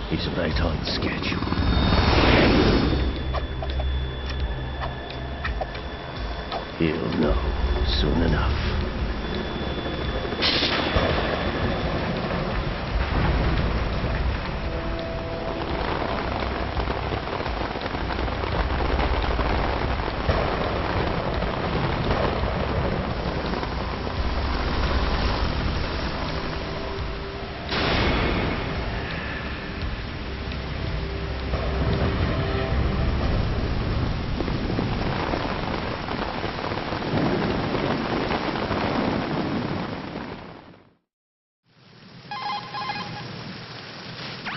He's right on schedule. He'll know soon enough.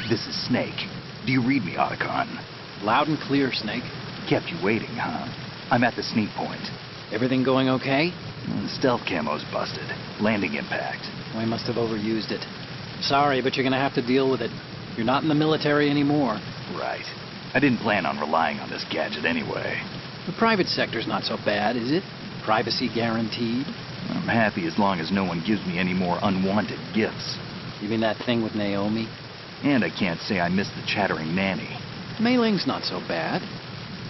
This is Snake. Do you read me, Otacon? Loud and clear, Snake. Kept you waiting, huh? I'm at the sneak point. Everything going okay? The stealth camo's busted. Landing impact. We must have overused it. Sorry, but you're gonna have to deal with it. You're not in the military anymore. Right. I didn't plan on relying on this gadget anyway. The private sector's not so bad, is it? Privacy guaranteed? I'm happy as long as no one gives me any more unwanted gifts. You mean that thing with Naomi? And I can't say I miss the chattering nanny. Mei Ling's not so bad.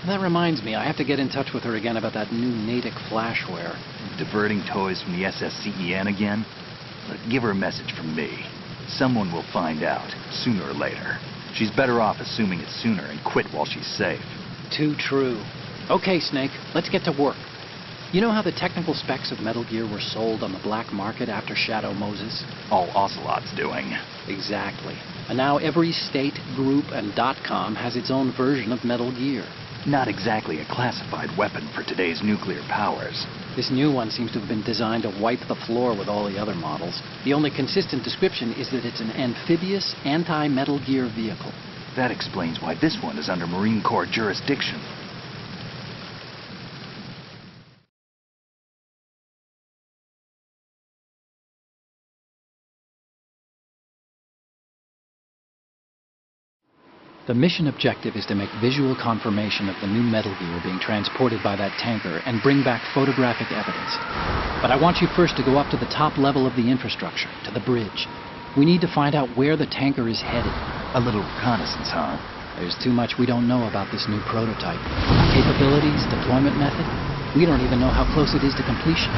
That reminds me, I have to get in touch with her again about that new Natick flashware. Diverting toys from the SSCEN again? Look, give her a message from me. Someone will find out, sooner or later. She's better off assuming it sooner and quit while she's safe. Too true. Okay, Snake, let's get to work. You know how the technical specs of Metal Gear were sold on the black market after Shadow Moses? All Ocelot's doing. Exactly. And now every state, group, and .com has its own version of Metal Gear. Not exactly a classified weapon for today's nuclear powers. This new one seems to have been designed to wipe the floor with all the other models. The only consistent description is that it's an amphibious, anti-Metal Gear vehicle. That explains why this one is under Marine Corps jurisdiction. The mission objective is to make visual confirmation of the new Metal Gear being transported by that tanker and bring back photographic evidence. But I want you first to go up to the top level of the infrastructure, to the bridge. We need to find out where the tanker is headed. A little reconnaissance, huh? There's too much we don't know about this new prototype. Capabilities, deployment method. We don't even know how close it is to completion.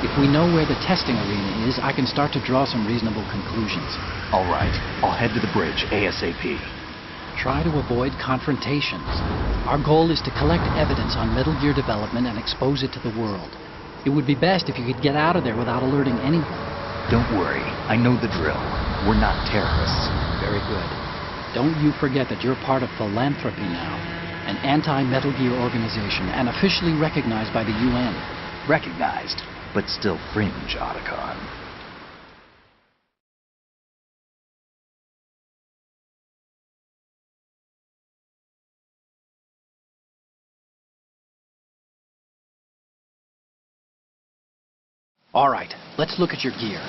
If we know where the testing arena is, I can start to draw some reasonable conclusions. All right, I'll head to the bridge ASAP. Try to avoid confrontations. Our goal is to collect evidence on Metal Gear development and expose it to the world. It would be best if you could get out of there without alerting anyone. Don't worry, I know the drill. We're not terrorists. Very good. Don't you forget that you're part of Philanthropy now, an anti-Metal Gear organization and officially recognized by the UN. Recognized, but still fringe, Otacon. All right, let's look at your gear.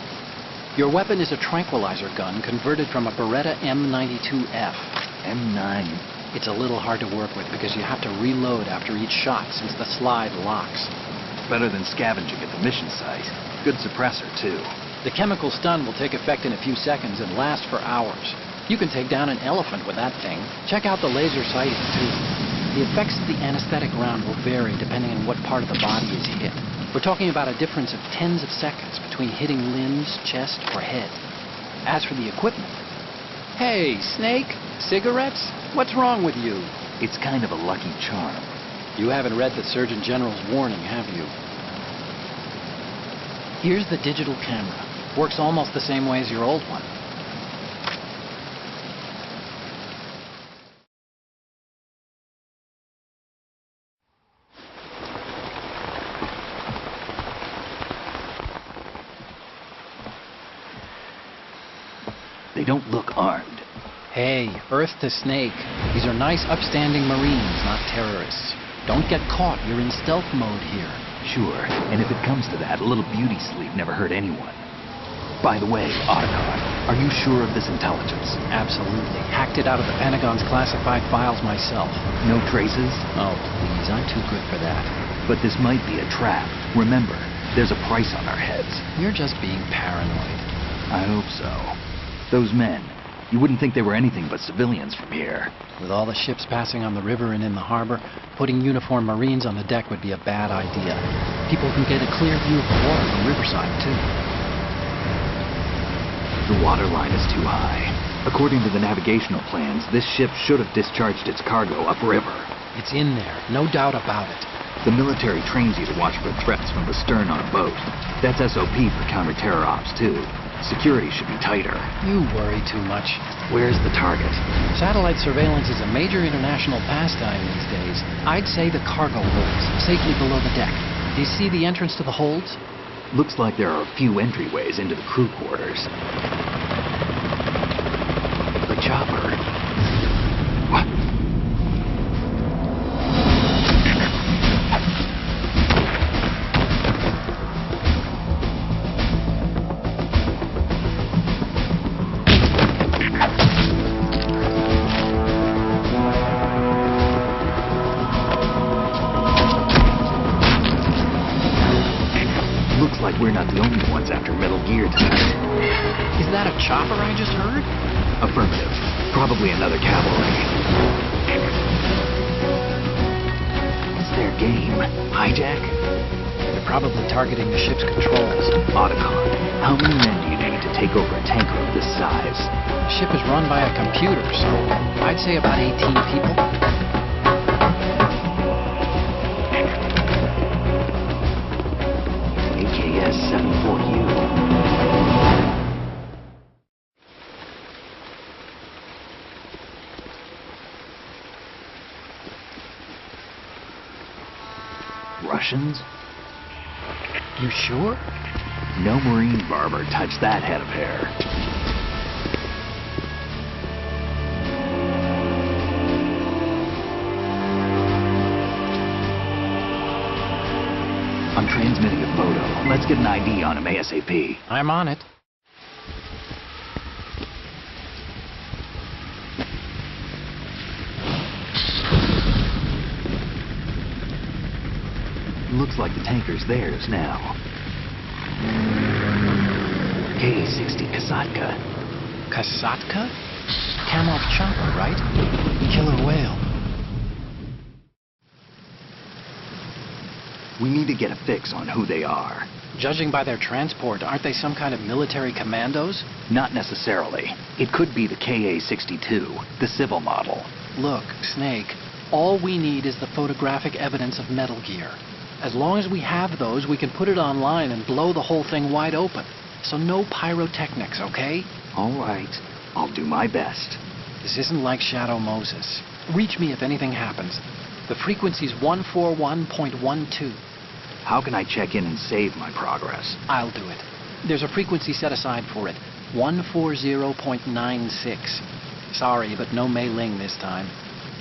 Your weapon is a tranquilizer gun converted from a Beretta M92F. M9? It's a little hard to work with because you have to reload after each shot since the slide locks. Better than scavenging at the mission site. Good suppressor, too. The chemical stun will take effect in a few seconds and last for hours. You can take down an elephant with that thing. Check out the laser sighting, too. The effects of the anesthetic round will vary depending on what part of the body is hit. We're talking about a difference of tens of seconds between hitting limbs, chest, or head. As for the equipment... Hey, Snake, cigarettes? What's wrong with you? It's kind of a lucky charm. You haven't read the Surgeon General's warning, have you? Here's the digital camera. Works almost the same way as your old one. They don't look armed. Hey, Earth to Snake. These are nice, upstanding Marines, not terrorists. Don't get caught. You're in stealth mode here. Sure, and if it comes to that, a little beauty sleep never hurt anyone. By the way, Otacon, are you sure of this intelligence? Absolutely. Hacked it out of the Pentagon's classified files myself. No traces? Oh, please, I'm too good for that. But this might be a trap. Remember, there's a price on our heads. You're just being paranoid. I hope so. Those men, You wouldn't think they were anything but civilians from here. With all the ships passing on the river and in the harbor, putting uniformed Marines on the deck would be a bad idea. People can get a clear view of the water from Riverside, too. The water line is too high. According to the navigational plans, this ship should have discharged its cargo upriver. It's in there, no doubt about it. The military trains you to watch for threats from the stern on a boat. That's SOP for counter-terror ops, too. Security should be tighter. You worry too much. Where's the target? Satellite surveillance is a major international pastime these days. I'd say the cargo holds, safely below the deck. Do you see the entrance to the holds? Looks like there are a few entryways into the crew quarters. The chopper. What? Looks like we're not the only ones after Metal Gear tonight. Is that a chopper I just heard? Affirmative. Probably another cavalry. What's their game? Hijack? They're probably targeting the ship's controls. Otacon, how many men do you need to take over a tanker of this size? The ship is run by a computer, so I'd say about 18 people. AKS-74U. Russians? You sure? No Marine barber touched that head of hair. I'm transmitting a photo. Let's get an ID on him ASAP. I'm on it. Looks like the tanker's theirs now. Ka-60 Kasatka. Kasatka? Kamov chopper, right? Killer whale. We need to get a fix on who they are. Judging by their transport, aren't they some kind of military commandos? Not necessarily. It could be the Ka-62, the civil model. Look, Snake, all we need is the photographic evidence of Metal Gear. As long as we have those, we can put it online and blow the whole thing wide open. So no pyrotechnics, okay? All right. I'll do my best. This isn't like Shadow Moses. Reach me if anything happens. The frequency's 141.12. How can I check in and save my progress? I'll do it. There's a frequency set aside for it. 140.96. Sorry, but no Mei Ling this time.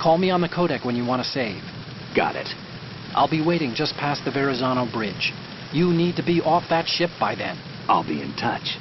Call me on the codec when you want to save. Got it. I'll be waiting just past the Verrazano Bridge. You need to be off that ship by then. I'll be in touch.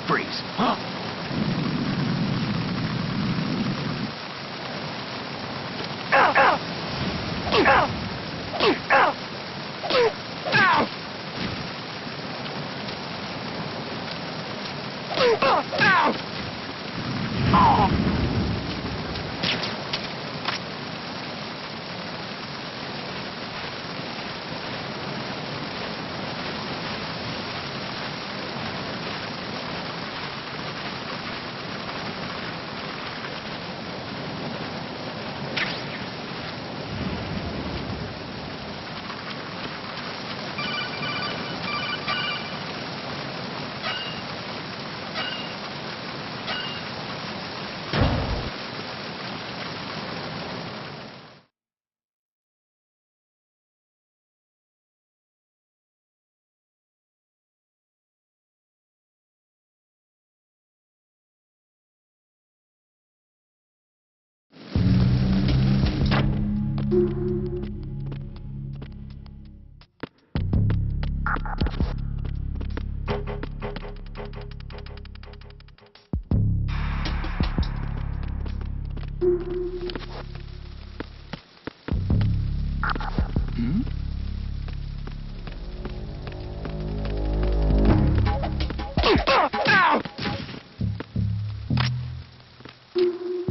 Freeze.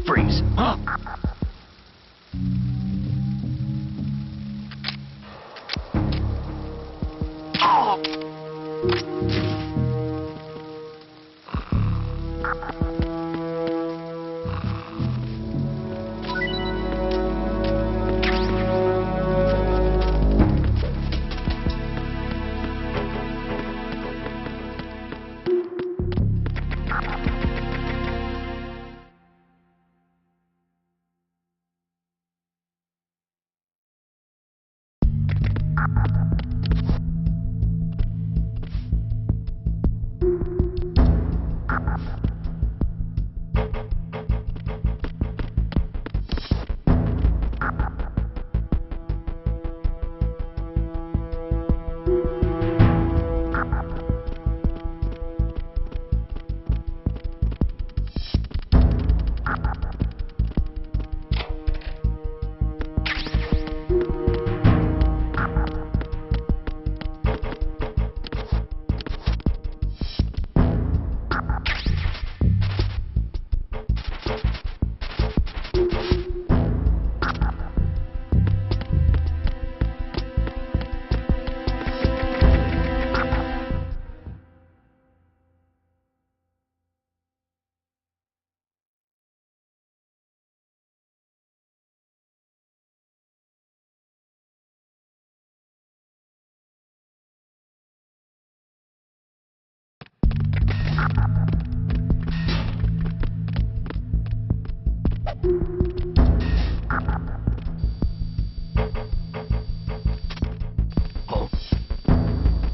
Freeze.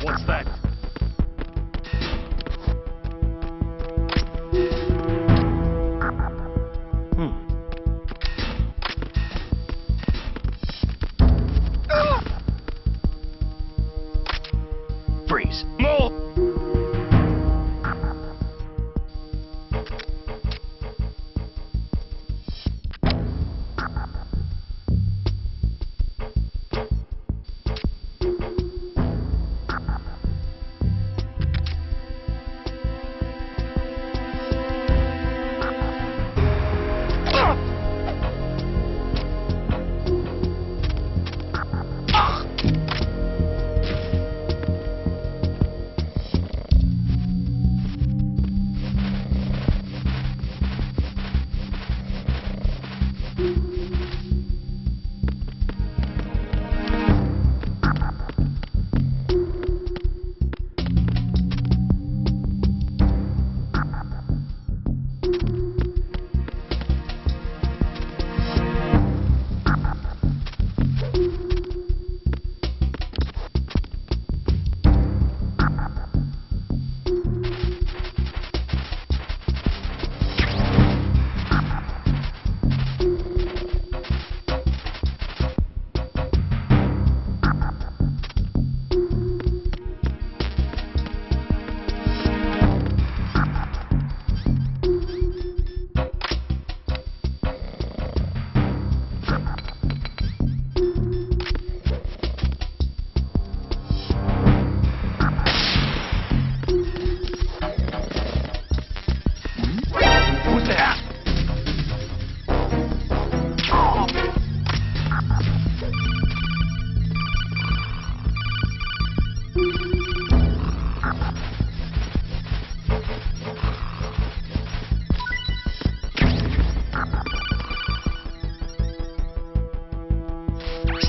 What's that? Freeze. More!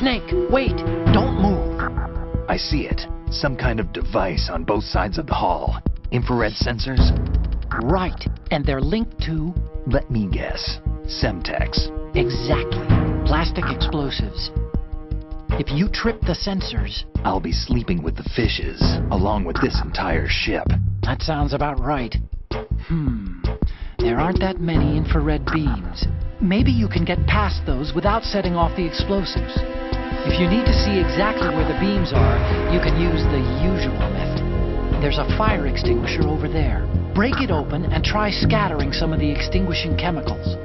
Snake, wait! Don't move! I see it. Some kind of device on both sides of the hall. Infrared sensors? Right, and they're linked to... Let me guess. Semtex. Exactly. Plastic explosives. If you trip the sensors... I'll be sleeping with the fishes, along with this entire ship. That sounds about right. There aren't that many infrared beams. Maybe you can get past those without setting off the explosives. If you need to see exactly where the beams are, you can use the usual method. There's a fire extinguisher over there. Break it open and try scattering some of the extinguishing chemicals.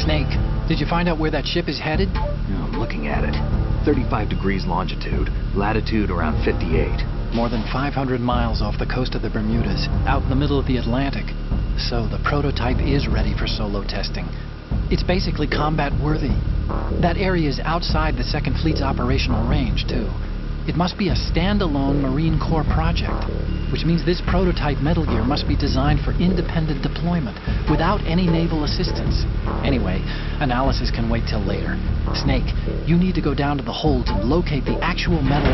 Snake, did you find out where that ship is headed? Yeah, I'm looking at it. 35 degrees longitude, latitude around 58. More than 500 miles off the coast of the Bermudas, out in the middle of the Atlantic. So the prototype is ready for solo testing. It's basically combat worthy. That area is outside the Second Fleet's operational range, too. It must be a standalone Marine Corps project, which means this prototype Metal Gear must be designed for independent deployment, without any naval assistance. Anyway, analysis can wait till later. Snake, you need to go down to the hold and locate the actual metal...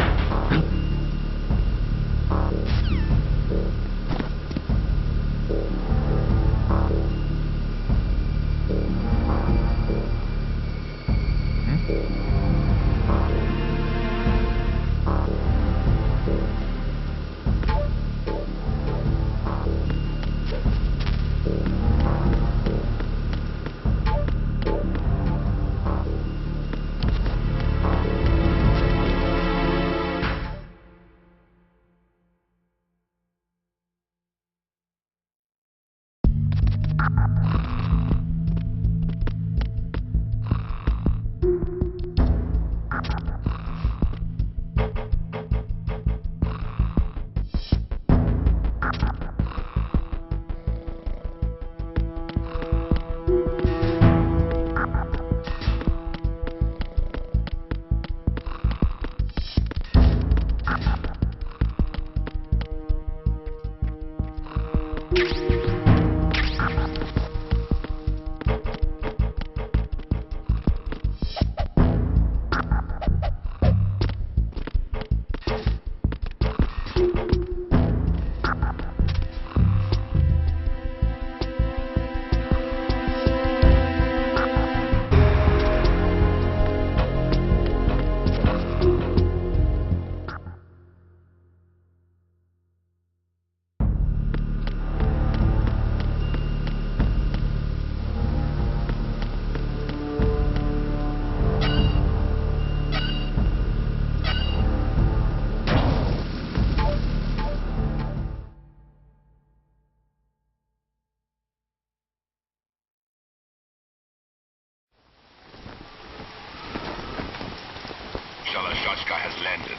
Shalashashka has landed.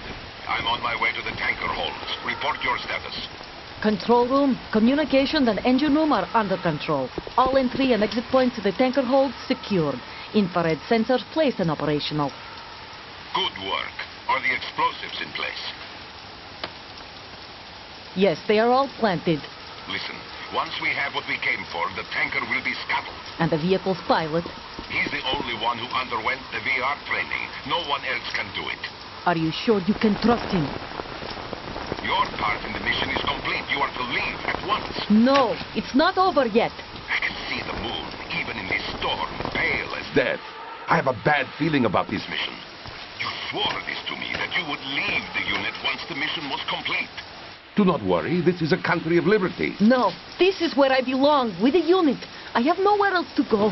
I'm on my way to the tanker holds. Report your status. Control room, communications and engine room are under control. All entry and exit points to the tanker hold secured. Infrared sensors placed and operational. Good work. Are the explosives in place? Yes, they are all planted. Listen, once we have what we came for, the tanker will be scuttled. And the vehicle's pilot. He's the only one who underwent the VR training. No one else can do it. Are you sure you can trust him? Your part in the mission is complete. You are to leave at once. No, it's not over yet. I can see the moon, even in this storm, pale as death. I have a bad feeling about this mission. You swore this to me, that you would leave the unit once the mission was complete. Do not worry, this is a country of liberty. No, this is where I belong, with the unit. I have nowhere else to go.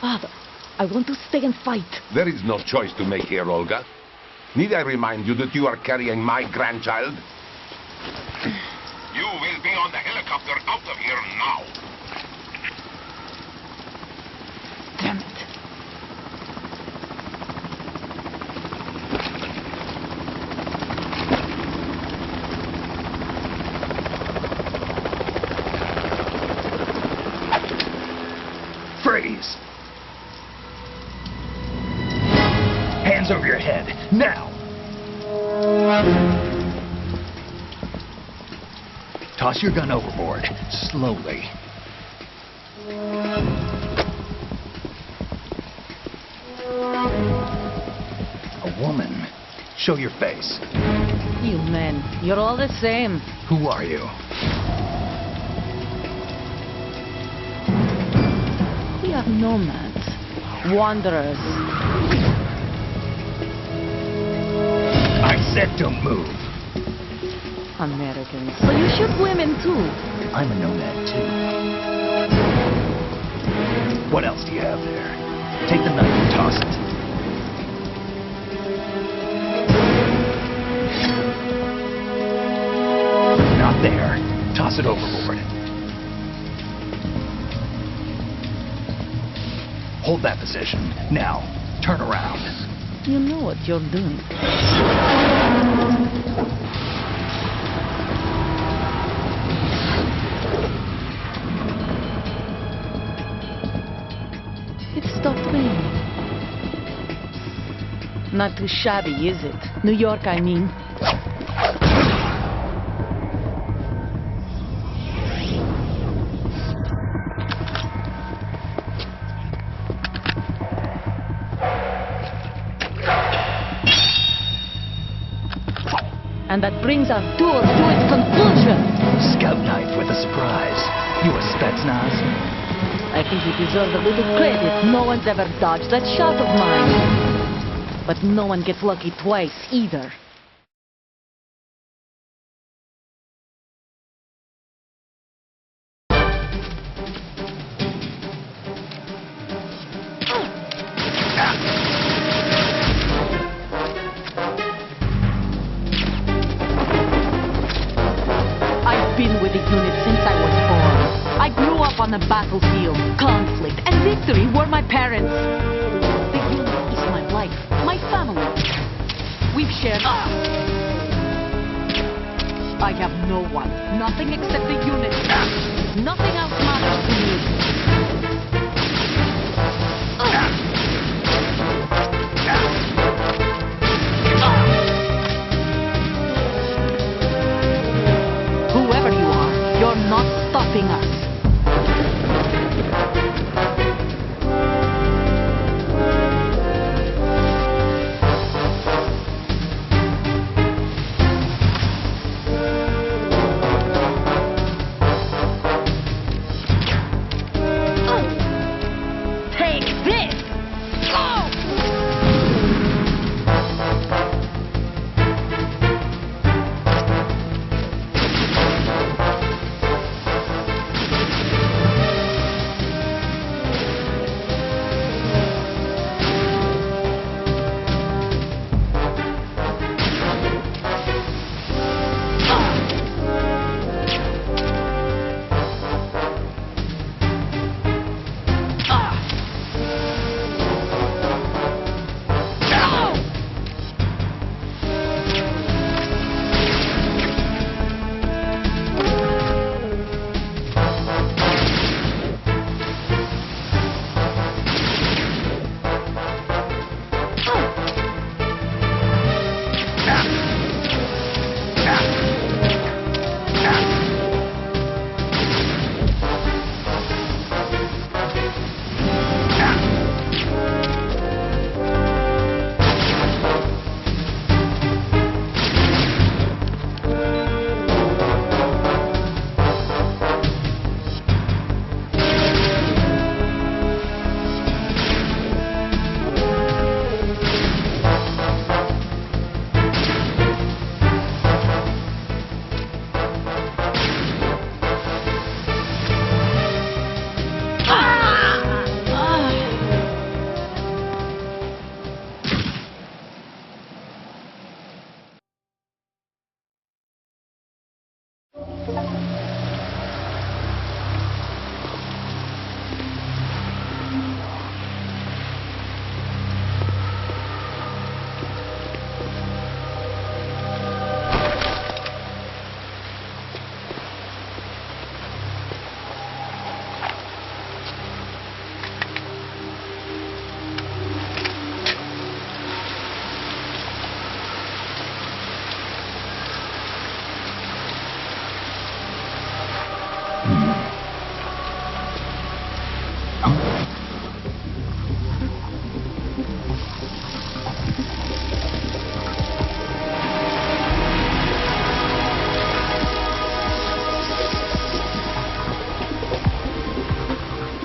Father, I want to stay and fight. There is no choice to make here, Olga. Need I remind you that you are carrying my grandchild? You will be on the helicopter out of here now. Damn it. Freeze! Hands over your head, now! Toss your gun overboard, slowly. A woman. Show your face. You men, you're all the same. Who are you? We are nomads, wanderers. I said don't move. Americans. So you shoot women too. I'm a nomad too. What else do you have there? Take the knife and toss it. Not there. Toss it overboard. Hold that position. Now, turn around. You know what you're doing. It stopped raining. Not too shabby, is it? New York, I mean. And that brings our tour to its conclusion. Scout knife with a surprise. You a Spetsnaz? I think you deserve a little credit. No one's ever dodged that shot of mine. But no one gets lucky twice, either. I've been with the unit since I was born. I grew up on the battlefield. Conflict and victory were my parents. The unit is my life, my family. We've shared... I have no one. Nothing except the unit. Nothing else matters to me. Whoever you are, you're not stopping us.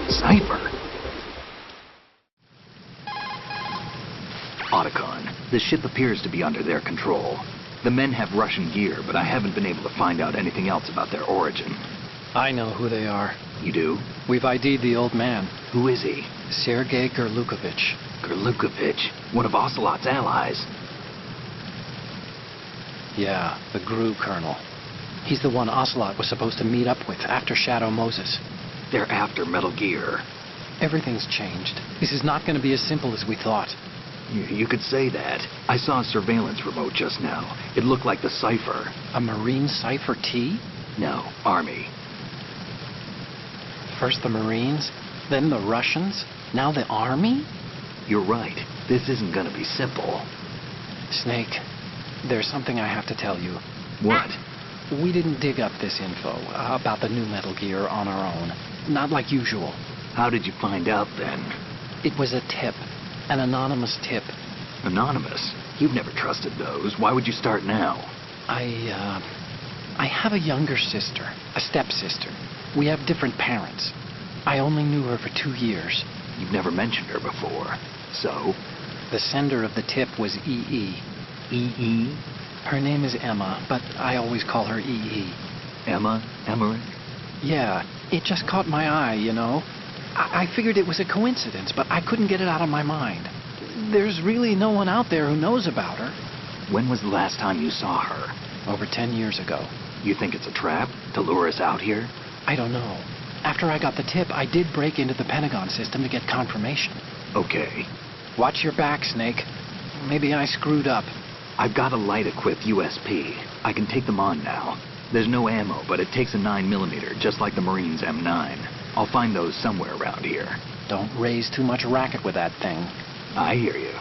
Cypher. Otacon, the ship appears to be under their control. The men have Russian gear, but I haven't been able to find out anything else about their origin. I know who they are. You do? We've ID'd the old man, Who is he? Sergei Gerlukovich. Gerlukovich, one of Ocelot's allies. Yeah, the GRU colonel. He's the one Ocelot was supposed to meet up with after Shadow Moses. They're after Metal Gear. Everything's changed. This is not going to be as simple as we thought. You could say that. I saw a surveillance remote just now. It looked like the Cypher. A Marine Cypher T? No, Army. First the Marines, then the Russians, now the Army? You're right. This isn't gonna be simple. Snake, there's something I have to tell you. What? We didn't dig up this info about the new Metal Gear on our own. Not like usual. How did you find out then? It was a tip. An anonymous tip. Anonymous? You've never trusted those. Why would you start now? I have a younger sister, a stepsister. We have different parents. I only knew her for 2 years. You've never mentioned her before. So? The sender of the tip was EE. EE? Her name is Emma, but I always call her EE. Emma? Emmerich? Yeah, it just caught my eye, you know. I figured it was a coincidence, but I couldn't get it out of my mind. There's really no one out there who knows about her. When was the last time you saw her? Over 10 years ago. You think it's a trap to lure us out here? I don't know. After I got the tip, I did break into the Pentagon system to get confirmation. Okay. Watch your back, Snake. Maybe I screwed up. I've got a light-equipped USP. I can take them on now. There's no ammo, but it takes a 9mm, just like the Marines' M9. I'll find those somewhere around here. Don't raise too much racket with that thing. I hear you.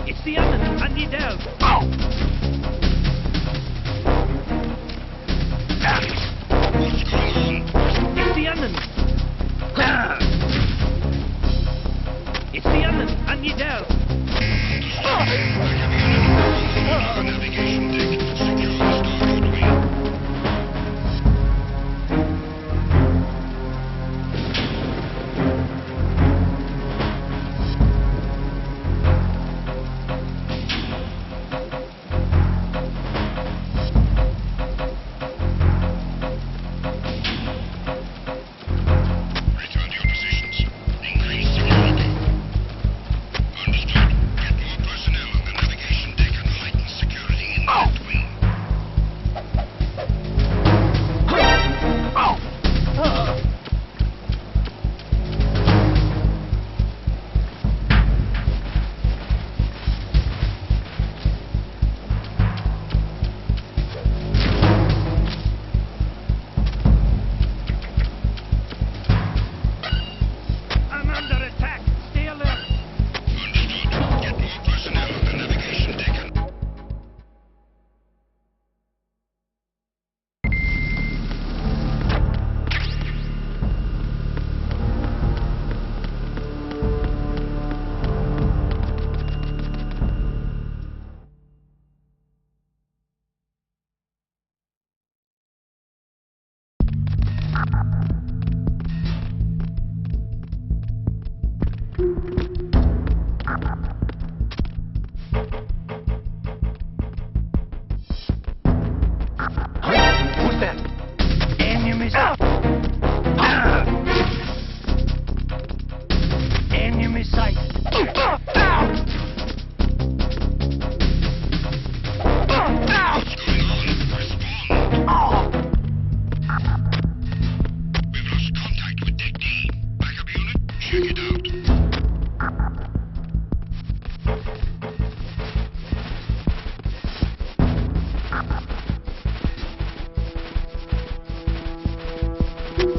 It's the oven. I need help. It's the oven. It's the oven. I need help. Navigation deck. Secure the starboard wing.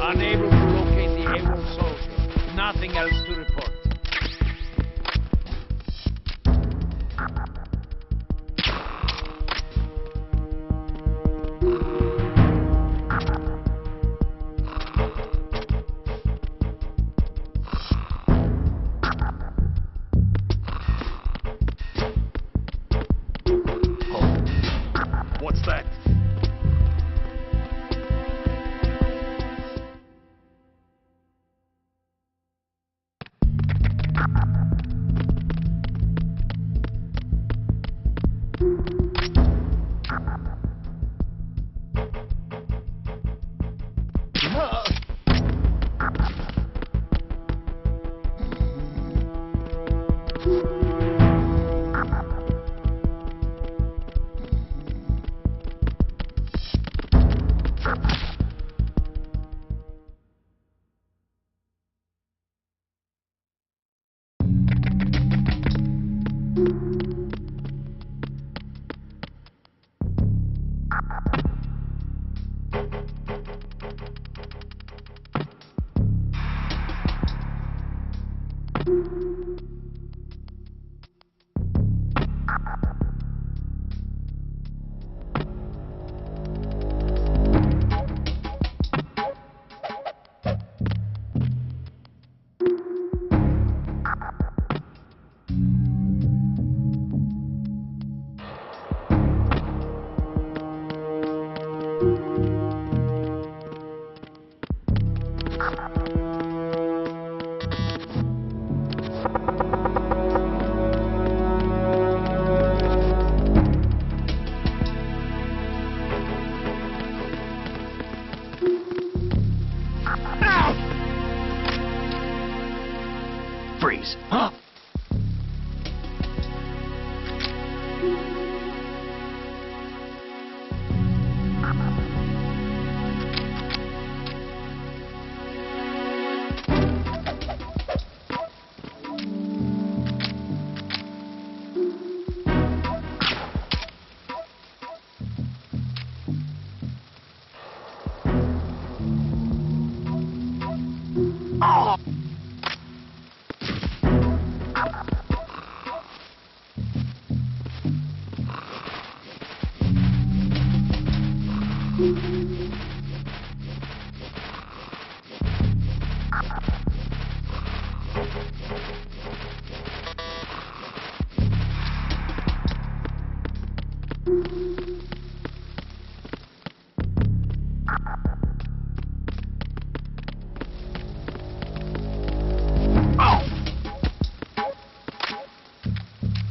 Unable to locate the AWOL soldier. Nothing else to report. What's that? Freeze. Huh?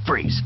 Freeze.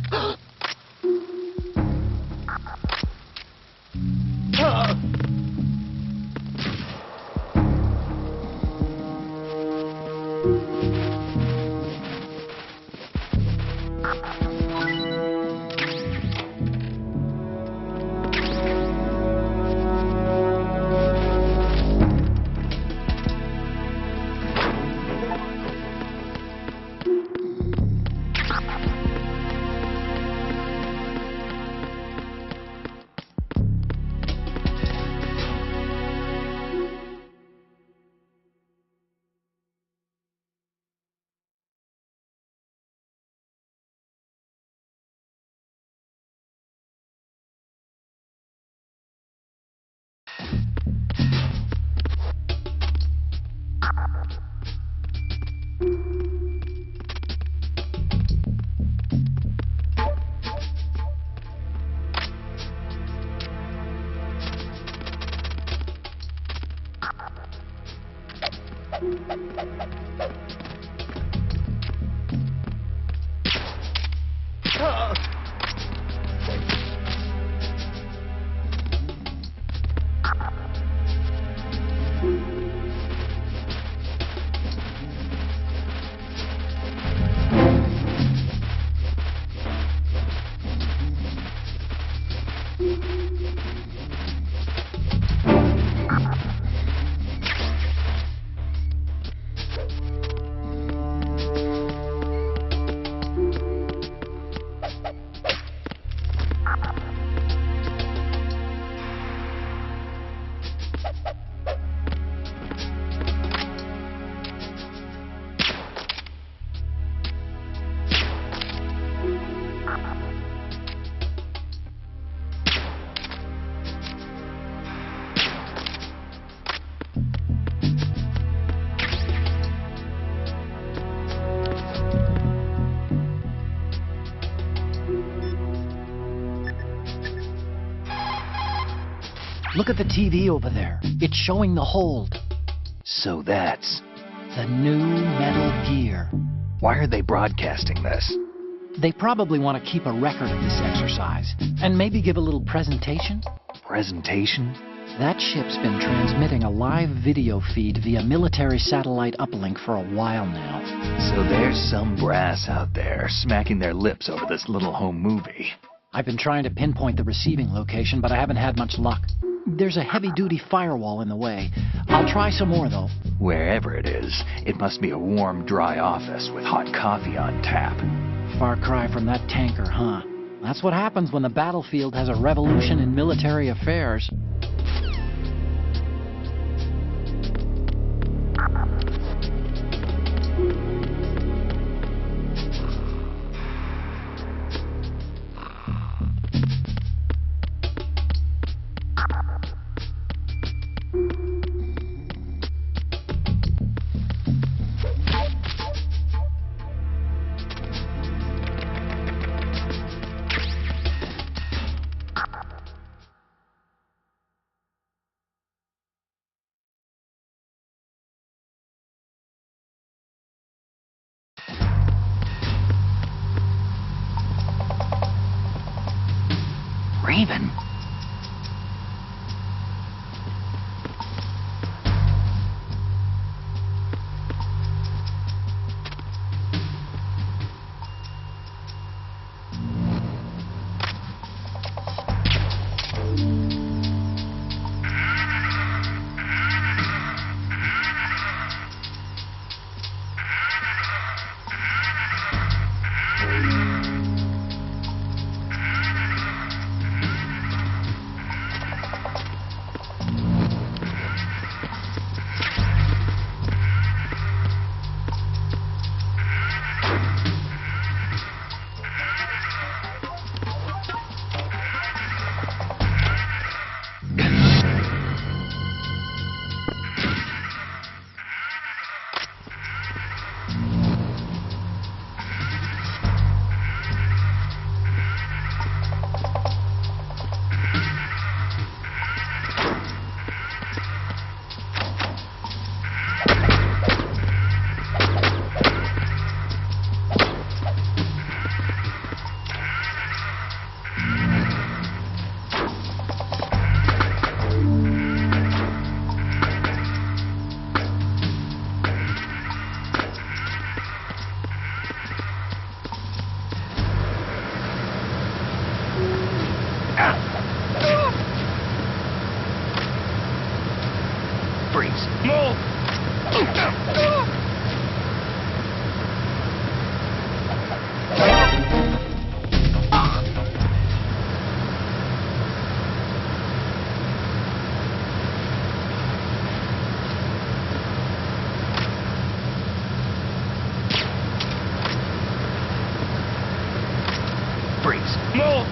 Look at the TV over there. It's showing the hold. So that's... The new Metal Gear. Why are they broadcasting this? They probably want to keep a record of this exercise. And maybe give a little presentation? Presentation? That ship's been transmitting a live video feed via military satellite uplink for a while now. So there's some brass out there smacking their lips over this little home movie. I've been trying to pinpoint the receiving location, but I haven't had much luck. There's a heavy-duty firewall in the way. I'll try some more, though. Wherever it is, it must be a warm, dry office with hot coffee on tap. Far cry from that tanker, huh? That's what happens when the battlefield has a revolution in military affairs. Raven? Freeze. Move! Freeze. Move!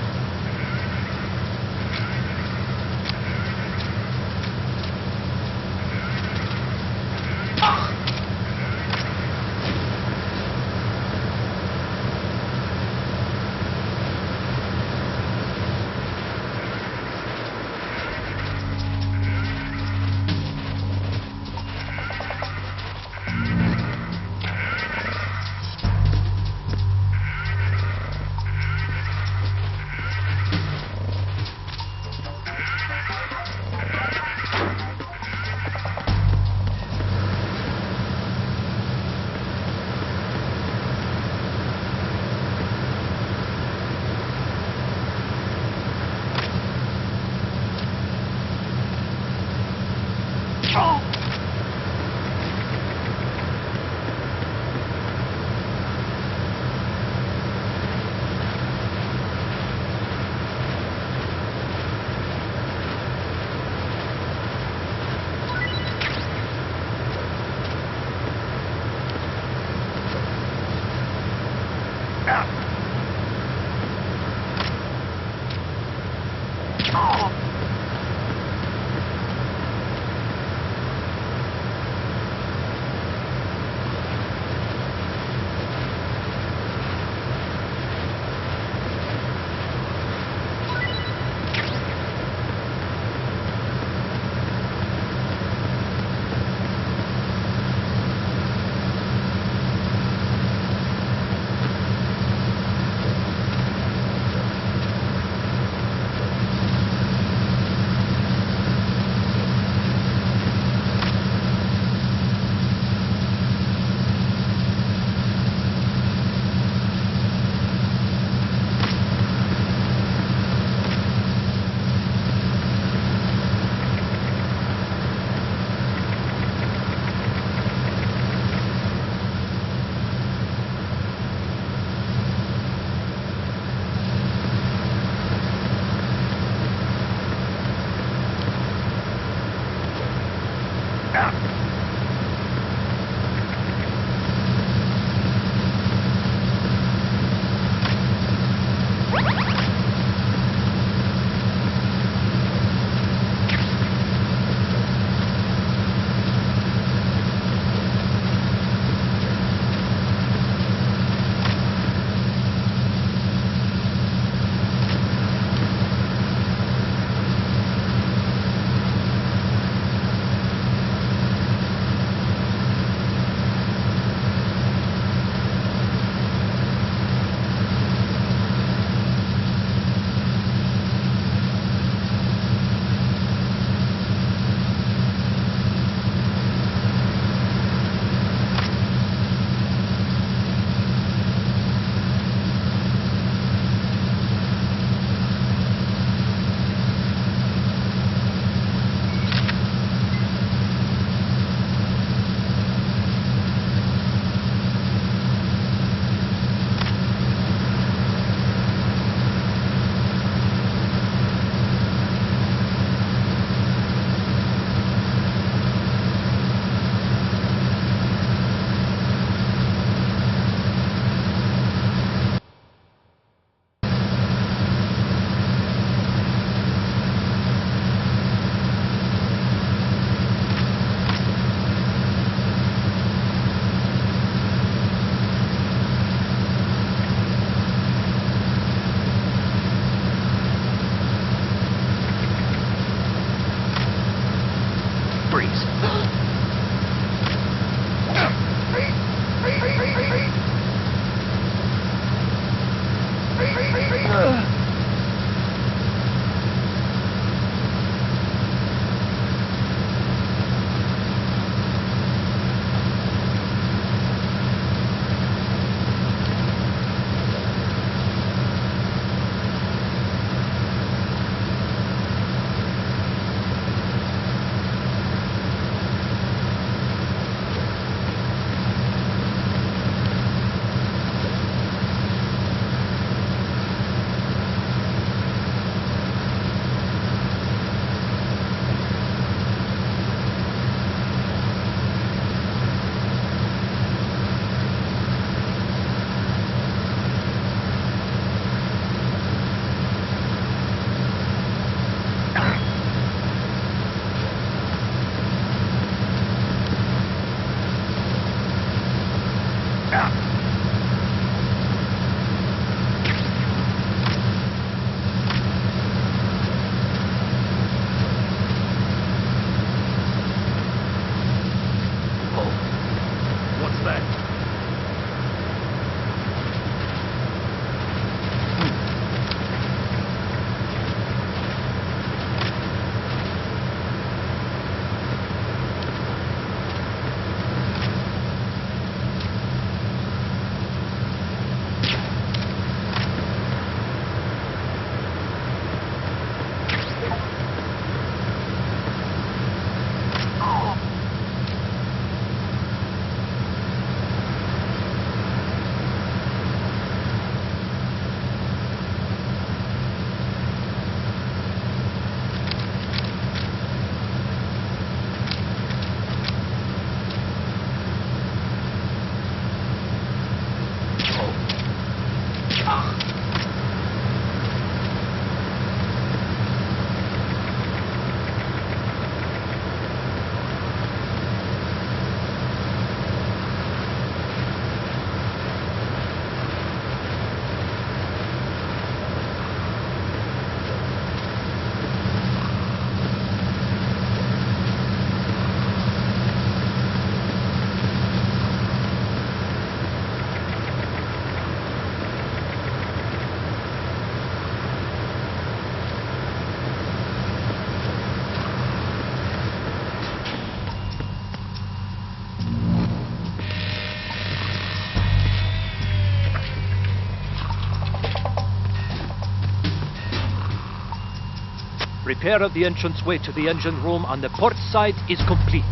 Repair of the entranceway to the engine room on the port side is complete.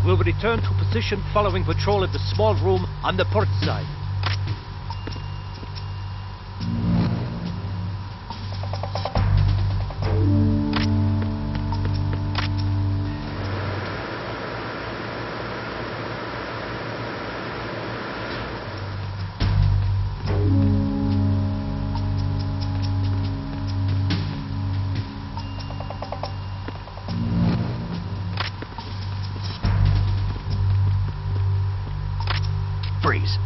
We'll return to position following patrol of the small room on the port side. Freeze.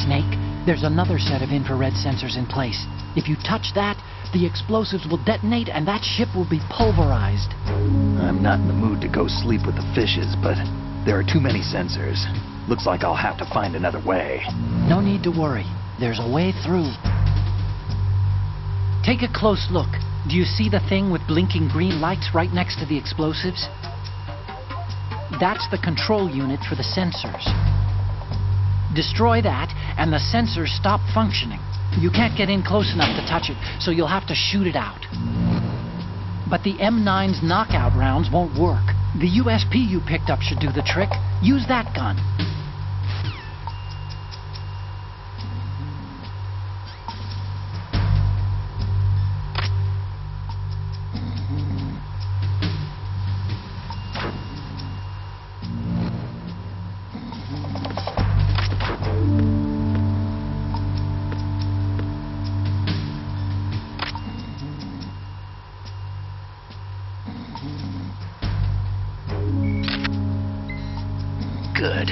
Snake, there's another set of infrared sensors in place. If you touch that, the explosives will detonate and that ship will be pulverized. I'm not in the mood to go sleep with the fishes, but there are too many sensors. Looks like I'll have to find another way. No need to worry. There's a way through. Take a close look. Do you see the thing with blinking green lights right next to the explosives? That's the control unit for the sensors. Destroy that, and the sensors stop functioning. You can't get in close enough to touch it, so you'll have to shoot it out. But the M9's knockout rounds won't work. The USP you picked up should do the trick. Use that gun. Good.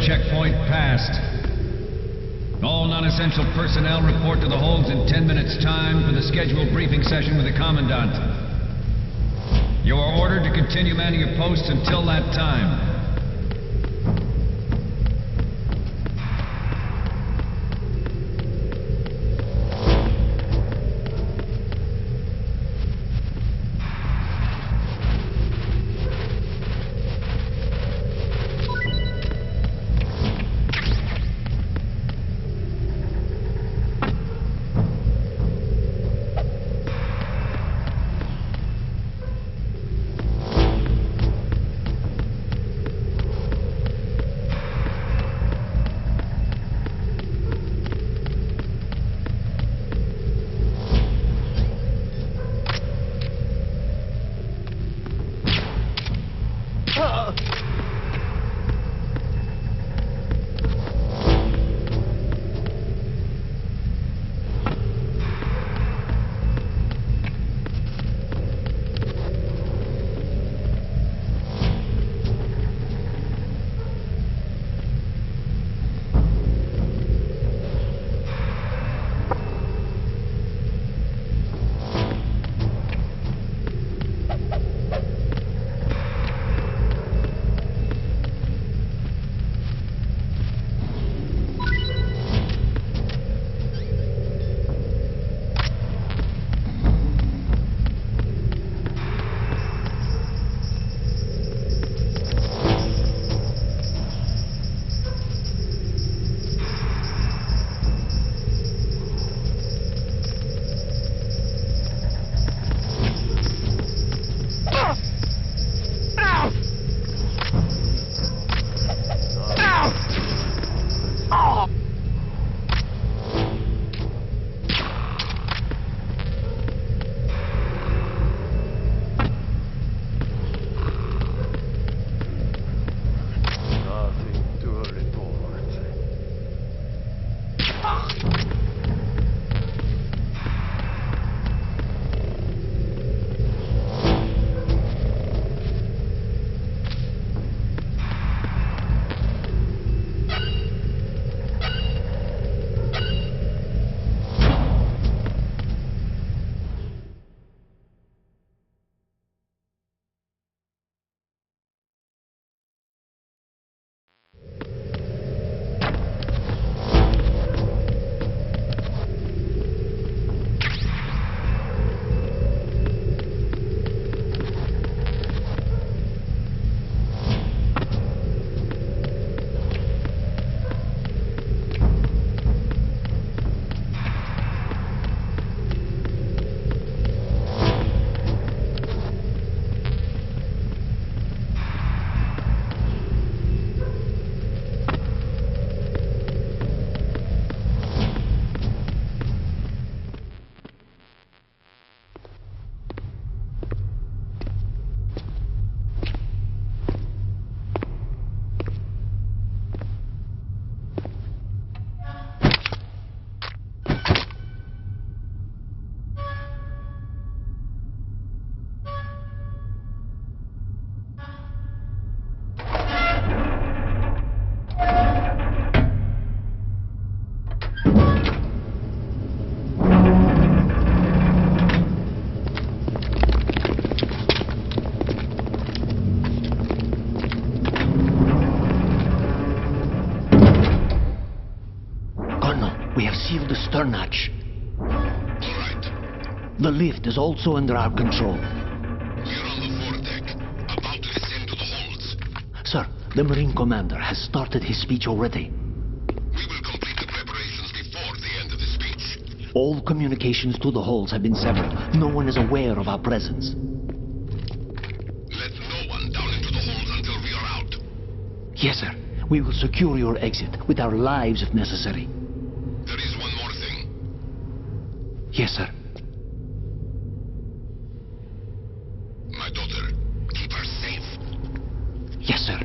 checkpoint passed. All non-essential personnel report to the holds in 10 minutes' time for the scheduled briefing session with the Commandant. You are ordered to continue manning your posts until that time. Seal the stern hatch. All right. The lift is also under our control. We're on the foredeck, about to descend to the holds. Sir, the Marine Commander has started his speech already. We will complete the preparations before the end of the speech. All communications to the holds have been severed. No one is aware of our presence. Let no one down into the holds until we are out. Yes, sir. We will secure your exit with our lives if necessary. There is one more thing. Yes, sir. My daughter, keep her safe. Yes, sir.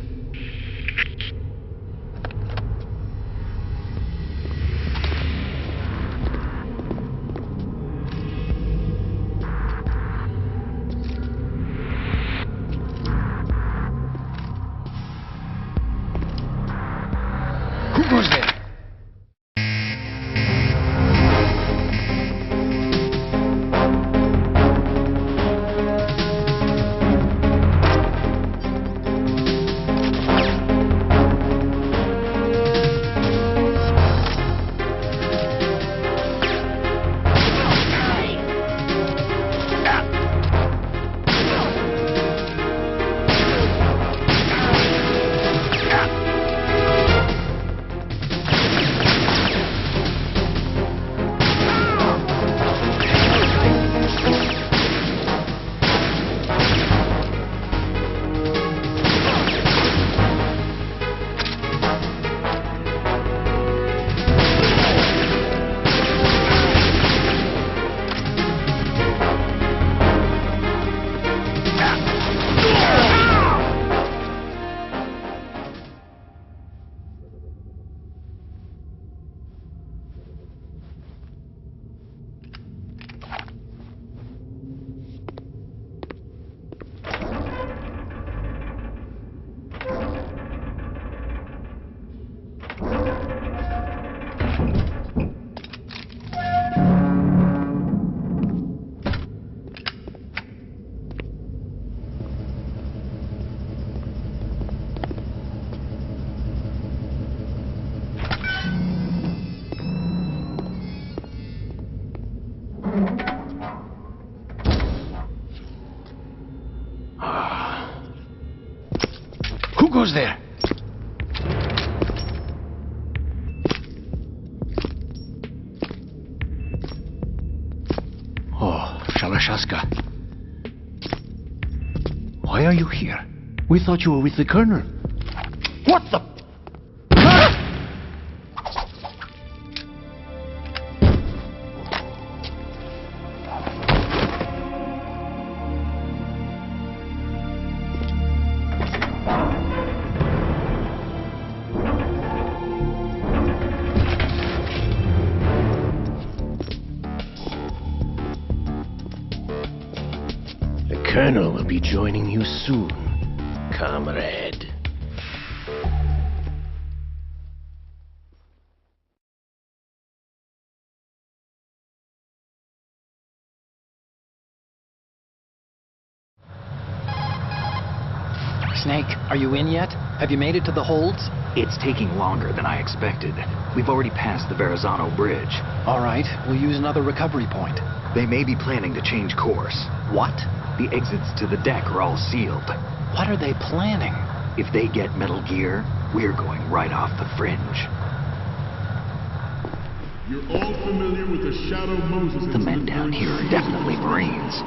goes there? Oh, Shalashaska. Why are you here? We thought you were with the Colonel. What the... The Colonel will be joining you soon, comrade. Snake, are you in yet? Have you made it to the holds? It's taking longer than I expected. We've already passed the Verrazano Bridge. All right, we'll use another recovery point. They may be planning to change course. What? The exits to the deck are all sealed. What are they planning? If they get Metal Gear, we're going right off the fringe. You're all familiar with the Shadow Moses The men down here are definitely Marines.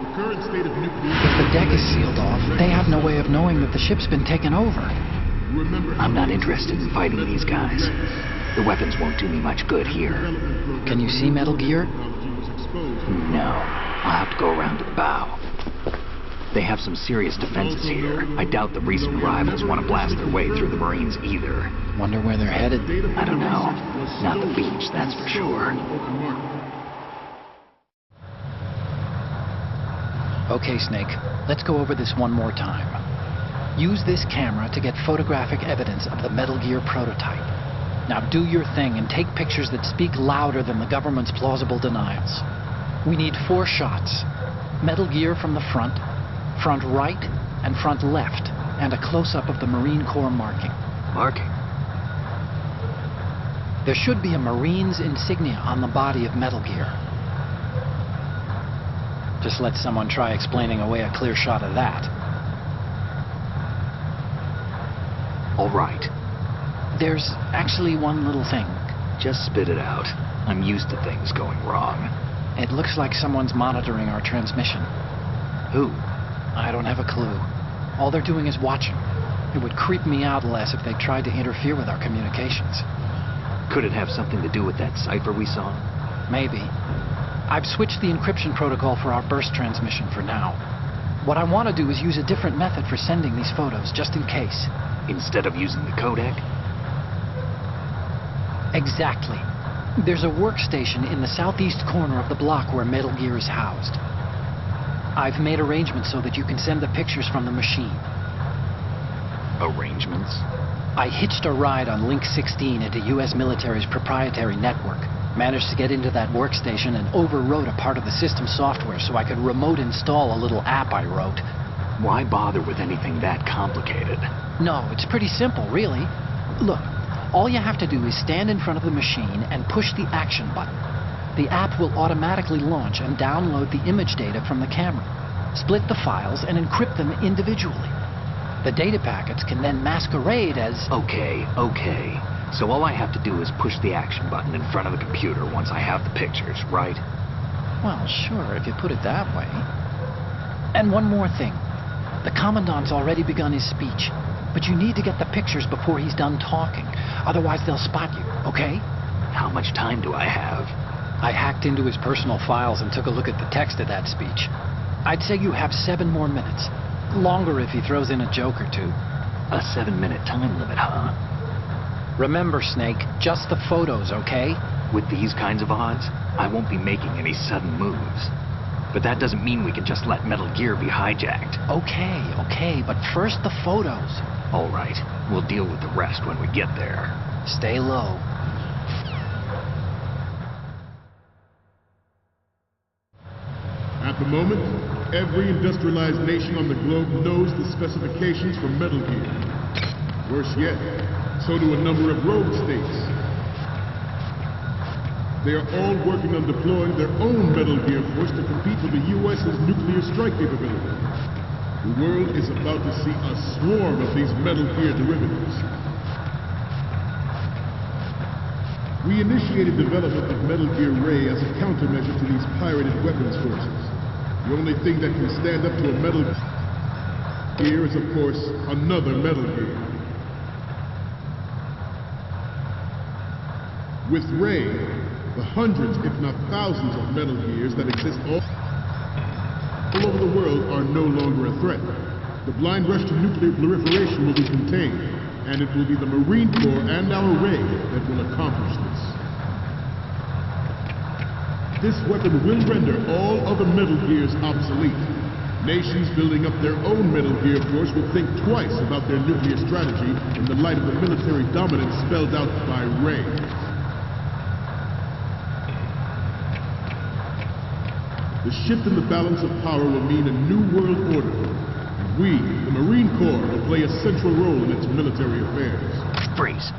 The current state of nuclear... If the deck is sealed off, they have no way of knowing that the ship's been taken over. I'm not interested in fighting these guys. The weapons won't do me much good here. Can you see Metal Gear? No. I'll have to go around to the bow. They have some serious defenses here. I doubt the recent rivals want to blast their way through the Marines either. Wonder where they're headed. I don't know. Not the beach, that's for sure. Okay, Snake. Let's go over this one more time. Use this camera to get photographic evidence of the Metal Gear prototype. Now do your thing and take pictures that speak louder than the government's plausible denials. We need 4 shots. Metal Gear from the front right, and front left, and a close-up of the Marine Corps marking. Marking? There should be a Marine's insignia on the body of Metal Gear. Just let someone try explaining away a clear shot of that. All right. There's actually one little thing. Just spit it out. I'm used to things going wrong. It looks like someone's monitoring our transmission. Who? I don't have a clue. All they're doing is watching. It would creep me out less if they tried to interfere with our communications. Could it have something to do with that cipher we saw? Maybe. I've switched the encryption protocol for our burst transmission for now. What I want to do is use a different method for sending these photos, just in case. Instead of using the codec? Exactly. There's a workstation in the southeast corner of the block where Metal Gear is housed. I've made arrangements so that you can send the pictures from the machine. Arrangements? I hitched a ride on Link 16 into U.S. military's proprietary network. Managed to get into that workstation and overwrote a part of the system software so I could remote install a little app I wrote. Why bother with anything that complicated? No, it's pretty simple, really. Look, all you have to do is stand in front of the machine and push the action button. The app will automatically launch and download the image data from the camera, split the files, and encrypt them individually. The data packets can then masquerade as... Okay. So all I have to do is push the action button in front of the computer once I have the pictures, right? Well, sure, if you put it that way. And one more thing. The Commandant's already begun his speech, but you need to get the pictures before he's done talking. Otherwise, they'll spot you, okay? How much time do I have? I hacked into his personal files and took a look at the text of that speech. I'd say you have 7 more minutes. Longer if he throws in a joke or two. A 7-minute time limit, huh? Remember, Snake, just the photos, okay? With these kinds of odds, I won't be making any sudden moves. But that doesn't mean we can just let Metal Gear be hijacked. Okay, but first the photos. All right, we'll deal with the rest when we get there. Stay low. At the moment, every industrialized nation on the globe knows the specifications for Metal Gear. Worse yet, so do a number of rogue states. They are all working on deploying their own Metal Gear force to compete with the U.S.'s nuclear strike capability. The world is about to see a swarm of these Metal Gear derivatives. We initiated development of Metal Gear Ray as a countermeasure to these pirated weapons forces. The only thing that can stand up to a Metal Gear is, of course, another Metal Gear. With Ray, the hundreds, if not thousands, of Metal Gears that exist all over the world are no longer a threat. The blind rush to nuclear proliferation will be contained, and it will be the Marine Corps and our Ray that will accomplish this. This weapon will render all other Metal Gears obsolete. Nations building up their own Metal Gear force will think twice about their nuclear strategy in the light of the military dominance spelled out by Ray. The shift in the balance of power will mean a new world order. We, the Marine Corps, will play a central role in its military affairs. Freeze.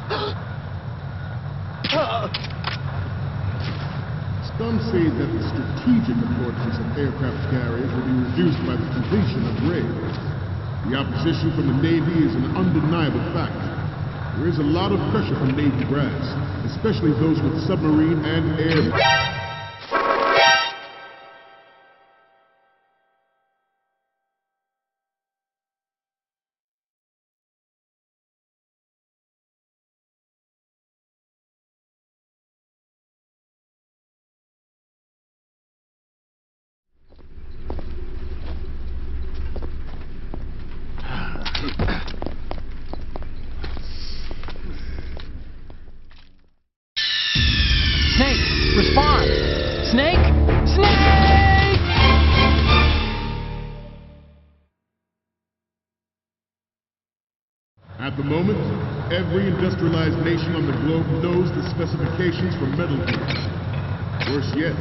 Some say that the strategic importance of aircraft carriers will be reduced by the completion of Ray. The opposition from the Navy is an undeniable fact. There is a lot of pressure from Navy brass, especially those with submarine and air... Snake, respond! Snake! Snake! At the moment, every industrialized nation on the globe knows the specifications for Metal Gear. Worse yet,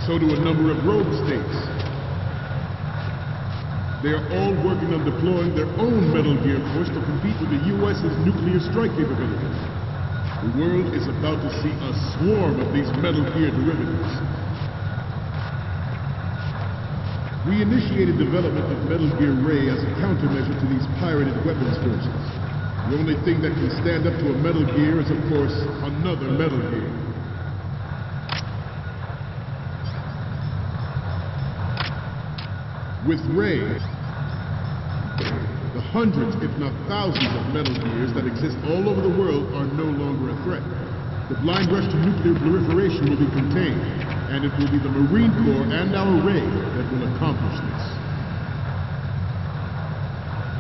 so do a number of rogue states. They are all working on deploying their own Metal Gear force to compete with the U.S.'s nuclear strike capabilities. The world is about to see a swarm of these Metal Gear derivatives. We initiated development of Metal Gear Ray as a countermeasure to these pirated weapons forces. The only thing that can stand up to a Metal Gear is, of course, another Metal Gear. With Ray, the hundreds, if not thousands, of Metal Gears that exist all over the world are no longer a threat. The blind rush to nuclear proliferation will be contained, and it will be the Marine Corps and our Ray that will accomplish this.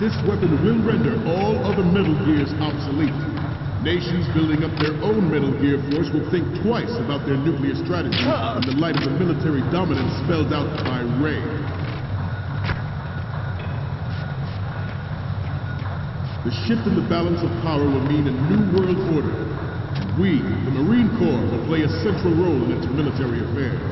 This weapon will render all other Metal Gears obsolete. Nations building up their own Metal Gear force will think twice about their nuclear strategy in the light of the military dominance spelled out by Ray. The shift in the balance of power will mean a new world order. We, the Marine Corps, will play a central role in its military affairs.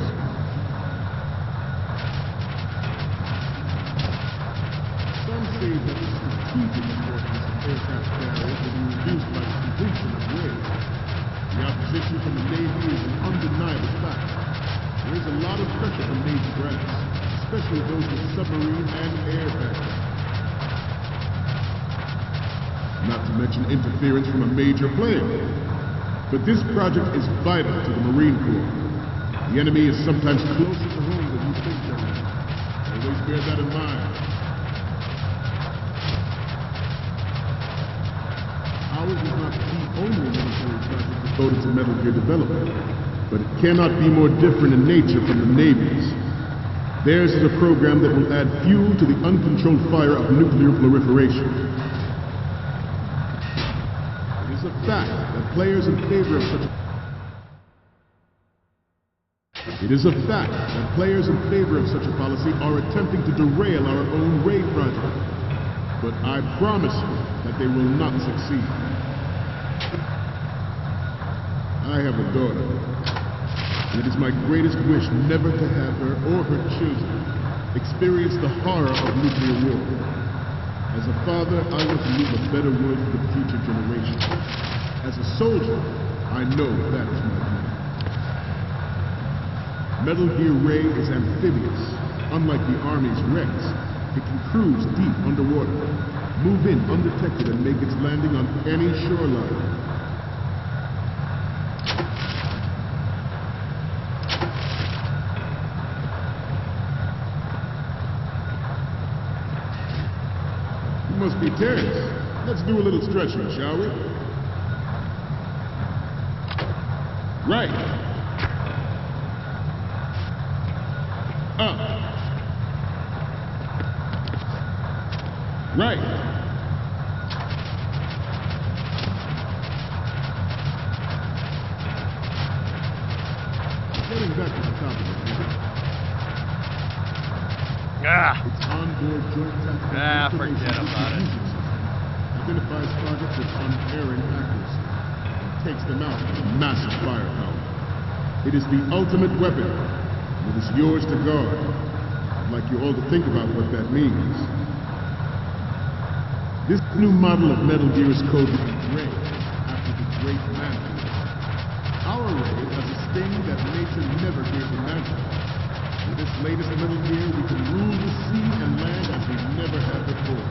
Some say that the strategic importance of aircraft carriers will be reduced by the completion of Ray. The opposition from the Navy is an undeniable fact. There is a lot of pressure from Navy brass, especially those with submarine and air background. Not to mention interference from a major player. But this project is vital to the Marine Corps. The enemy is sometimes closer to home than you think they are. Always bear that in mind. Ours is not the only military project devoted to Metal Gear development, but it cannot be more different in nature from the Navy's. Theirs is a program that will add fuel to the uncontrolled fire of nuclear proliferation. It is a fact that players in favor of such a policy are attempting to derail our own Ray project. But I promise you that they will not succeed. I have a daughter, and it is my greatest wish never to have her or her children experience the horror of nuclear war. As a father, I want to leave a better world for the future generations. As a soldier, I know that is my duty. Metal Gear Ray is amphibious, unlike the Army's Rex. It can cruise deep underwater, move in undetected, and make its landing on any shoreline. You must be tense. Let's do a little stretching, shall we? Right. Up. Right. Getting back to the top of it. It's onboard joint tactical forget about it. Identifies targets with unerring accuracy and takes them out with massive firepower. It is the ultimate weapon, and it is yours to guard. I'd like you all to think about what that means. This new model of Metal Gear is coded Ray, after the great Mantis. Our Ray has a sting that nature never gave Mantis. With this latest Metal Gear, we can rule the sea and land as we never have before.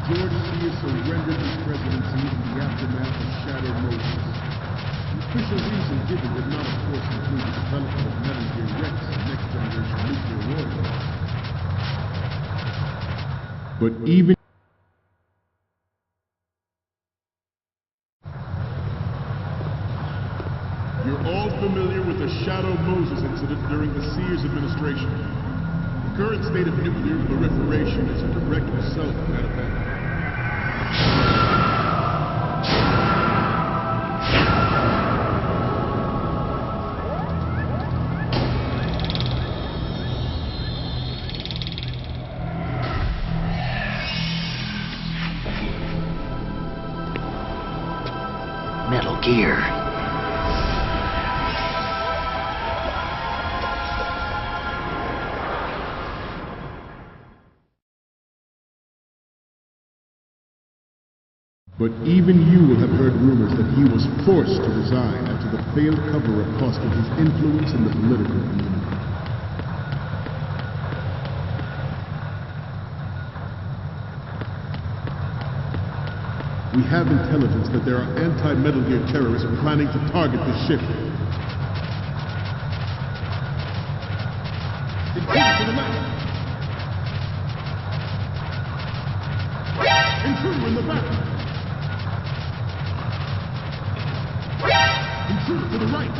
George Sears surrendered his presidency in the aftermath of Shadow Moses. The official reason given did not, of course, include the development of Metal Gear Rex and next-generation nuclear warfare. But even you're all familiar with the Shadow Moses incident during the Sears administration. The current state of nuclear proliferation is a direct result of that event. Metal Gear. But even you will have heard rumors that he was forced to resign after the failed cover-up cost him his influence in the political community. We have intelligence that there are anti-Metal Gear terrorists planning to target the ship. Intruder to the left! Intruder in the back! Intruder to the right!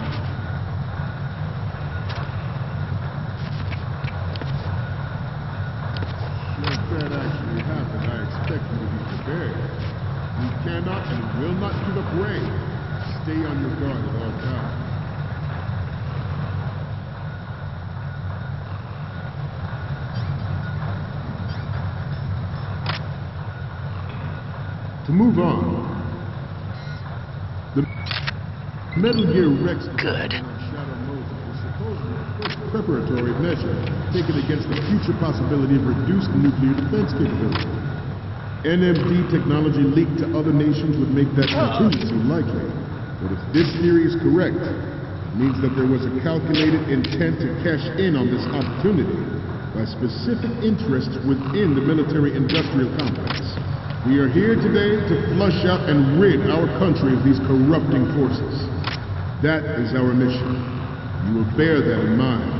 If that actually happened, I expect you to be prepared. You cannot and will not give up Ray. Stay on your guard at all times. To move on, the Metal Gear Rex Good. Shadow Moses was supposedly the first preparatory measure taken against the future possibility of reduced nuclear defense capability. NMD technology leaked to other nations would make that contingency likely. But if this theory is correct, it means that there was a calculated intent to cash in on this opportunity by specific interests within the military-industrial complex. We are here today to flush out and rid our country of these corrupting forces. That is our mission. You will bear that in mind.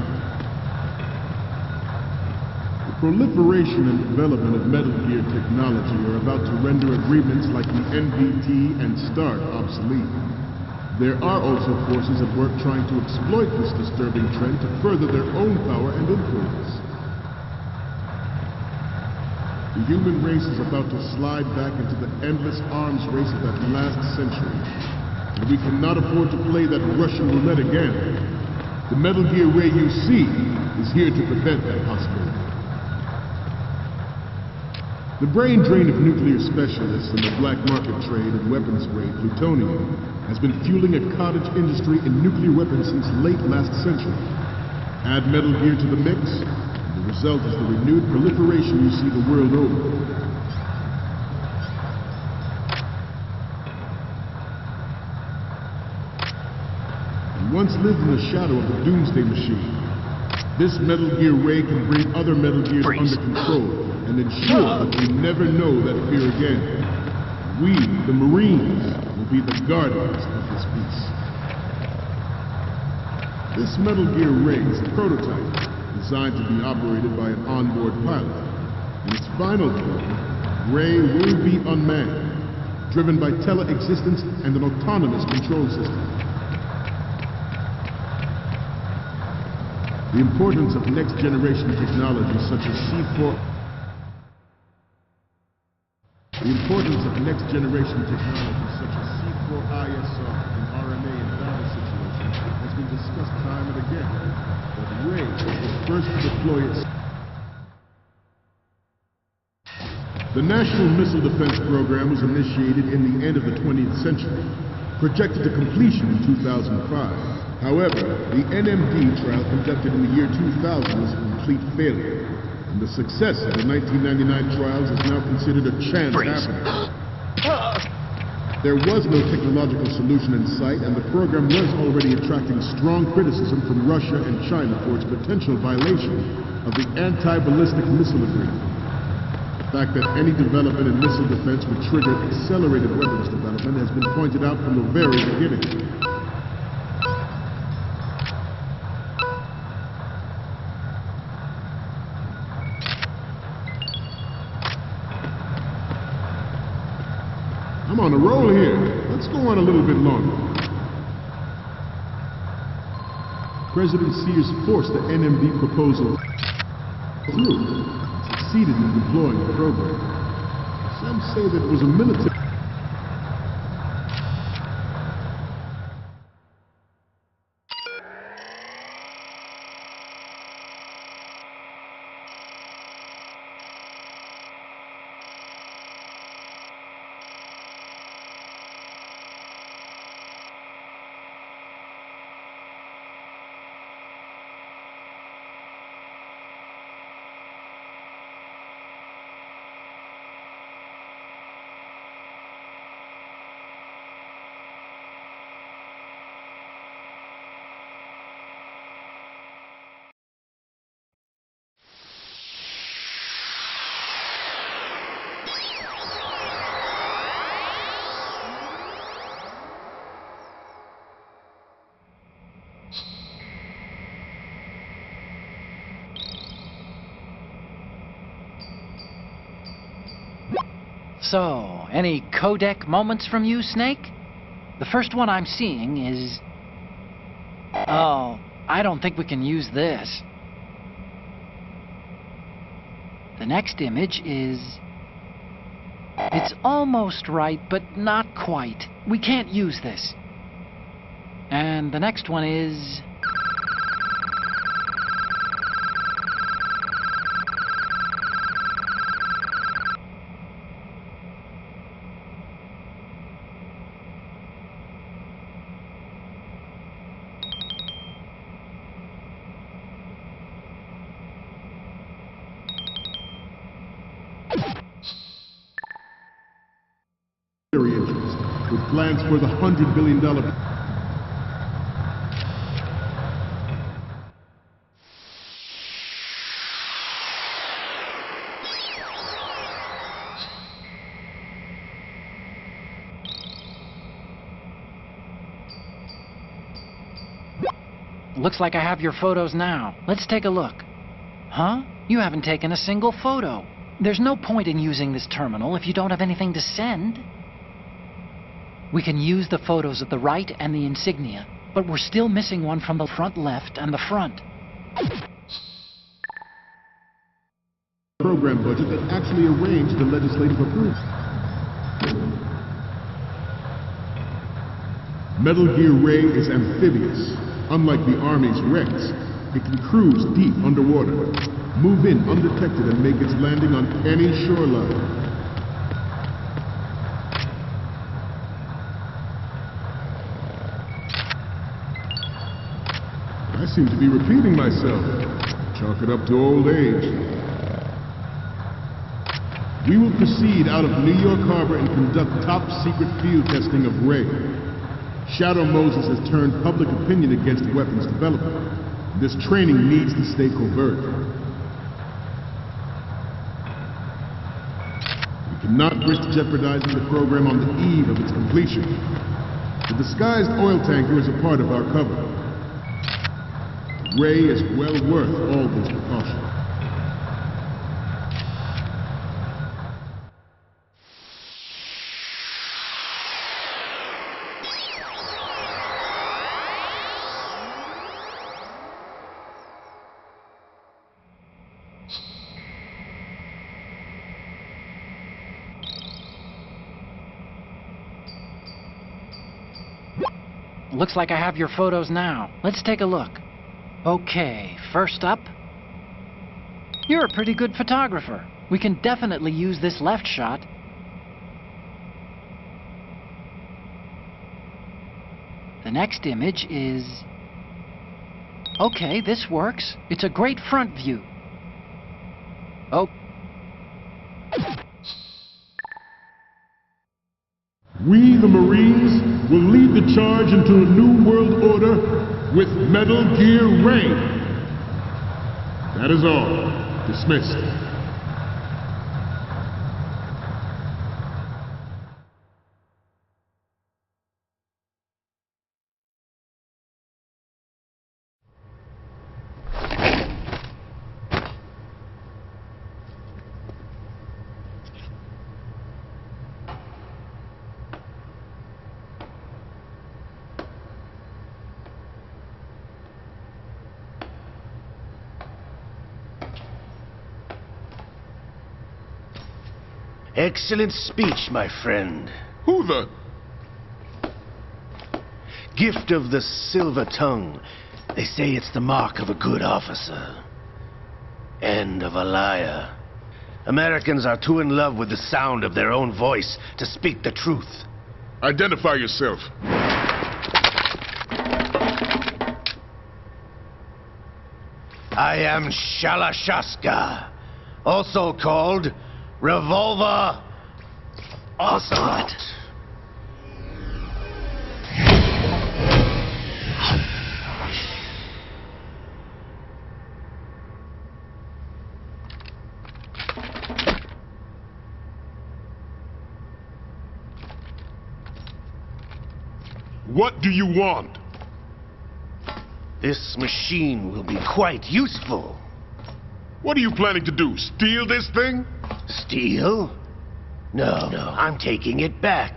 Proliferation and development of Metal Gear technology are about to render agreements like the NVT and START obsolete. There are also forces at work trying to exploit this disturbing trend to further their own power and influence. The human race is about to slide back into the endless arms race of that last century, and we cannot afford to play that Russian roulette again. The Metal Gear Ray you see is here to prevent that possibility. The brain drain of nuclear specialists and the black market trade in weapons grade plutonium has been fueling a cottage industry in nuclear weapons since late last century. Add Metal Gear to the mix, and the result is the renewed proliferation you see the world over. once lived in the shadow of the Doomsday Machine. This Metal Gear Ray can bring other Metal Gears Freeze. under control and ensure that we never know that fear again. We, the Marines, will be the guardians of this peace. This Metal Gear Ray is a prototype designed to be operated by an onboard pilot. In its final form, Ray will be unmanned, driven by tele-existence and an autonomous control system. The importance of next-generation technology such as C4... The importance of next-generation technology such as C4ISR and RMA in battle situations has been discussed time and again, but Ray is the first to deploy its... The National Missile Defense Program was initiated in the end of the 20th century, projected to completion in 2005. However, the NMD trial conducted in the year 2000 was a complete failure, and the success of the 1999 trials is now considered a chance happening. There was no technological solution in sight, and the program was already attracting strong criticism from Russia and China for its potential violation of the Anti-Ballistic Missile Agreement. The fact that any development in missile defense would trigger accelerated weapons development has been pointed out from the very beginning. I'm on a roll here. Let's go on a little bit longer. President Sears forced the NMD proposal through. Succeeded in deploying the program. Some say that it was a military... So, any codec moments from you, Snake? The first one I'm seeing is... Oh, I don't think we can use this. The next image is... It's almost right, but not quite. We can't use this. And the next one is... interest, with plans for the $100 billion... Looks like I have your photos now. Let's take a look. Huh? You haven't taken a single photo. There's no point in using this terminal if you don't have anything to send. We can use the photos of the right and the insignia, but we're still missing one from the front left and the front. Program budget that actually arranged the legislative approval. Metal Gear Ray is amphibious. Unlike the Army's Rex, it can cruise deep underwater, move in undetected, and make its landing on any shoreline. I seem to be repeating myself. Chalk it up to old age. We will proceed out of New York Harbor and conduct top-secret field testing of Ray. Shadow Moses has turned public opinion against weapons development. This training needs to stay covert. We cannot risk jeopardizing the program on the eve of its completion. The disguised oil tanker is a part of our cover. Ray is well worth all these precautions. Looks like I have your photos now. Let's take a look. Okay, first up. You're a pretty good photographer. We can definitely use this left shot. The next image is... Okay, this works. It's a great front view. Oh. We, the Marines, will lead the charge into a new world order with Metal Gear Ray. That is all. Dismissed. Excellent speech, my friend. Who the... Gift of the silver tongue. They say it's the mark of a good officer. And of a liar. Americans are too in love with the sound of their own voice to speak the truth. Identify yourself. I am Shalashaska, also called Revolver Ocelot. What do you want? This machine will be quite useful. What are you planning to do? Steal this thing? Steal? No, I'm taking it back.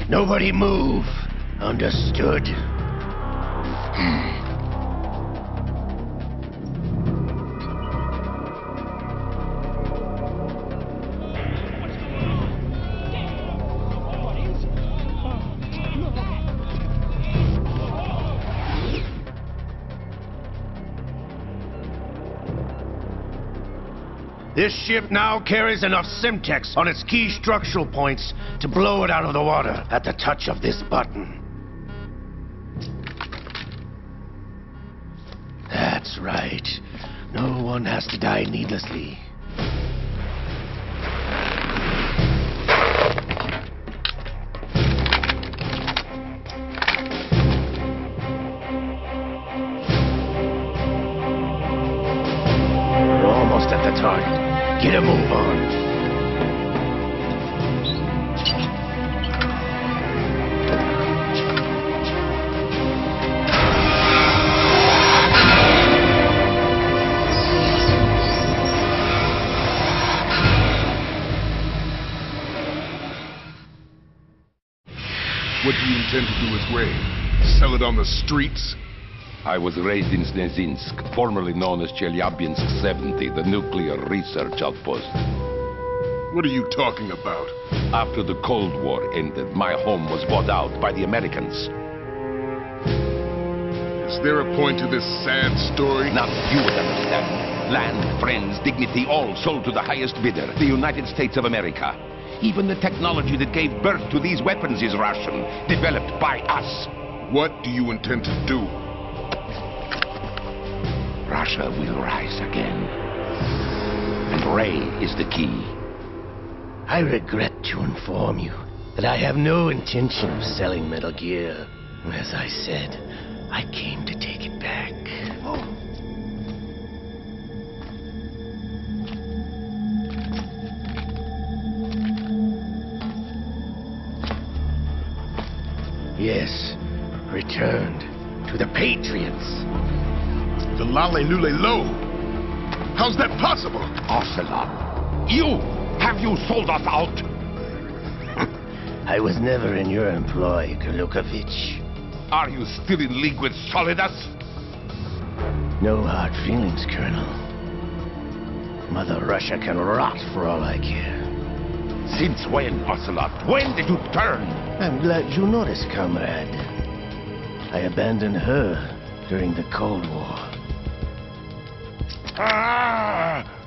Nobody move. Understood? This ship now carries enough Simtex on its key structural points to blow it out of the water at the touch of this button. That's right. No one has to die needlessly. We're almost at the target. Get a move on. What do you intend to do with Ray? Sell it on the streets? I was raised in Snezinsk, formerly known as Chelyabinsk 70, the nuclear research outpost. What are you talking about? After the Cold War ended, my home was bought out by the Americans. Is there a point to this sad story? Now you would understand. Land, friends, dignity, all sold to the highest bidder, the United States of America. Even the technology that gave birth to these weapons is Russian, developed by us. What do you intend to do? Russia will rise again. And Ray is the key. I regret to inform you that I have no intention of selling Metal Gear. As I said, I came to take it back. Yes, returned to the Patriots. The Lale Lule Lo? How's that possible? Ocelot, you! Have you sold us out? I was never in your employ, Gurlukovich. Are you still in league with Solidus? No hard feelings, Colonel. Mother Russia can rot for all I care. Since when, Ocelot? When did you turn? I'm glad you noticed, comrade. I abandoned her during the Cold War. Ah!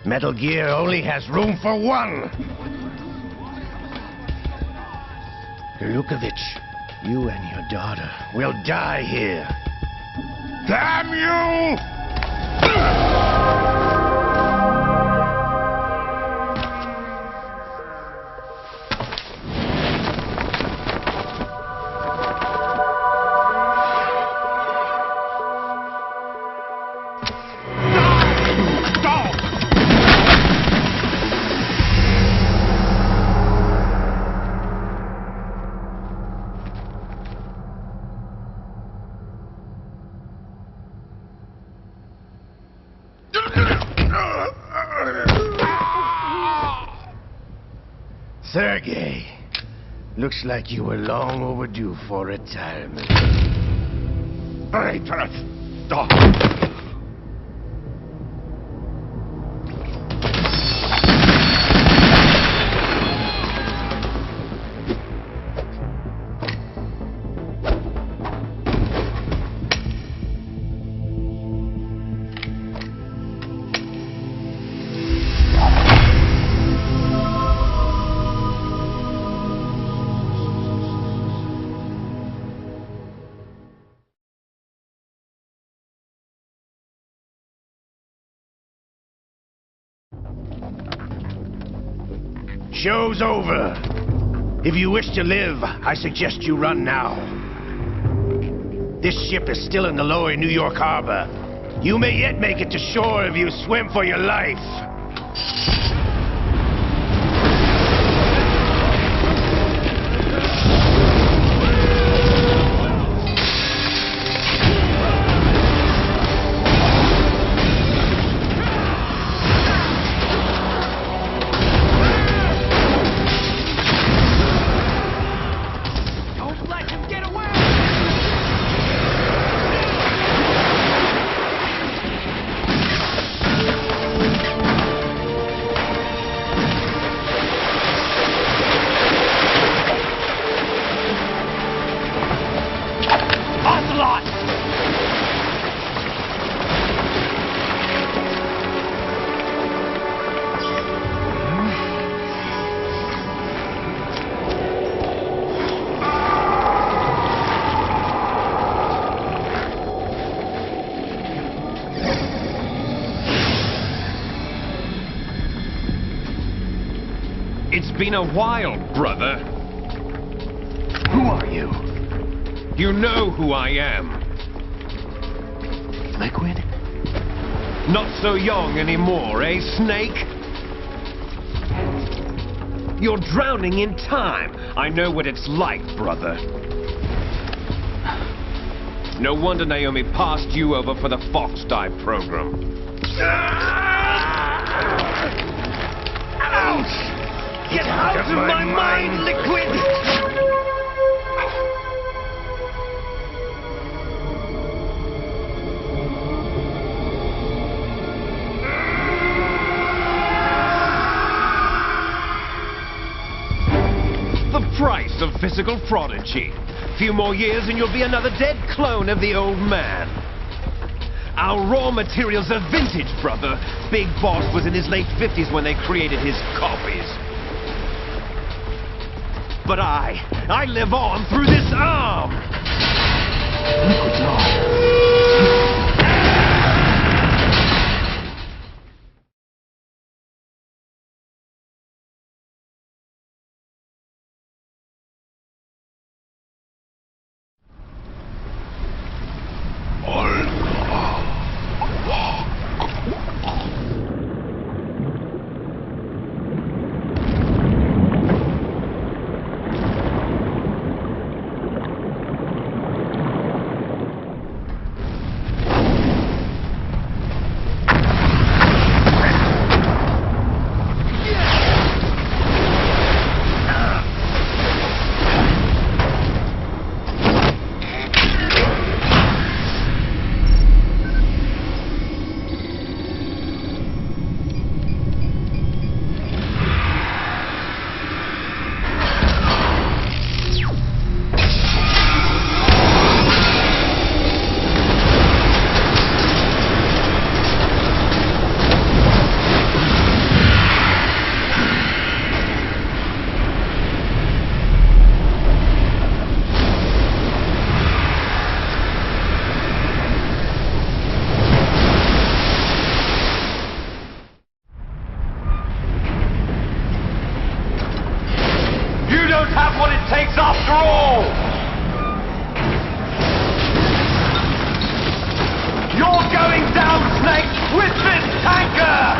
Metal Gear only has room for one! Gurlukovich, you and your daughter will die here. Damn you! Sergei, looks like you were long overdue for retirement. Traitors! Show's over. If you wish to live, I suggest you run now. This ship is still in the lower New York harbor. You may yet make it to shore if you swim for your life. It's been a while, brother. Who are you? You know who I am. Liquid? Not so young anymore, eh, Snake? You're drowning in time. I know what it's like, brother. No wonder Naomi passed you over for the Fox Dive program. Ouch! Get out of my mind, Liquid! physical prodigy. Few more years and you'll be another dead clone of the old man. Our raw materials are vintage, brother. Big Boss was in his late 50s when they created his copies. But I live on through this arm! Have what it takes after all! You're going down, Snake, with this tanker!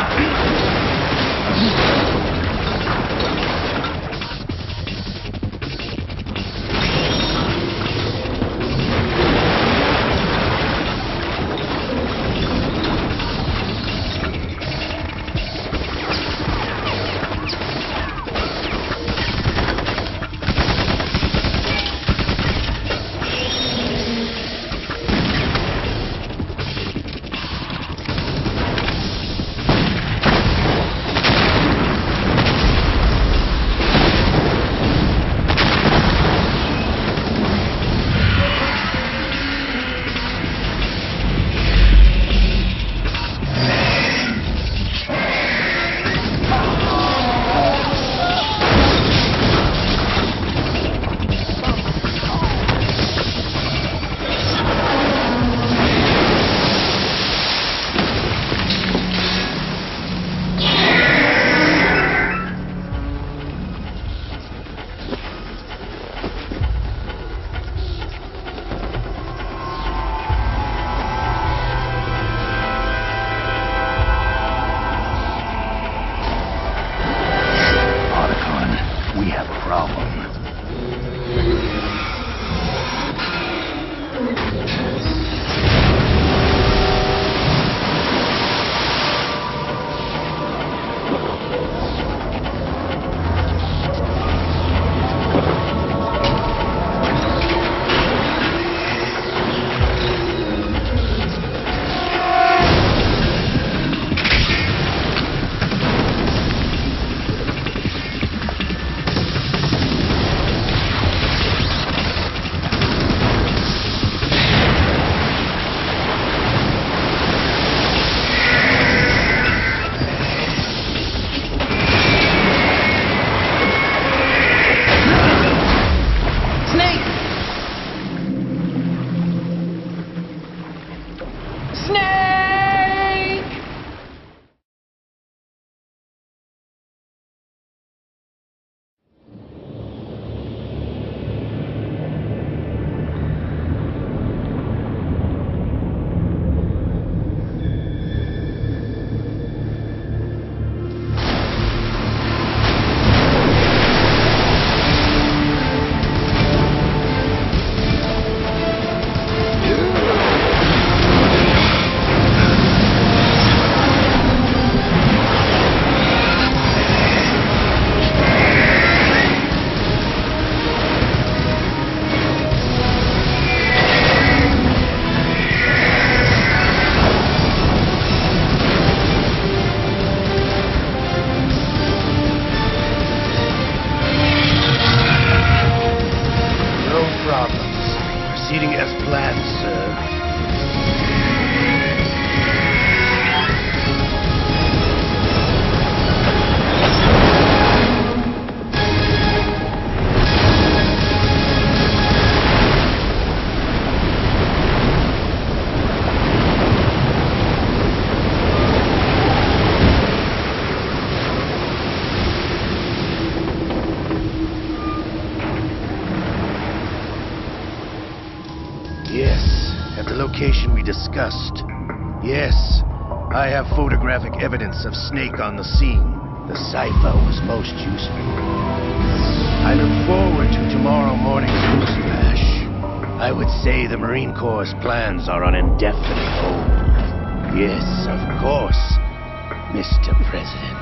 discussed. Yes, I have photographic evidence of Snake on the scene. The cipher was most useful. I look forward to tomorrow morning's news flash. I would say the Marine Corps' plans are on indefinite hold. Yes, of course, Mr. President.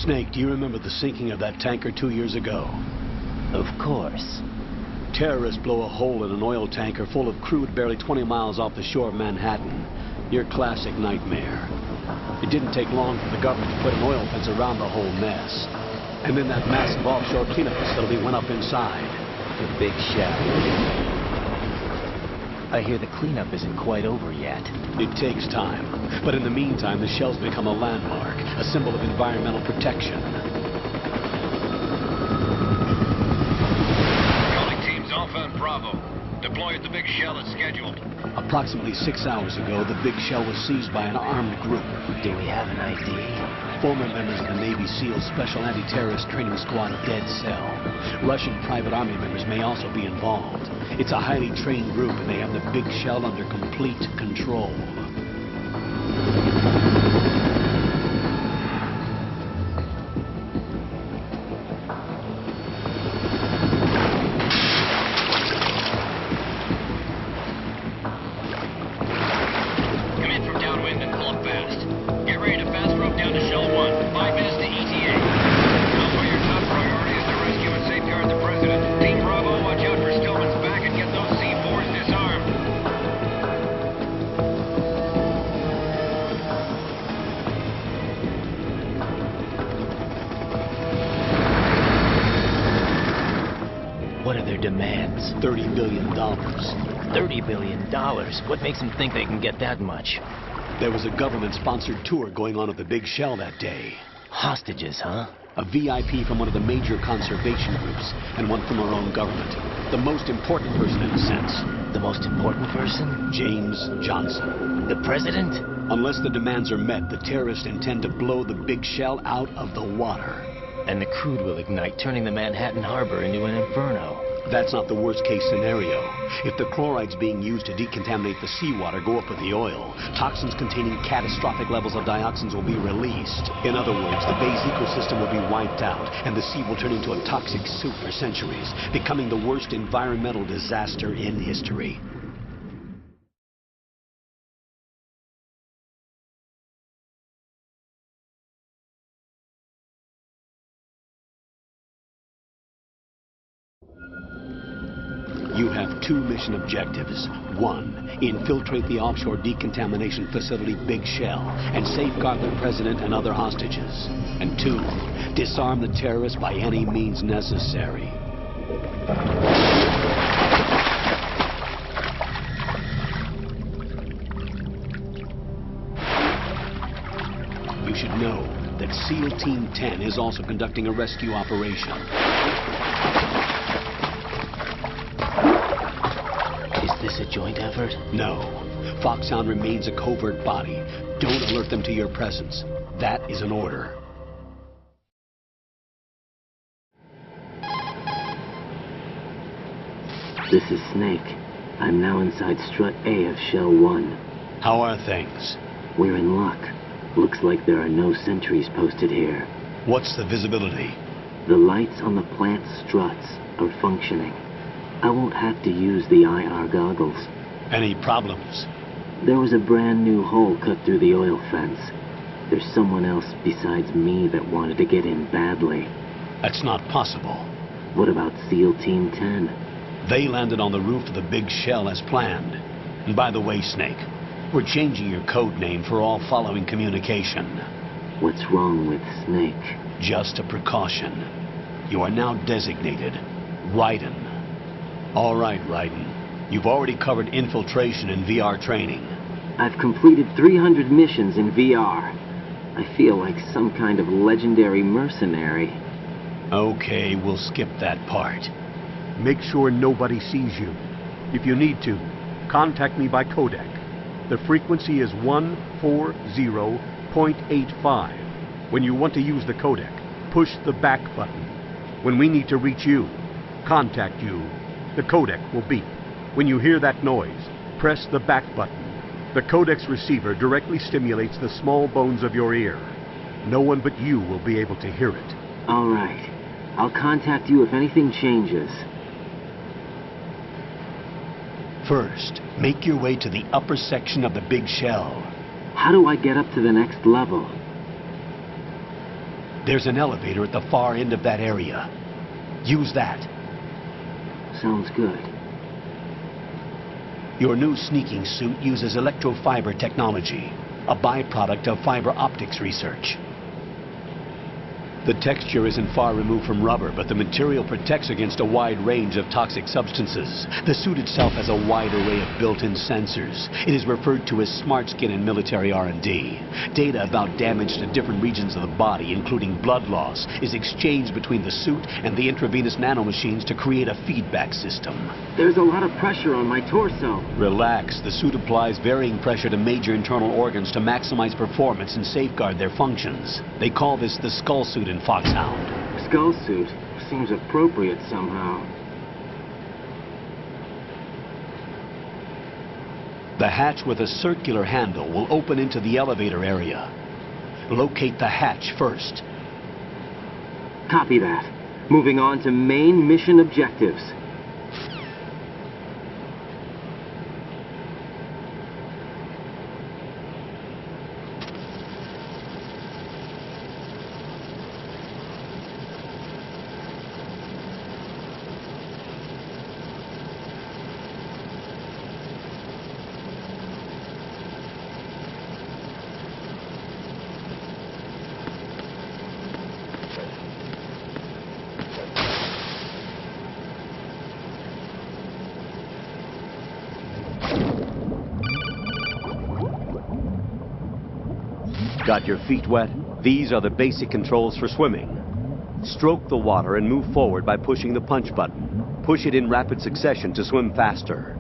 Snake, do you remember the sinking of that tanker 2 years ago? Of course. Terrorists blow a hole in an oil tanker full of crude barely 20 miles off the shore of Manhattan. Your classic nightmare. It didn't take long for the government to put an oil fence around the whole mess. And then that massive offshore cleanup facility went up inside. The Big Shell. I hear the cleanup isn't quite over yet. It takes time. But in the meantime, the shell's become a landmark, a symbol of environmental protection. Calling teams Alpha and Bravo. Deploy at the Big Shell as scheduled. Approximately 6 hours ago, the Big Shell was seized by an armed group. Do we have an ID? Former members of the Navy SEAL Special Anti-Terrorist Training Squad Dead Cell. Russian private army members may also be involved. It's a highly trained group, and they have the Big Shell under complete control. Come in from downwind and pull up fast. Get ready to fast rope down to Shell 1. 5 minutes to ETA. Alpha, your top priority is to rescue and safeguard the President. Team Bravo, watch out for Stillman's back and get those C4s disarmed. What are their demands? $30 billion. $30 billion? What makes them think they can get that much? There was a government-sponsored tour going on at the Big Shell that day. Hostages, huh? A VIP from one of the major conservation groups, and one from our own government. The most important person in a sense. The most important person? James Johnson. The President? Unless the demands are met, the terrorists intend to blow the Big Shell out of the water. And the crude will ignite, turning the Manhattan Harbor into an inferno. That's not the worst-case scenario. If the chlorides being used to decontaminate the seawater go up with the oil, toxins containing catastrophic levels of dioxins will be released. In other words, the bay's ecosystem will be wiped out, and the sea will turn into a toxic soup for centuries, becoming the worst environmental disaster in history. You have 2 mission objectives. 1, infiltrate the offshore decontamination facility Big Shell and safeguard the President and other hostages. And 2, disarm the terrorists by any means necessary. You should know, the that SEAL Team 10 is also conducting a rescue operation. Is this a joint effort? No. Foxhound remains a covert body. Don't alert them to your presence. That is an order. This is Snake. I'm now inside Strut A of Shell 1. How are things? We're in luck. Looks like there are no sentries posted here. What's the visibility? The lights on the plant struts are functioning. I won't have to use the IR goggles. Any problems? There was a brand new hole cut through the oil fence. There's someone else besides me that wanted to get in badly. That's not possible. What about SEAL Team 10? They landed on the roof of the big shell as planned. And by the way, Snake, we're changing your code name for all following communication. What's wrong with Snake? Just a precaution. You are now designated Raiden. All right, Raiden. You've already covered infiltration and VR training. I've completed 300 missions in VR. I feel like some kind of legendary mercenary. Okay, we'll skip that part. Make sure nobody sees you. If you need to, contact me by codec. The frequency is 140.85. When you want to use the codec, push the back button. When we need to reach you, contact you, the codec will beep. When you hear that noise, press the back button. The codec's receiver directly stimulates the small bones of your ear. No one but you will be able to hear it. All right. I'll contact you if anything changes. First, make your way to the upper section of the big shell. How do I get up to the next level? There's an elevator at the far end of that area. Use that. Sounds good. Your new sneaking suit uses electrofiber technology, a byproduct of fiber optics research. The texture isn't far removed from rubber, but the material protects against a wide range of toxic substances. The suit itself has a wide array of built-in sensors. It is referred to as smart skin in military R&D. Data about damage to different regions of the body, including blood loss, is exchanged between the suit and the intravenous nanomachines to create a feedback system. There's a lot of pressure on my torso. Relax. The suit applies varying pressure to major internal organs to maximize performance and safeguard their functions. They call this the skull suit in Foxhound. Skull suit seems appropriate somehow. The hatch with a circular handle will open into the elevator area. Locate the hatch first. Copy that. Moving on to main mission objectives. Got your feet wet? These are the basic controls for swimming. Stroke the water and move forward by pushing the punch button. Push it in rapid succession to swim faster.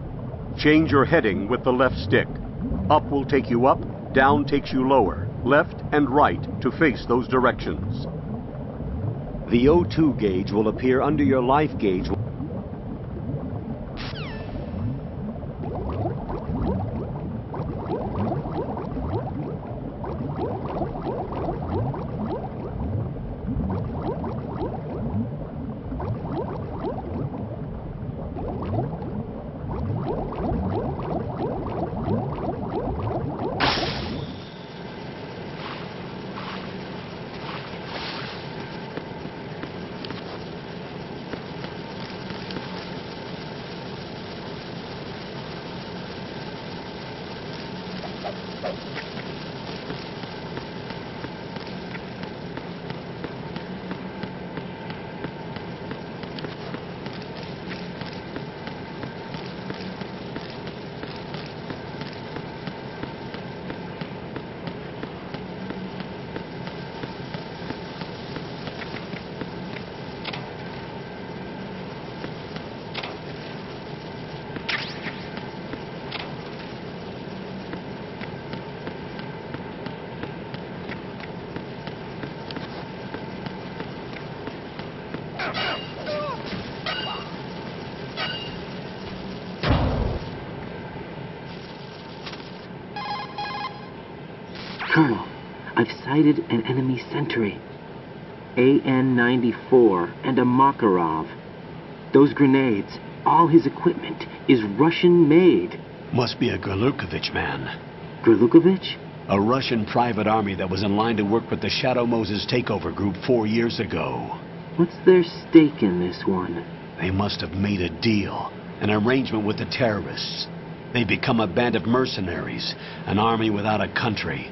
Change your heading with the left stick. Up will take you up, down takes you lower, left and right to face those directions. The O2 gauge will appear under your life gauge. Colonel, I've sighted an enemy sentry. AN-94 and a Makarov. Those grenades, all his equipment, is Russian-made. Must be a Gerlukovich man. Gerlukovich? A Russian private army that was in line to work with the Shadow Moses takeover group 4 years ago. What's their stake in this one? They must have made a deal, an arrangement with the terrorists. They become a band of mercenaries, an army without a country.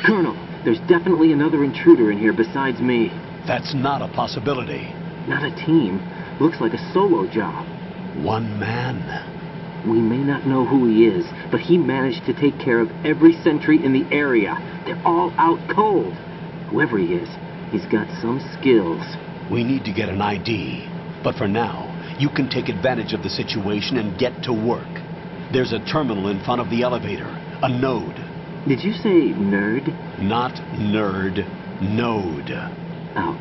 Colonel, there's definitely another intruder in here besides me. That's not a possibility. Not a team. Looks like a solo job. One man. We may not know who he is, but he managed to take care of every sentry in the area. They're all out cold. Whoever he is, he's got some skills. We need to get an ID. But for now, you can take advantage of the situation and get to work. There's a terminal in front of the elevator. A node. Did you say nerd? Not nerd. Node. Oh.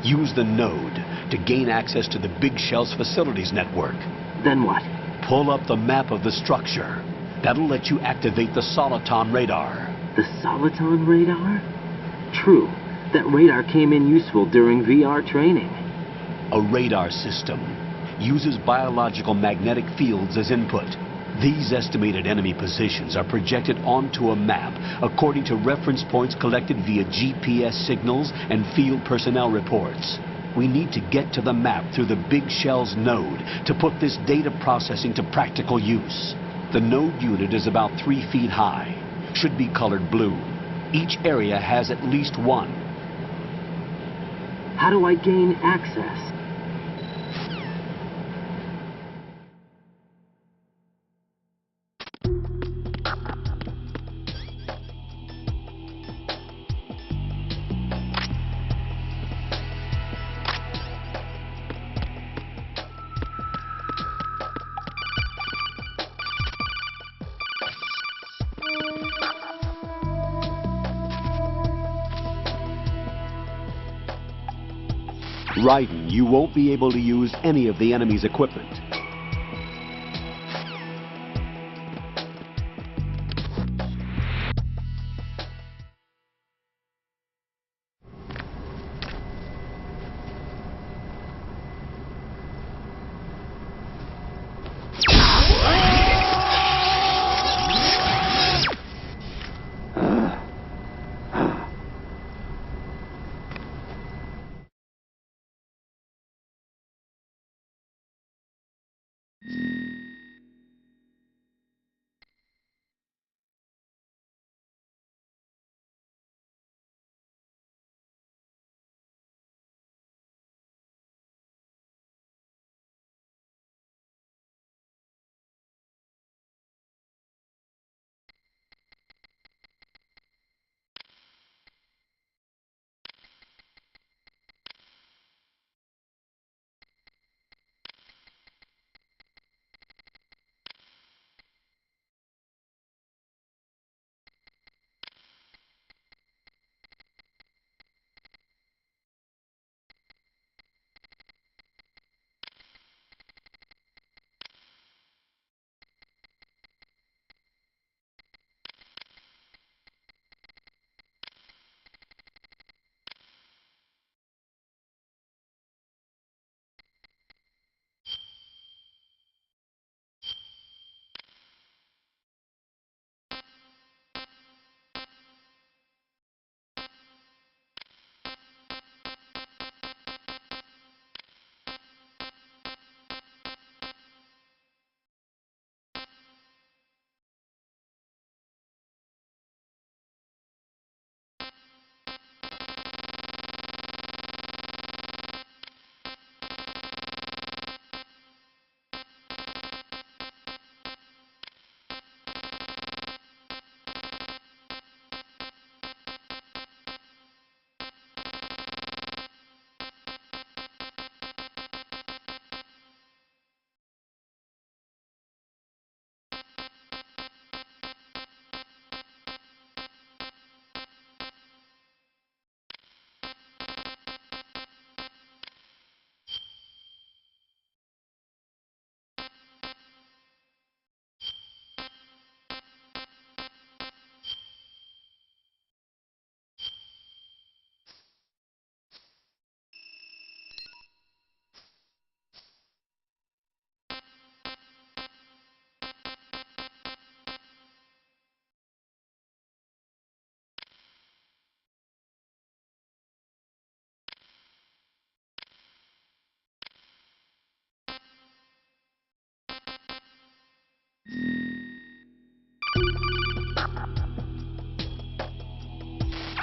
Use the node to gain access to the Big Shell's facilities network. Then what? Pull up the map of the structure. That'll let you activate the Soliton radar. The Soliton radar? True. That radar came in useful during VR training. A radar system uses biological magnetic fields as input. These estimated enemy positions are projected onto a map according to reference points collected via GPS signals and field personnel reports. We need to get to the map through the Big Shell's node to put this data processing to practical use. The node unit is about 3 feet high. Should be colored blue. Each area has at least one. How do I gain access? Raiden, you won't be able to use any of the enemy's equipment.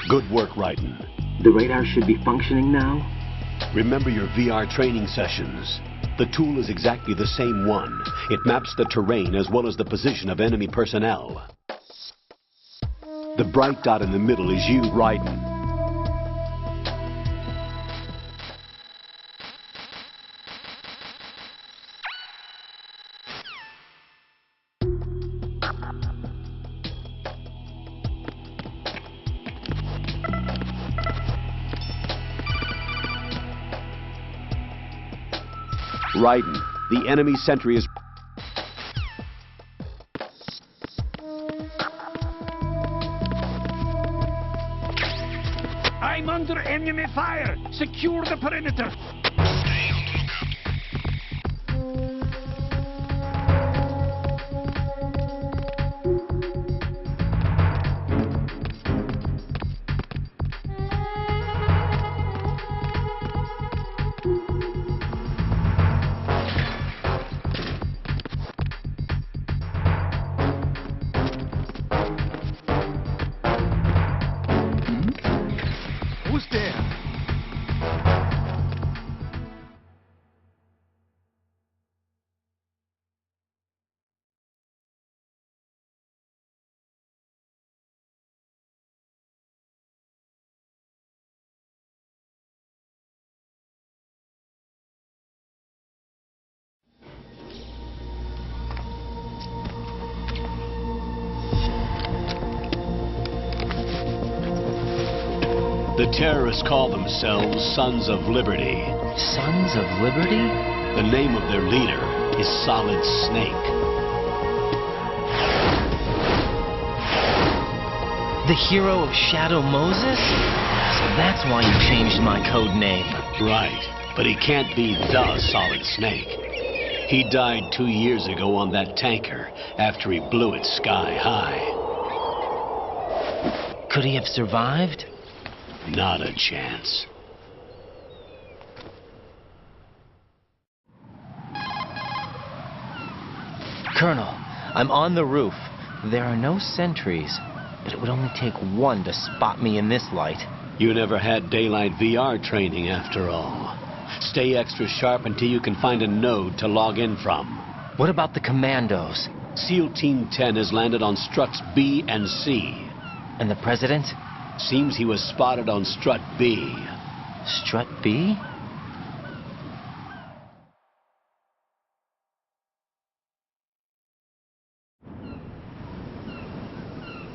Good work, Raiden. The radar should be functioning now? Remember your VR training sessions. The tool is exactly the same one. It maps the terrain as well as the position of enemy personnel. The bright dot in the middle is you, Raiden. Raiden, the enemy sentry is... I'm under enemy fire! Secure the perimeter! Who's there? The terrorists call themselves Sons of Liberty. Sons of Liberty? The name of their leader is Solid Snake. The hero of Shadow Moses? So that's why you changed my code name. Right, but he can't be the Solid Snake. He died 2 years ago on that tanker after he blew it sky high. Could he have survived? Not a chance. Colonel, I'm on the roof. There are no sentries, but it would only take one to spot me in this light. You never had daylight VR training after all. Stay extra sharp until you can find a node to log in from. What about the commandos? SEAL Team 10 has landed on struts B and C. And the president? Seems he was spotted on strut B. Strut B?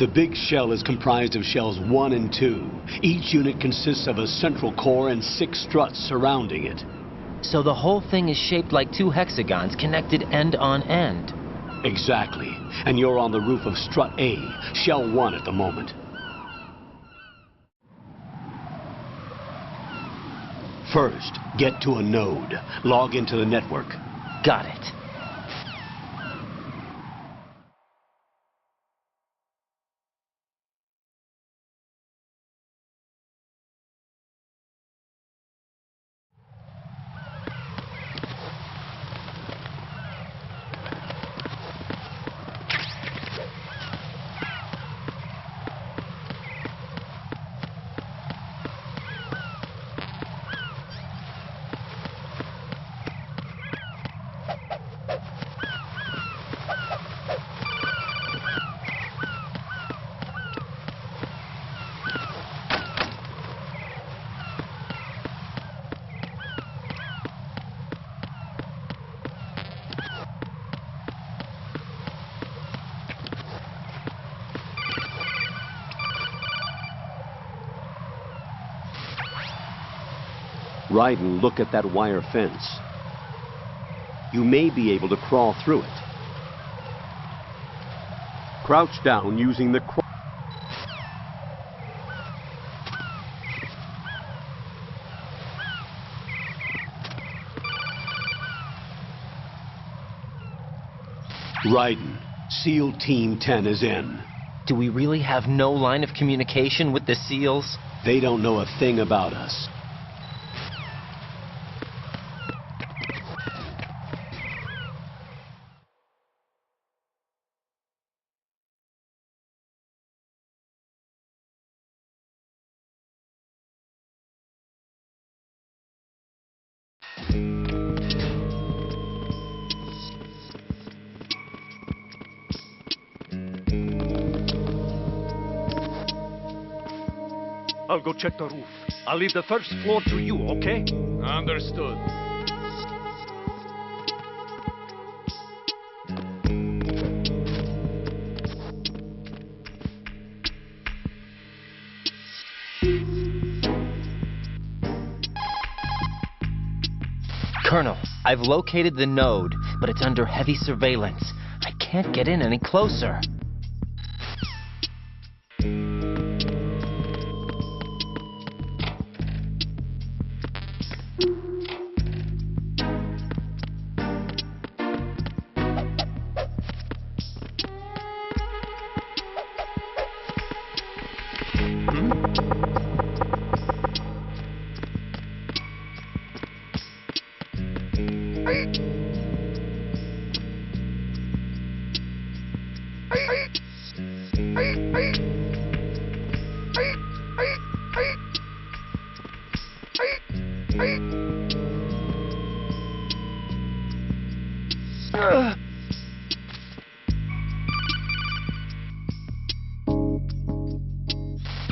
The big shell is comprised of shells 1 and 2. Each unit consists of a central core and 6 struts surrounding it. So the whole thing is shaped like 2 hexagons connected end on end. Exactly. And you're on the roof of strut A, shell 1 at the moment. First, get to a node. Log into the network. Got it. Raiden, look at that wire fence. You may be able to crawl through it. Crouch down using the Raiden, SEAL Team 10 is in. Do we really have no line of communication with the SEALs? They don't know a thing about us. I'll go check the roof. I'll leave the first floor to you, okay? Understood. Colonel, I've located the node, but it's under heavy surveillance. I can't get in any closer.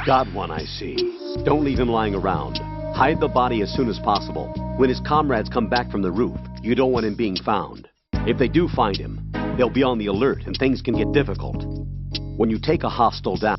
Got one, I see. Don't leave him lying around. Hide the body as soon as possible. When his comrades come back from the roof, you don't want him being found. If they do find him, they'll be on the alert and things can get difficult. When you take a hostile down,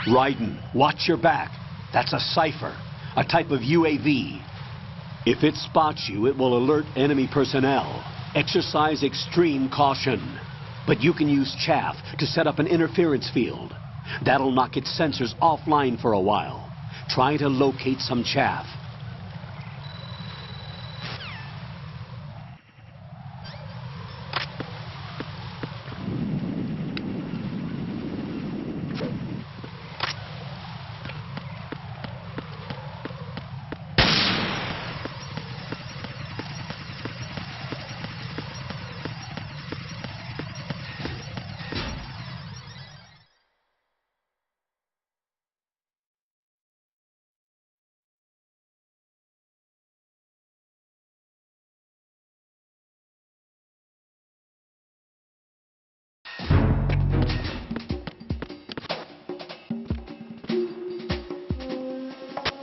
Raiden, watch your back. That's a cipher, a type of UAV. If it spots you, it will alert enemy personnel. Exercise extreme caution. But you can use chaff to set up an interference field. That'll knock its sensors offline for a while. Try to locate some chaff.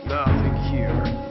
Nothing here.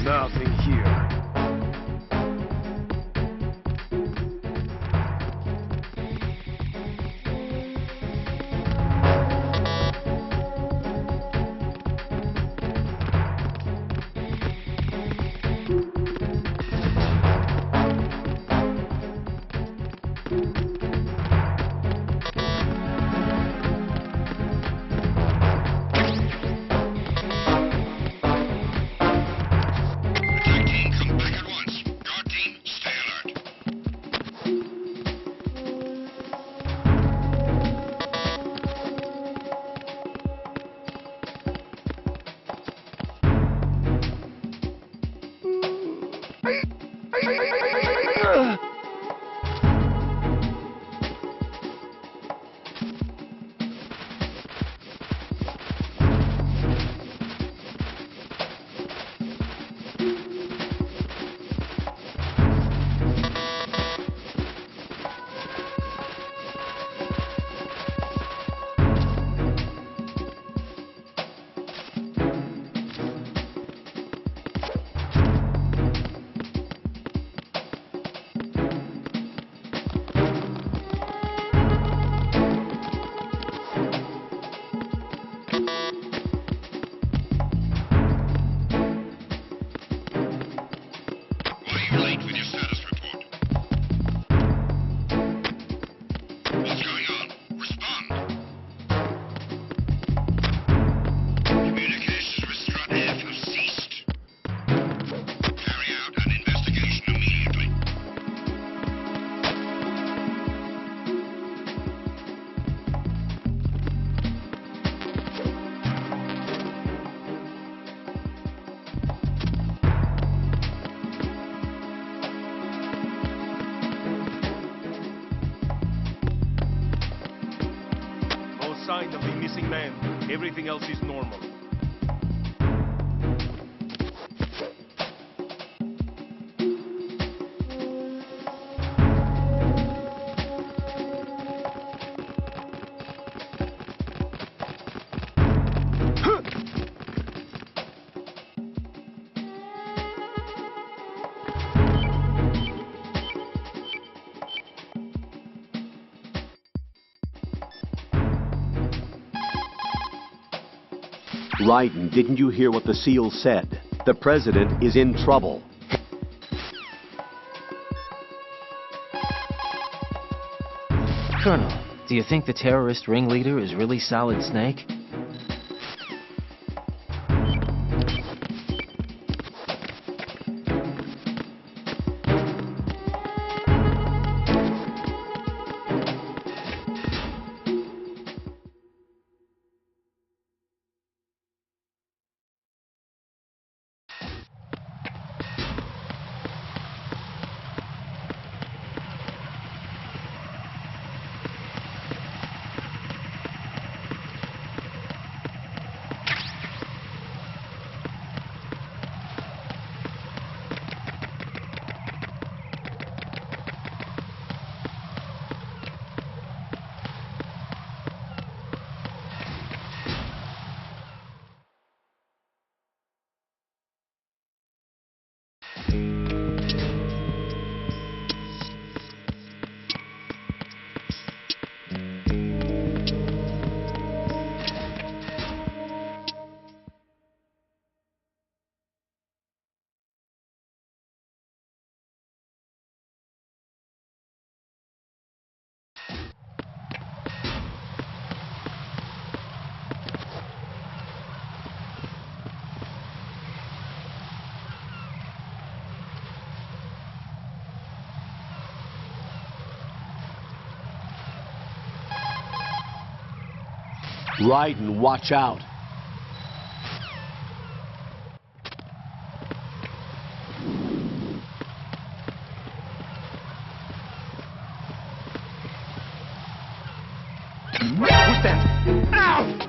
Nothing here. sight of the missing man. Everything else is normal. Raiden, didn't you hear what the SEAL said? The president is in trouble. Colonel, do you think the terrorist ringleader is really Solid Snake? Raiden, watch out. Who's that? Ow!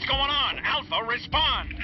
What's going on? Alpha, respond!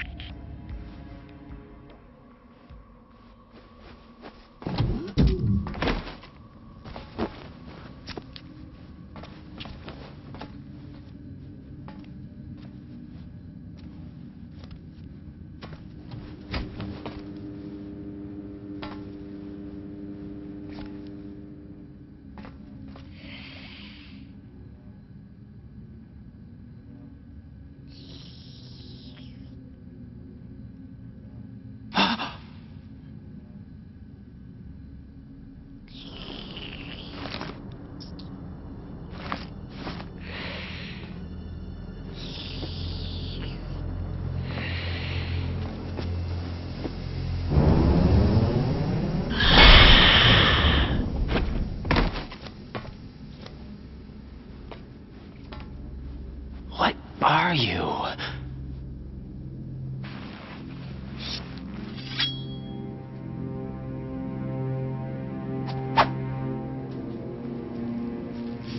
Are you?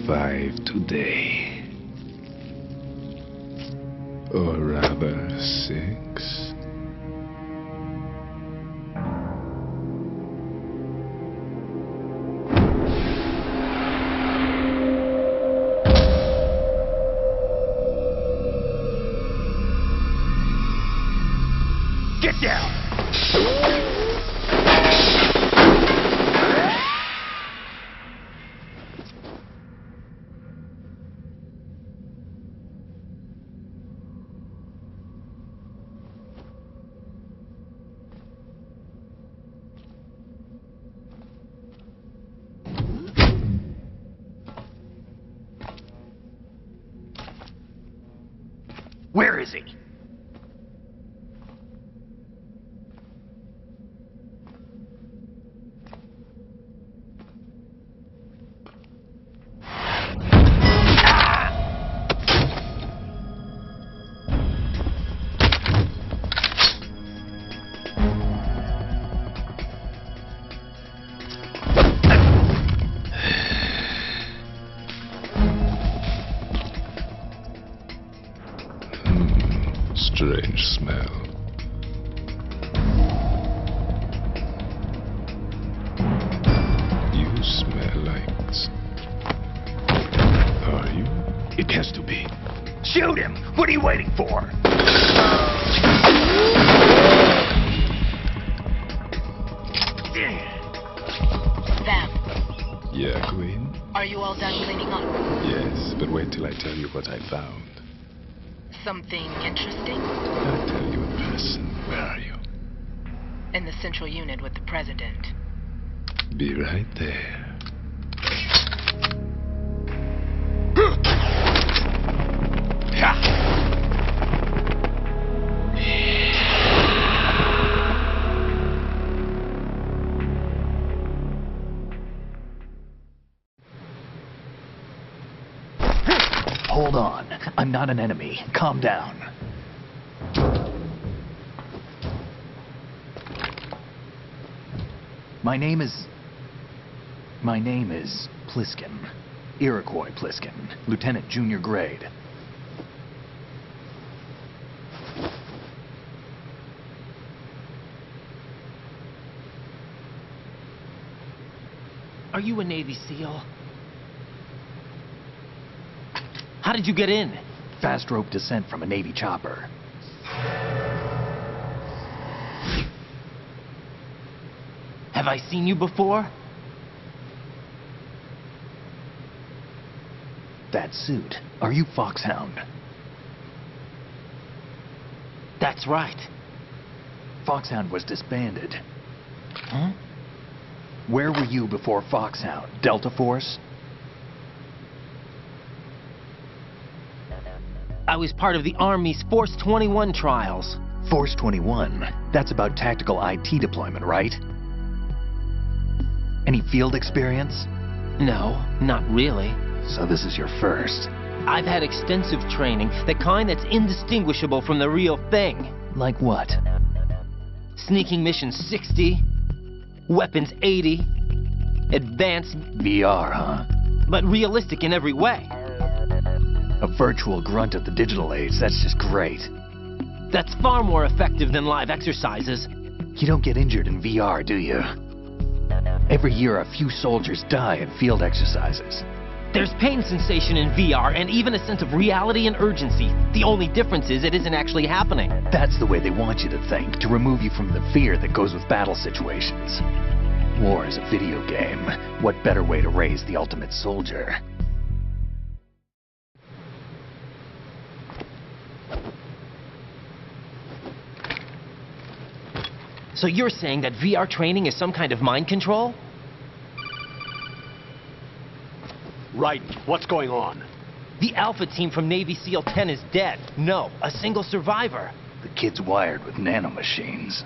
Five today. Or rather, 6. Get down! Where is he? Strange smell. You smell like... Are you? It has to be. Shoot him! What are you waiting for? Sam, Yeah, Queen? are you all done cleaning up? Yes, but wait till I tell you what I found. Something interesting? I'll tell you in person. Where are you? In the central unit with the president. Be right there. Hold on. I'm not an enemy. Calm down. My name is Pliskin. Iroquois Pliskin. Lieutenant Junior Grade. Are you a Navy SEAL? How did you get in? Fast rope descent from a Navy chopper. Have I seen you before? That suit. Are you Foxhound? That's right. Foxhound was disbanded. Huh? Where were you before Foxhound? Delta Force? I was part of the Army's Force 21 trials. Force 21? That's about tactical IT deployment, right? Any field experience? No, not really. So this is your first. I've had extensive training, the kind that's indistinguishable from the real thing. Like what? Sneaking mission 60, weapons 80, advanced... VR, huh? But realistic in every way. A virtual grunt of the digital age, that's just great. That's far more effective than live exercises. You don't get injured in VR, do you? Every year, a few soldiers die in field exercises. There's pain sensation in VR and even a sense of reality and urgency. The only difference is it isn't actually happening. That's the way they want you to think, to remove you from the fear that goes with battle situations. War is a video game. What better way to raise the ultimate soldier? So you're saying that VR training is some kind of mind control? Right. What's going on? The Alpha team from Navy SEAL 10 is dead. No, a single survivor. The kid's wired with nanomachines.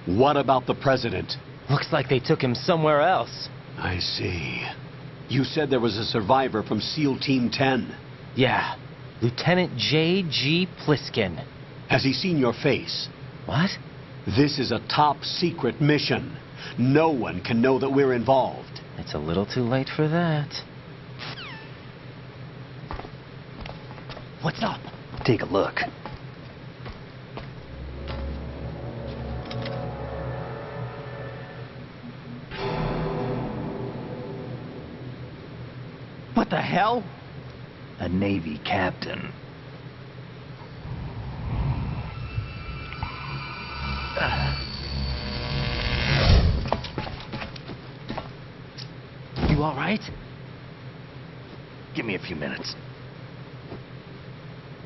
What about the president? Looks like they took him somewhere else. I see. You said there was a survivor from SEAL Team 10. Yeah. Lieutenant J.G. Pliskin. Has he seen your face? What? This is a top secret mission. No one can know that we're involved. It's a little too late for that. What's up? Take a look. What the hell? A Navy captain. You all right? Give me a few minutes.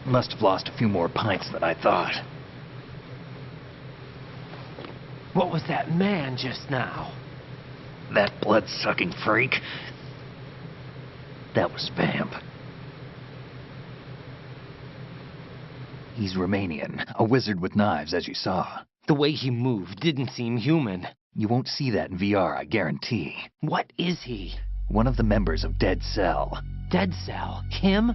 Must have lost a few more pints than I thought. What was that man just now? That blood-sucking freak? That was Vamp. He's Romanian, a wizard with knives, as you saw. The way he moved didn't seem human. You won't see that in VR, I guarantee. What is he? One of the members of Dead Cell. Dead Cell? Him?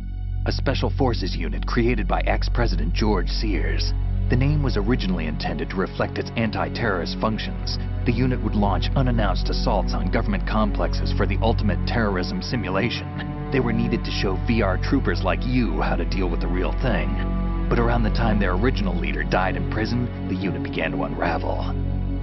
A special forces unit created by ex-President George Sears. The name was originally intended to reflect its anti-terrorist functions. The unit would launch unannounced assaults on government complexes for the ultimate terrorism simulation. They were needed to show VR troopers like you how to deal with the real thing. But around the time their original leader died in prison, the unit began to unravel.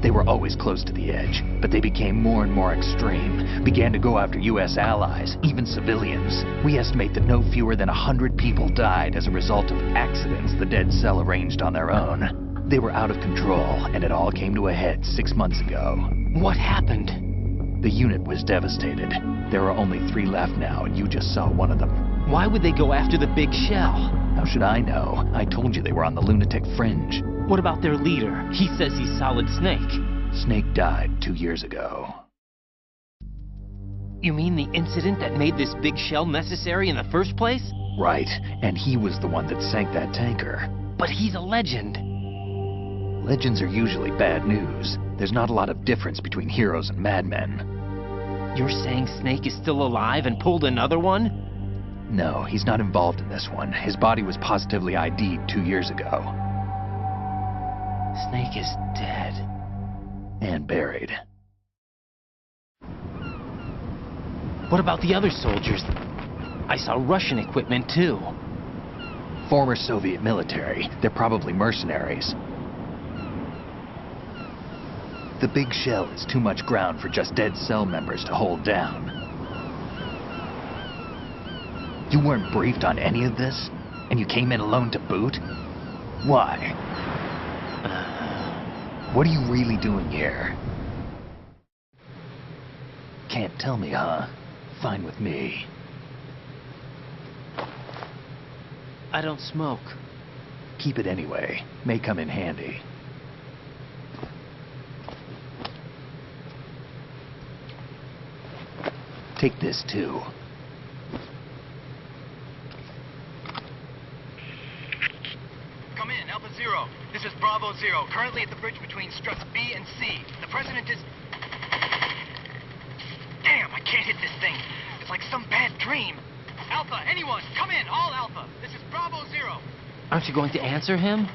They were always close to the edge, but they became more and more extreme, began to go after U.S. allies, even civilians. We estimate that no fewer than 100 people died as a result of accidents the Dead Cell arranged on their own. They were out of control, and it all came to a head 6 months ago. What happened? The unit was devastated. There are only 3 left now, and you just saw one of them. Why would they go after the big shell? How should I know? I told you they were on the lunatic fringe. What about their leader? He says he's Solid Snake. Snake died 2 years ago. You mean the incident that made this big shell necessary in the first place? Right, and he was the one that sank that tanker. But he's a legend. Legends are usually bad news. There's not a lot of difference between heroes and madmen. You're saying Snake is still alive and pulled another one? No, he's not involved in this one. His body was positively ID'd 2 years ago. Snake is dead. And buried. What about the other soldiers? I saw Russian equipment too. Former Soviet military. They're probably mercenaries. The big shell is too much ground for just Dead Cell members to hold down. You weren't briefed on any of this? And you came in alone to boot? Why? What are you really doing here? Can't tell me, huh? Fine with me. I don't smoke. Keep it anyway. May come in handy. Take this, too. Come in, Alpha Zero. This is Bravo Zero, currently at the bridge between struts B and C. The president is... Damn, I can't hit this thing. It's like some bad dream. Alpha, anyone, come in, all Alpha. This is Bravo Zero. Aren't you going to answer him?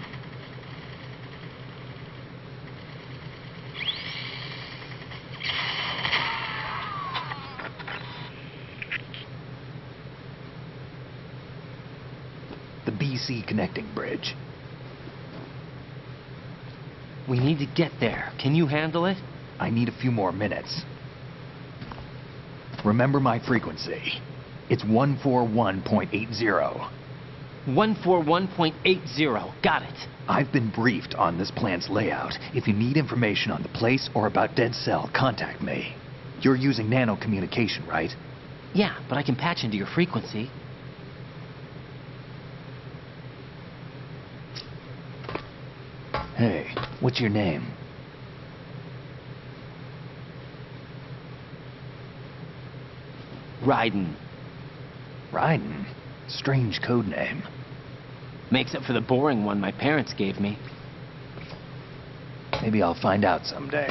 BC connecting bridge. We need to get there. Can you handle it? I need a few more minutes. Remember my frequency. It's 141.80. 141.80. Got it. I've been briefed on this plant's layout. If you need information on the place or about Dead Cell, contact me. You're using nano communication, right? Yeah, but I can patch into your frequency. Hey, what's your name? Raiden. Raiden? Strange code name. Makes up for the boring one my parents gave me. Maybe I'll find out someday.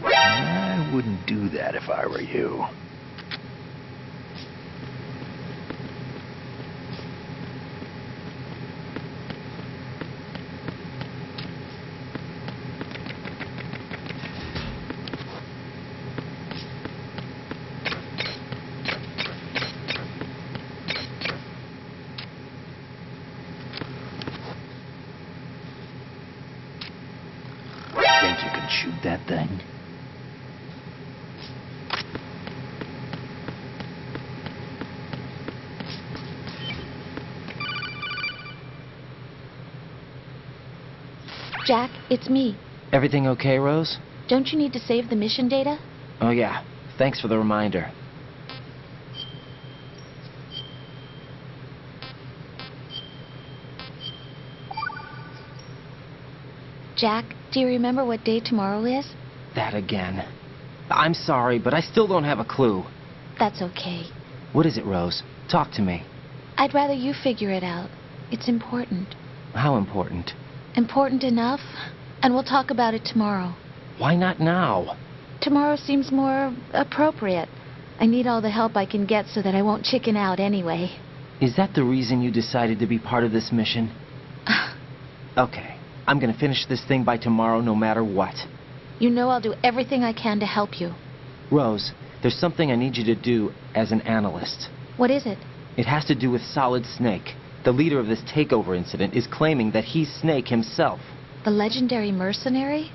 I wouldn't do that if I were you. Think you can shoot that thing? Jack, it's me. Everything okay, Rose? Don't you need to save the mission data? Oh yeah. Thanks for the reminder. Jack, do you remember what day tomorrow is? That again. I'm sorry, but I still don't have a clue. That's okay. What is it, Rose? Talk to me. I'd rather you figure it out. It's important. How important? Important enough, and we'll talk about it tomorrow. Why not now? Tomorrow seems more appropriate. I need all the help I can get so that I won't chicken out anyway. Is that the reason you decided to be part of this mission? Okay, I'm gonna finish this thing by tomorrow no matter what. You know I'll do everything I can to help you. Rose, there's something I need you to do as an analyst. What is it? It has to do with Solid Snake. The leader of this takeover incident is claiming that he's Snake himself. The legendary mercenary?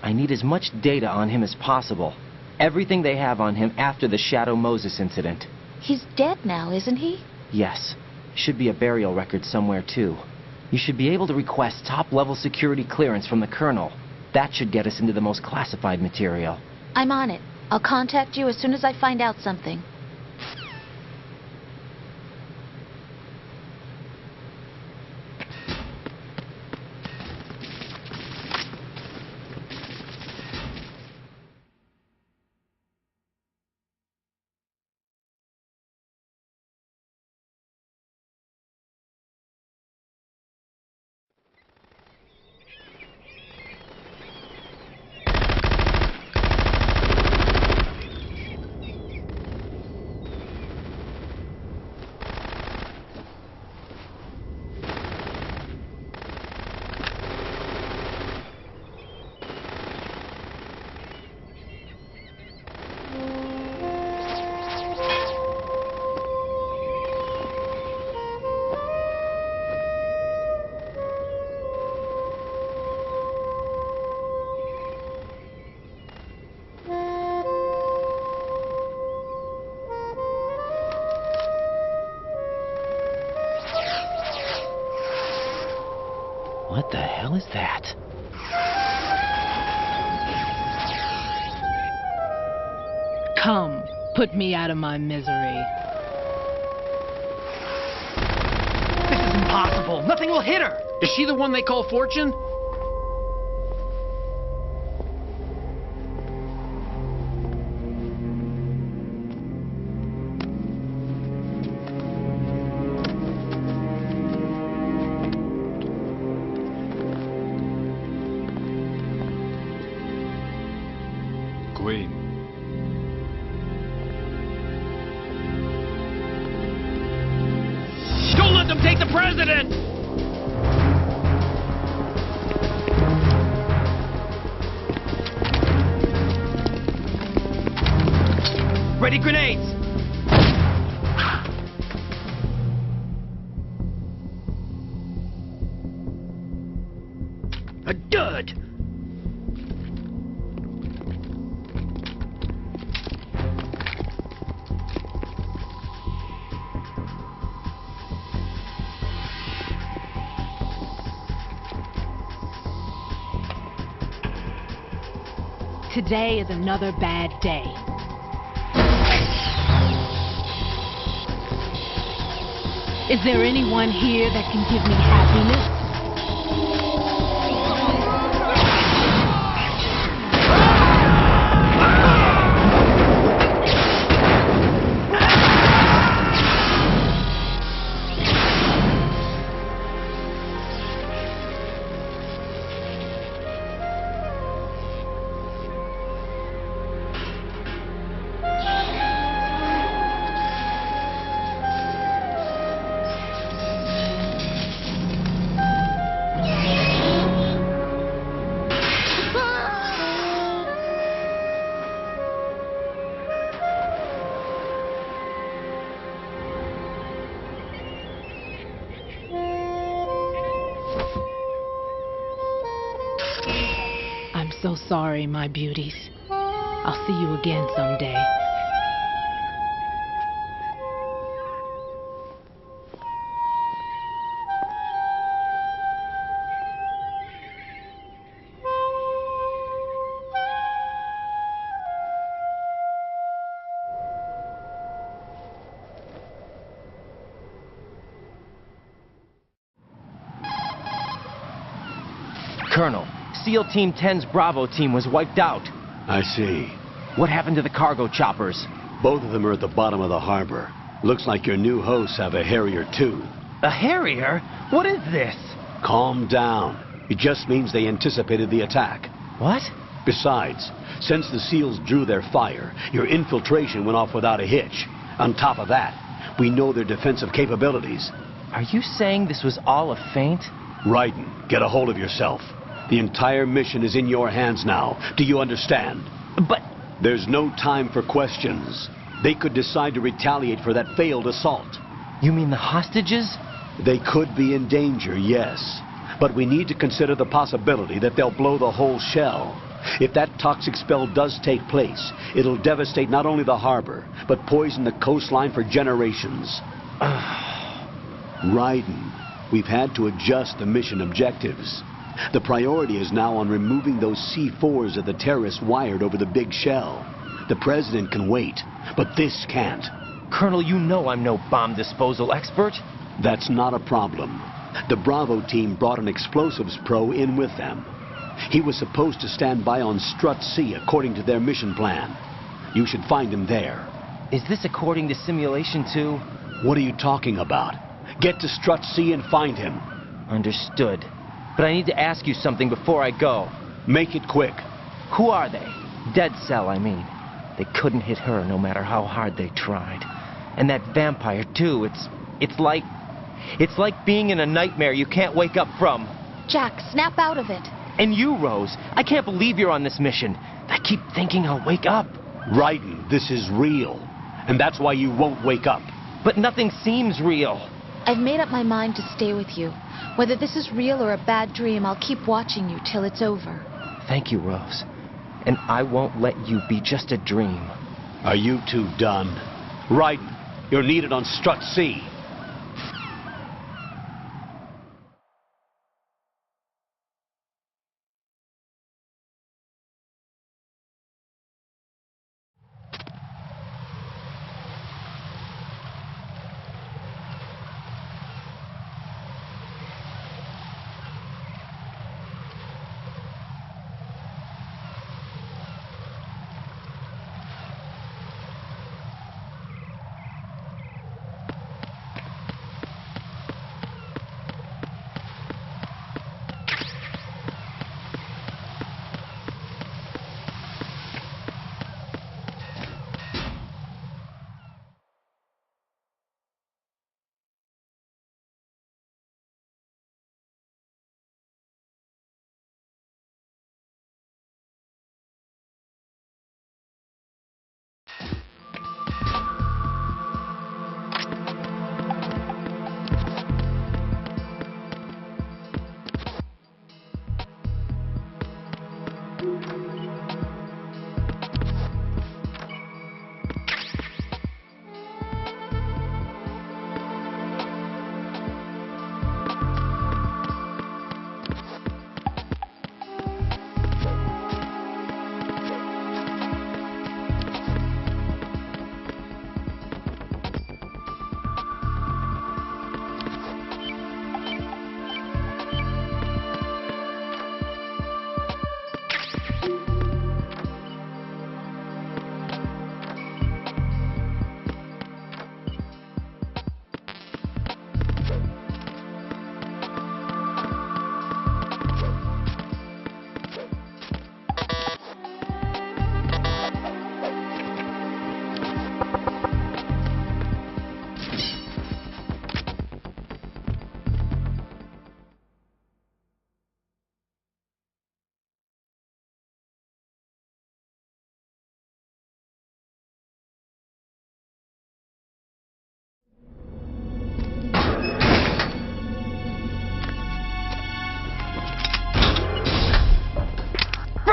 I need as much data on him as possible. Everything they have on him after the Shadow Moses incident. He's dead now, isn't he? Yes. Should be a burial record somewhere, too. You should be able to request top-level security clearance from the Colonel. That should get us into the most classified material. I'm on it. I'll contact you as soon as I find out something. What the hell is that? Come, put me out of my misery. This is impossible. Nothing will hit her. Is she the one they call Fortune? Queen. Don't let them take the president! Ready grenades! A dud! Today is another bad day. Is there anyone here that can give me happiness? I'm so sorry, my beauties. I'll see you again someday. Colonel, SEAL Team 10's Bravo team was wiped out. I see. What happened to the cargo choppers? Both of them are at the bottom of the harbor. Looks like your new hosts have a Harrier too. A Harrier? What is this? Calm down. It just means they anticipated the attack. What? Besides, since the SEALs drew their fire, your infiltration went off without a hitch. On top of that, we know their defensive capabilities. Are you saying this was all a feint? Raiden, get a hold of yourself. The entire mission is in your hands now. Do you understand? But... There's no time for questions. They could decide to retaliate for that failed assault. You mean the hostages? They could be in danger, yes. But we need to consider the possibility that they'll blow the whole shell. If that toxic spell does take place, it'll devastate not only the harbor, but poison the coastline for generations. Raiden, we've had to adjust the mission objectives. The priority is now on removing those C4s that the terrorists wired over the big shell. The president can wait, but this can't. Colonel, you know I'm no bomb disposal expert. That's not a problem. The Bravo team brought an explosives pro in with them. He was supposed to stand by on Strut C according to their mission plan. You should find him there. Is this according to Simulation 2? What are you talking about? Get to Strut C and find him. Understood. But I need to ask you something before I go. Make it quick. Who are they? Dead Cell, I mean. They couldn't hit her no matter how hard they tried. And that vampire, too, it's like being in a nightmare you can't wake up from. Jack, snap out of it. And you, Rose, I can't believe you're on this mission. I keep thinking I'll wake up. Raiden, this is real. And that's why you won't wake up. But nothing seems real. I've made up my mind to stay with you. Whether this is real or a bad dream, I'll keep watching you till it's over. Thank you, Rose. And I won't let you be just a dream. Are you two done? Raiden, you're needed on Strut C.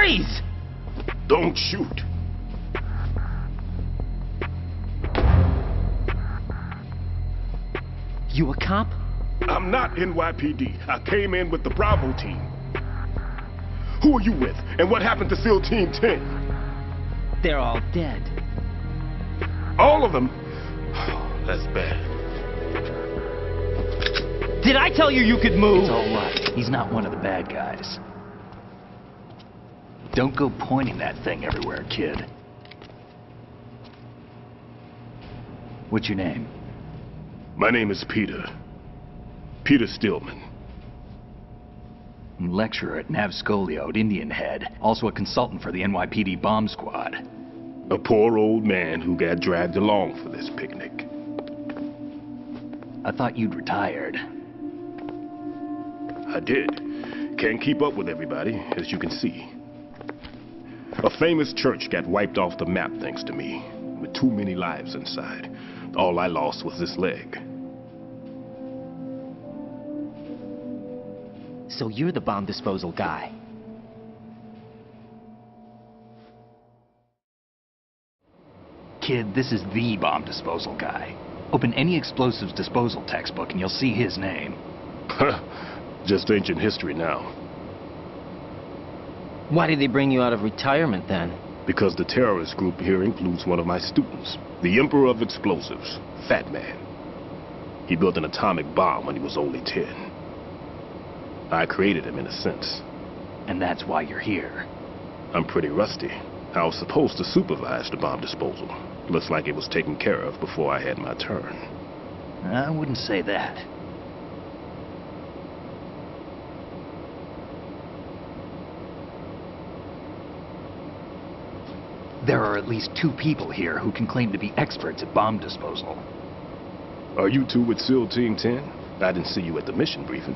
Freeze! Don't shoot. You a cop? I'm not NYPD. I came in with the Bravo team. Who are you with? And what happened to SEAL Team 10? They're all dead. All of them? Oh, that's bad. Did I tell you you could move? It's all right. He's not one of the bad guys. Don't go pointing that thing everywhere, kid. What's your name? My name is Peter. Peter Stillman. Lecturer at Navscolio at Indian Head. Also a consultant for the NYPD bomb squad. A poor old man who got dragged along for this picnic. I thought you'd retired. I did. Can't keep up with everybody, as you can see. A famous church got wiped off the map thanks to me, with too many lives inside. All I lost was this leg. So you're the bomb disposal guy. Kid, this is the bomb disposal guy. Open any explosives disposal textbook and you'll see his name. Just ancient history now. Why did they bring you out of retirement then? Because the terrorist group here includes one of my students, the Emperor of Explosives, Fat Man. He built an atomic bomb when he was only 10. I created him in a sense. And that's why you're here. I'm pretty rusty. I was supposed to supervise the bomb disposal. Looks like it was taken care of before I had my turn. I wouldn't say that. There are at least 2 people here who can claim to be experts at bomb disposal. Are you 2 with SEAL Team 10? I didn't see you at the mission briefing.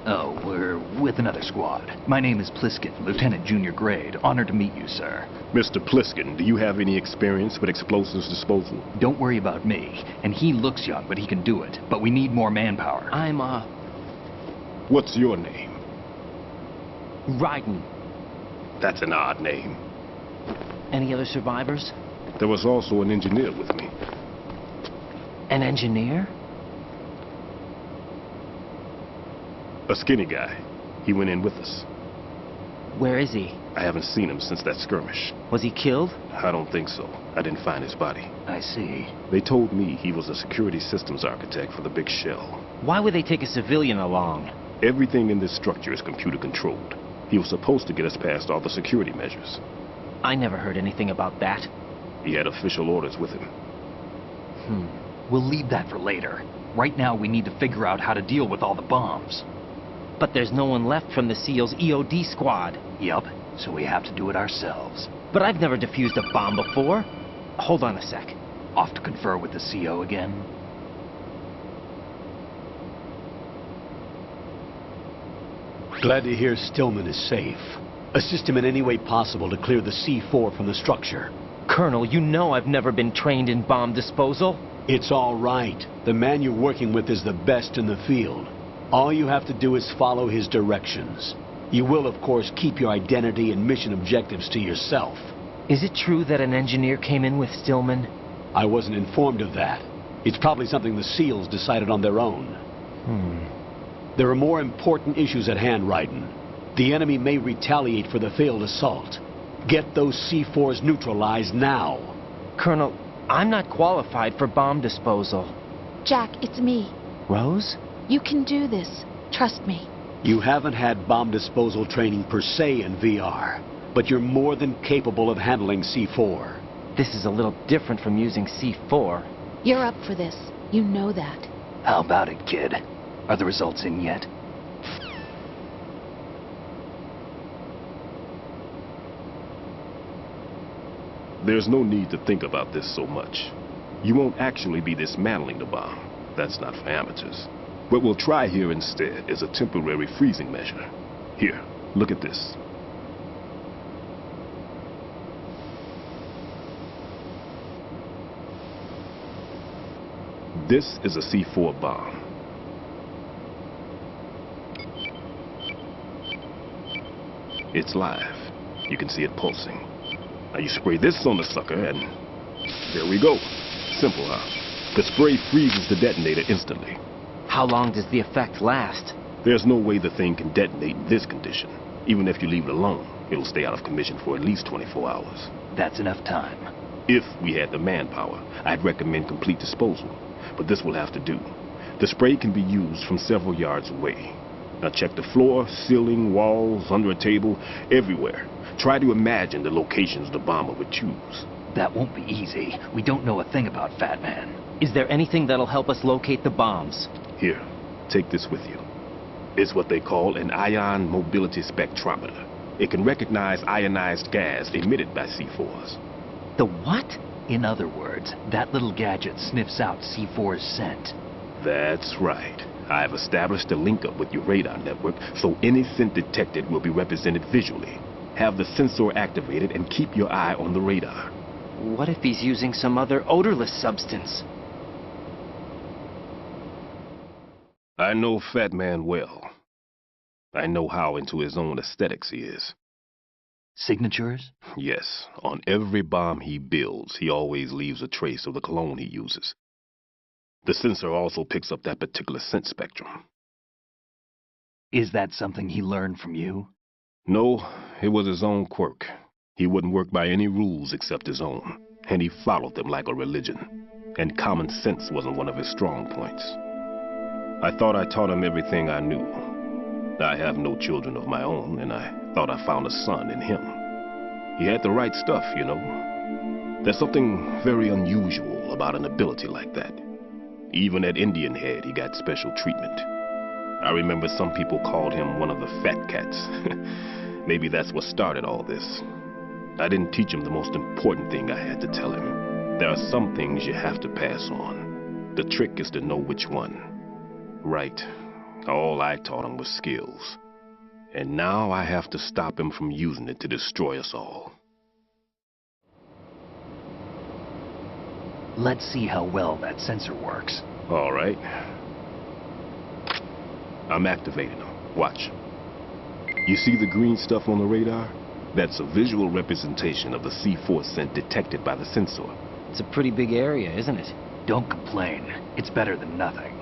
Oh, we're with another squad. My name is Pliskin, Lieutenant Junior Grade. Honored to meet you, sir. Mr. Pliskin, do you have any experience with explosives disposal? Don't worry about me. And he looks young, but he can do it. But we need more manpower. What's your name? Raiden. That's an odd name. Any other survivors? There was also an engineer with me. An engineer? A skinny guy. He went in with us. Where is he? I haven't seen him since that skirmish. Was he killed? I don't think so. I didn't find his body. I see. They told me he was a security systems architect for the big shell. Why would they take a civilian along? Everything in this structure is computer controlled. He was supposed to get us past all the security measures. I never heard anything about that. He had official orders with him. We'll leave that for later. Right now we need to figure out how to deal with all the bombs. But there's no one left from the SEAL's EOD squad. Yup, so we have to do it ourselves. But I've never defused a bomb before. Hold on a sec. Off to confer with the CO again? Glad to hear Stillman is safe. Assist him in any way possible to clear the C4 from the structure. Colonel, you know I've never been trained in bomb disposal. It's all right. The man you're working with is the best in the field. All you have to do is follow his directions. You will, of course, keep your identity and mission objectives to yourself. Is it true that an engineer came in with Stillman? I wasn't informed of that. It's probably something the SEALs decided on their own. There are more important issues at hand, Raiden. The enemy may retaliate for the failed assault. Get those C4s neutralized now. Colonel, I'm not qualified for bomb disposal. Jack, it's me. Rose? You can do this. Trust me. You haven't had bomb disposal training per se in VR, but you're more than capable of handling C4. This is a little different from using C4. You're up for this. You know that. How about it, kid? Are the results in yet? There's no need to think about this so much. You won't actually be dismantling the bomb. That's not for amateurs. What we'll try here instead is a temporary freezing measure. Here, look at this. This is a C4 bomb. It's live. You can see it pulsing. Now you spray this on the sucker and there we go. Simple, huh? The spray freezes the detonator instantly. How long does the effect last? There's no way the thing can detonate in this condition. Even if you leave it alone, it'll stay out of commission for at least 24 hours. That's enough time. If we had the manpower, I'd recommend complete disposal. But this will have to do. The spray can be used from several yards away. Now check the floor, ceiling, walls, under a table, everywhere. Try to imagine the locations the bomber would choose. That won't be easy. We don't know a thing about Fat Man. Is there anything that'll help us locate the bombs? Here, take this with you. It's what they call an ion mobility spectrometer. It can recognize ionized gas emitted by C4s. The what? In other words, that little gadget sniffs out C4's scent. That's right. I've established a link-up with your radar network, so any scent detected will be represented visually. Have the sensor activated and keep your eye on the radar. What if he's using some other odorless substance? I know Fat Man well. I know how into his own aesthetics he is. Signatures? Yes. On every bomb he builds, he always leaves a trace of the cologne he uses. The sensor also picks up that particular scent spectrum. Is that something he learned from you? No, it was his own quirk. He wouldn't work by any rules except his own, and he followed them like a religion. And common sense wasn't one of his strong points. I thought I taught him everything I knew. I have no children of my own, and I thought I found a son in him. He had the right stuff, you know. There's something very unusual about an ability like that. Even at Indian Head, he got special treatment. I remember some people called him one of the fat cats. Maybe that's what started all this. I didn't teach him the most important thing I had to tell him. There are some things you have to pass on. The trick is to know which one. Right. All I taught him was skills. And now I have to stop him from using it to destroy us all. Let's see how well that sensor works. All right. I'm activating them. Watch. You see the green stuff on the radar? That's a visual representation of the C4 scent detected by the sensor. It's a pretty big area, isn't it? Don't complain. It's better than nothing.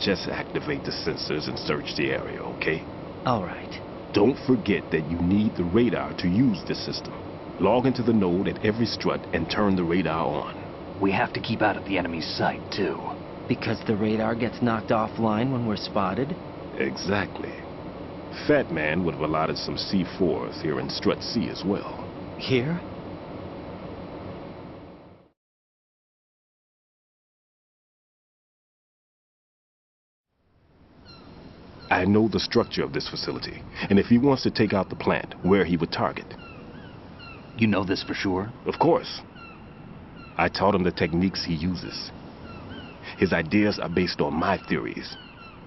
Just activate the sensors and search the area, okay? All right. Don't forget that you need the radar to use this system. Log into the node at every strut and turn the radar on. We have to keep out of the enemy's sight, too. Because the radar gets knocked offline when we're spotted? Exactly. Fat Man would have allotted some C4s here in Strut C as well. Here? I know the structure of this facility, and if he wants to take out the plant, where he would target. You know this for sure? Of course. I taught him the techniques he uses. His ideas are based on my theories.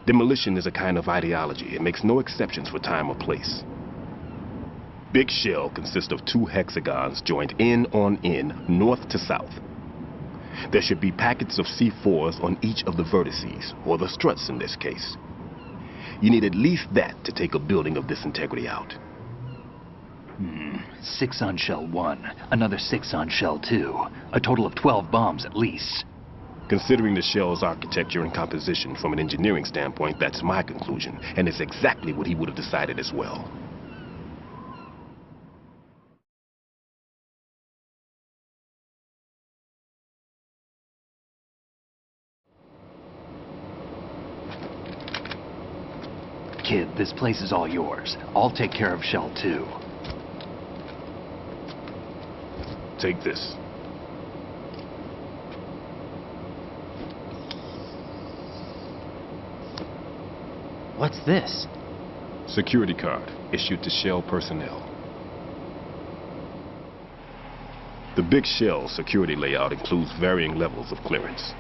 Demolition is a kind of ideology. It makes no exceptions for time or place. Big Shell consists of 2 hexagons joined end on end, north to south. There should be packets of C4s on each of the vertices, or the struts in this case. You need at least that to take a building of this integrity out. 6 on Shell 1, another 6 on Shell 2. A total of 12 bombs at least. Considering the shell's architecture and composition from an engineering standpoint, that's my conclusion, and it's exactly what he would have decided as well. Kid, this place is all yours. I'll take care of Shell 2. Take this. What's this? Security card issued to Shell personnel. The Big Shell security layout includes varying levels of clearance.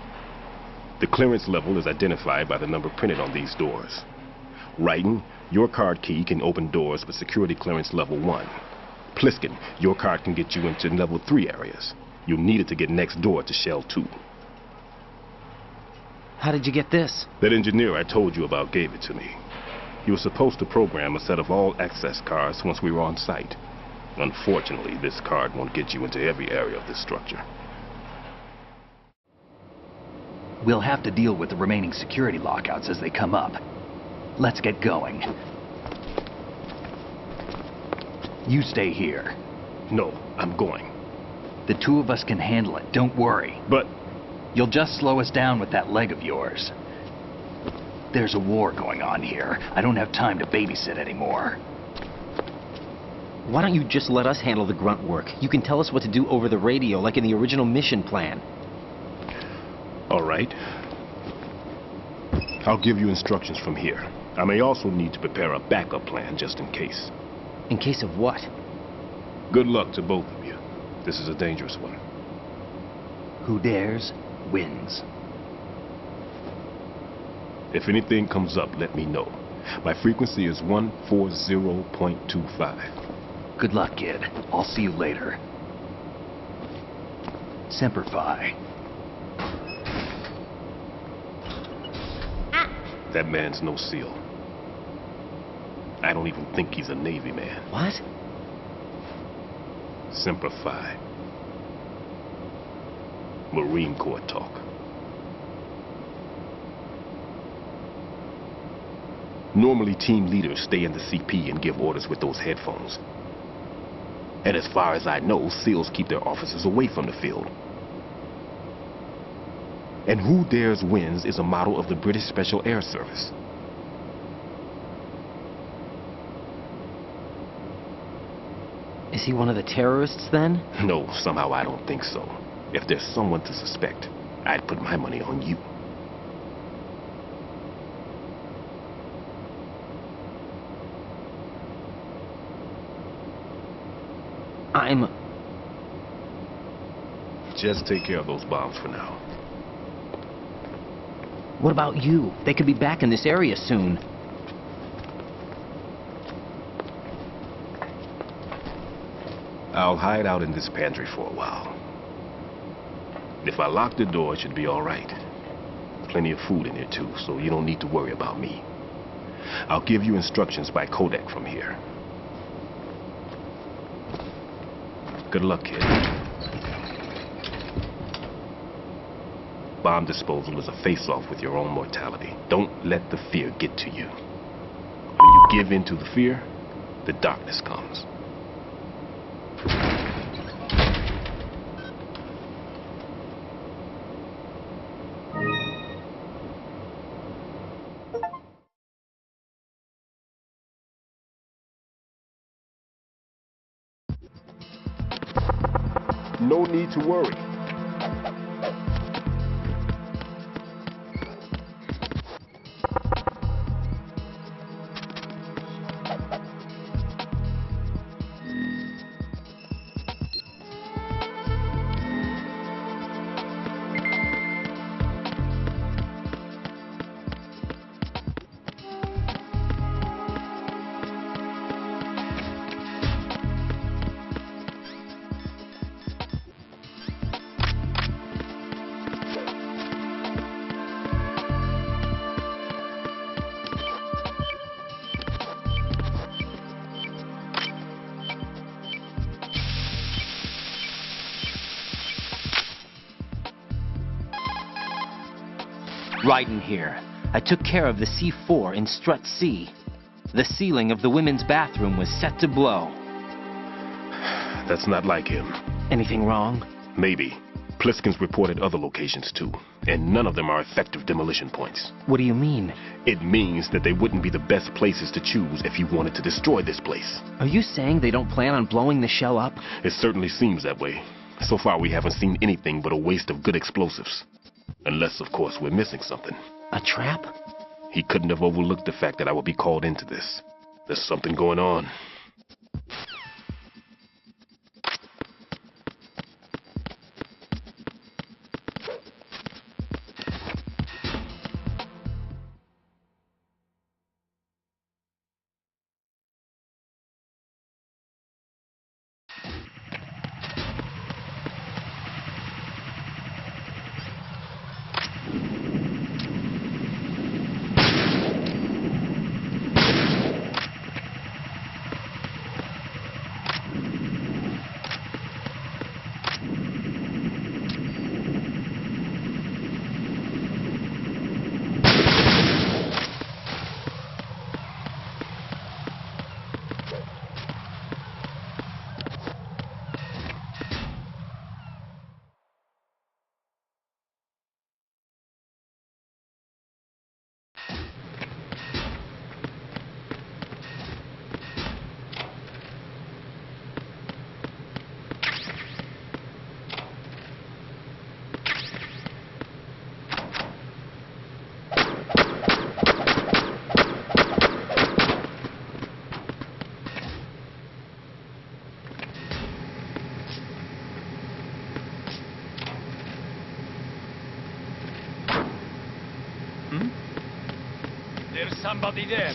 The clearance level is identified by the number printed on these doors. Raiden, your card key can open doors with security clearance level 1. Pliskin, your card can get you into level 3 areas. You'll need it to get next door to Shell 2. How did you get this? That engineer I told you about gave it to me. He was supposed to program a set of all-access cards once we were on site. Unfortunately, this card won't get you into every area of this structure. We'll have to deal with the remaining security lockouts as they come up. Let's get going. You stay here. No, I'm going. The two of us can handle it, don't worry. But... You'll just slow us down with that leg of yours. There's a war going on here. I don't have time to babysit anymore. Why don't you just let us handle the grunt work? You can tell us what to do over the radio, like in the original mission plan. All right. I'll give you instructions from here. I may also need to prepare a backup plan just in case. In case of what? Good luck to both of you. This is a dangerous one. Who dares, wins. If anything comes up, let me know. My frequency is 140.25. Good luck, kid. I'll see you later. Semper Fi. That man's no SEAL. I don't even think he's a Navy man. What? Semper Fi. Marine Corps talk. Normally, team leaders stay in the CP and give orders with those headphones. And as far as I know, SEALs keep their officers away from the field. And Who Dares Wins is a model of the British Special Air Service. Is he one of the terrorists, then? No, somehow I don't think so. If there's someone to suspect, I'd put my money on you. Just take care of those bombs for now. What about you? They could be back in this area soon. I'll hide out in this pantry for a while. If I lock the door, it should be all right. Plenty of food in here too, so you don't need to worry about me. I'll give you instructions by codec from here. Good luck, kid. Bomb disposal is a face-off with your own mortality. Don't let the fear get to you. When you give in to the fear, the darkness comes. No need to worry. Raiden here. I took care of the C4 in Strut C. The ceiling of the women's bathroom was set to blow. That's not like him. Anything wrong? Maybe. Pliskin's reported other locations too, and none of them are effective demolition points. What do you mean? It means that they wouldn't be the best places to choose if you wanted to destroy this place. Are you saying they don't plan on blowing the shell up? It certainly seems that way. So far we haven't seen anything but a waste of good explosives. Unless, of course, we're missing something. A trap? He couldn't have overlooked the fact that I would be called into this. There's something going on. somebody there.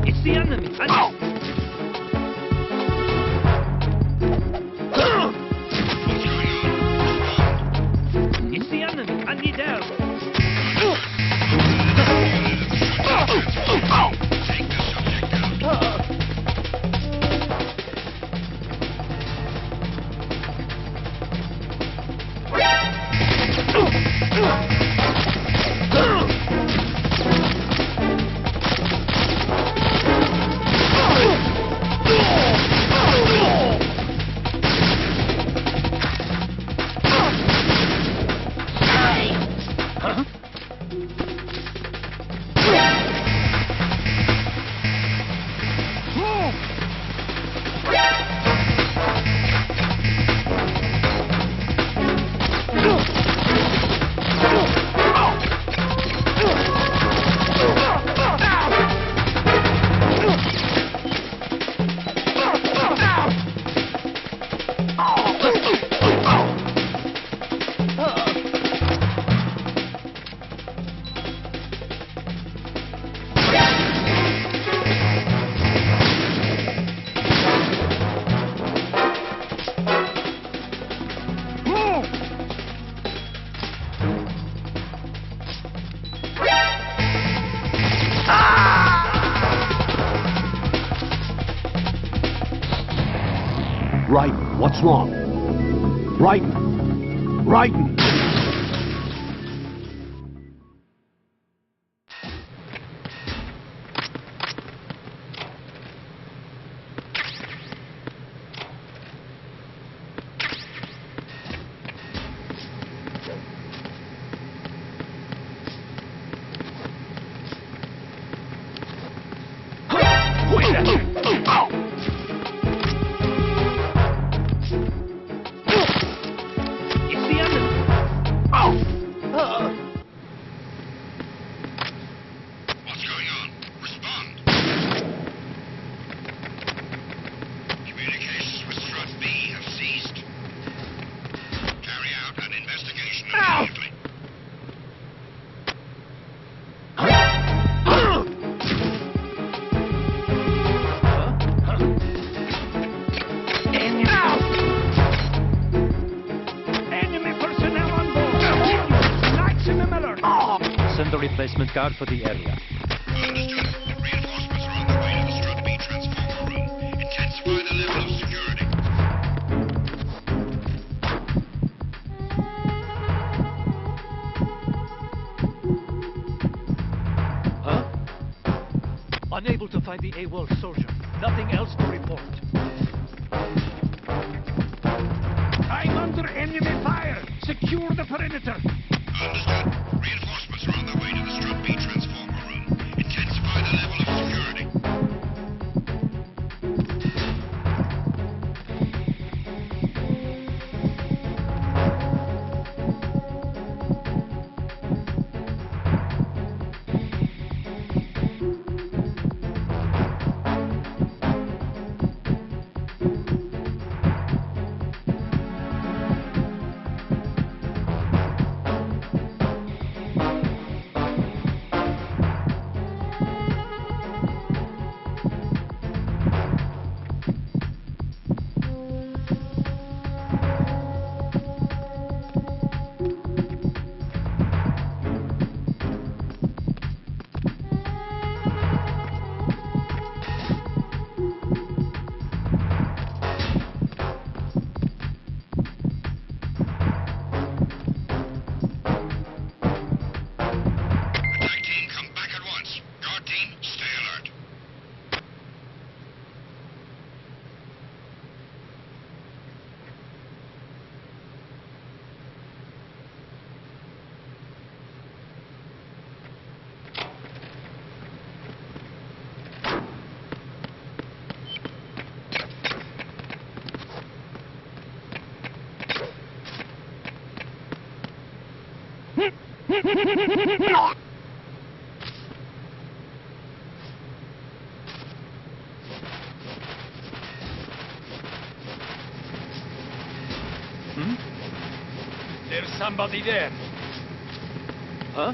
It's the enemy. It's the enemy. I need help. Take the subject out. Raiden, what's wrong? Raiden! Raiden! Send the replacement guard for the area. Understood. Reinforcements are on their way to the Strut B transformer room. Intensify the level of security. Unable to find the AWOL soldier. Nothing else to report. I'm under enemy fire. Secure the perimeter. Understood. Reinforcements are on their way to the Strut B transformer room. Intensify the level of security. There's somebody there. Huh?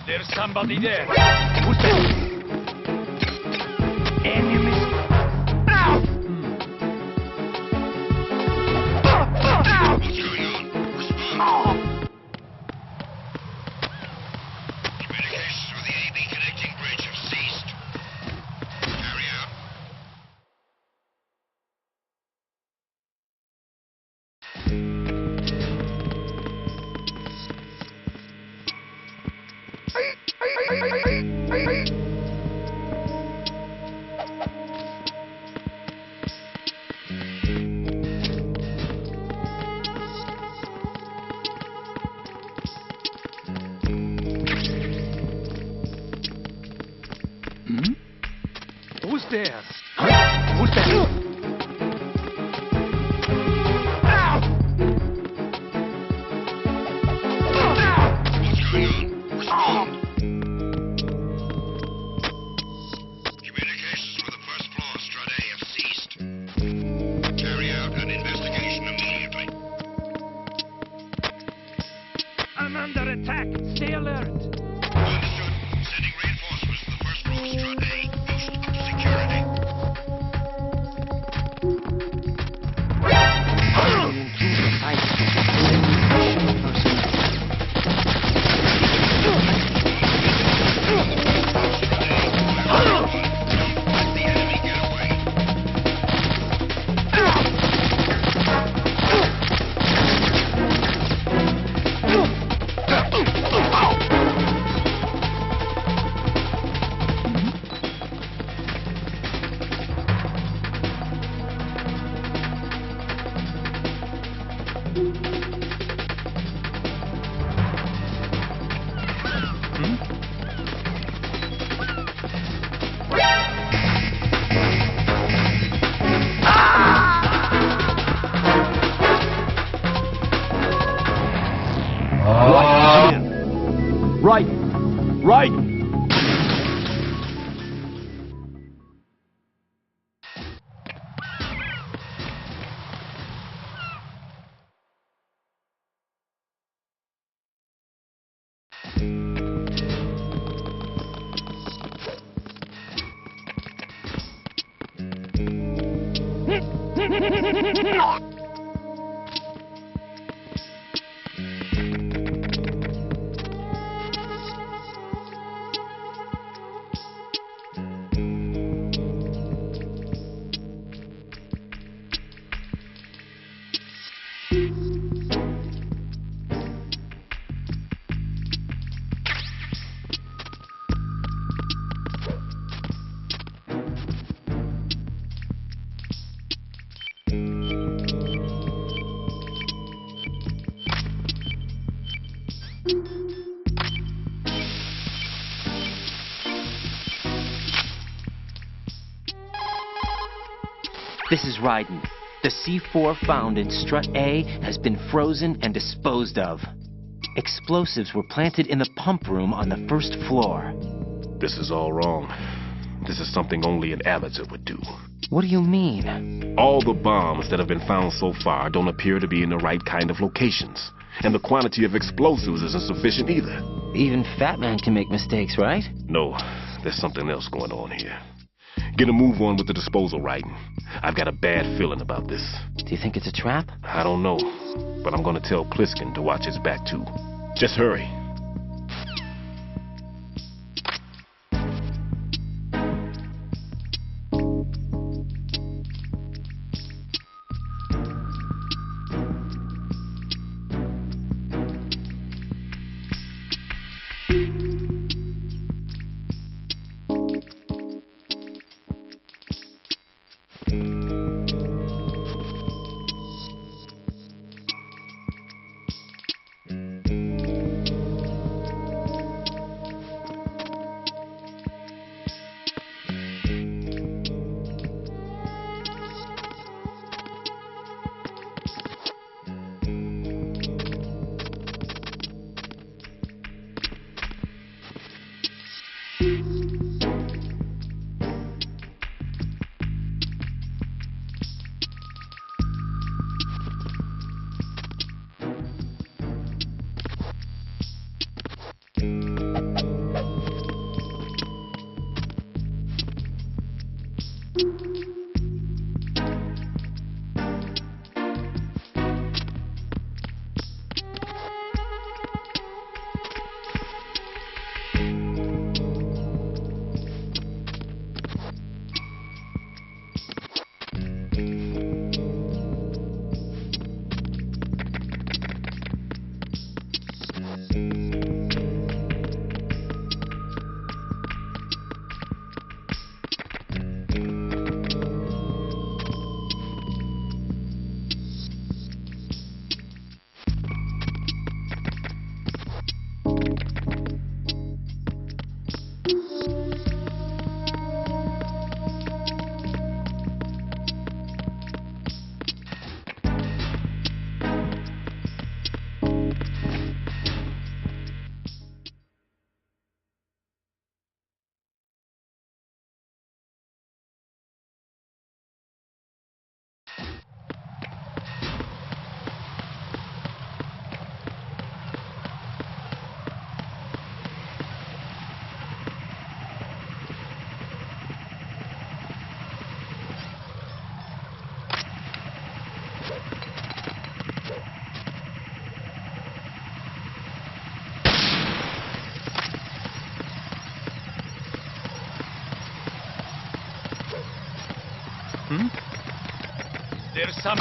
There's somebody there. Who's that? Enemies. Ow! What's going on? Respond. Communications with the AB connecting bridge have ceased. Carry out. Who's there? Who's there? Ow! What's going on? Respond. Communications with the first floor, Strut A, have ceased. Carry out an investigation immediately. I'm under attack. Stay alert. Understood. Sending reinforcements to the first floor, Strut A. Boost security. Let the enemy get away. Right! Right! This is Raiden. The C4 found in Strut A has been frozen and disposed of. Explosives were planted in the pump room on the first floor. This is all wrong. This is something only an amateur would do. What do you mean? All the bombs that have been found so far don't appear to be in the right kind of locations. And the quantity of explosives isn't sufficient either. Even Fat Man can make mistakes, right? No, there's something else going on here. Get a move on with the disposal writing. I've got a bad feeling about this. Do you think it's a trap? I don't know, but I'm gonna tell Pliskin to watch his back too. Just hurry. There's some...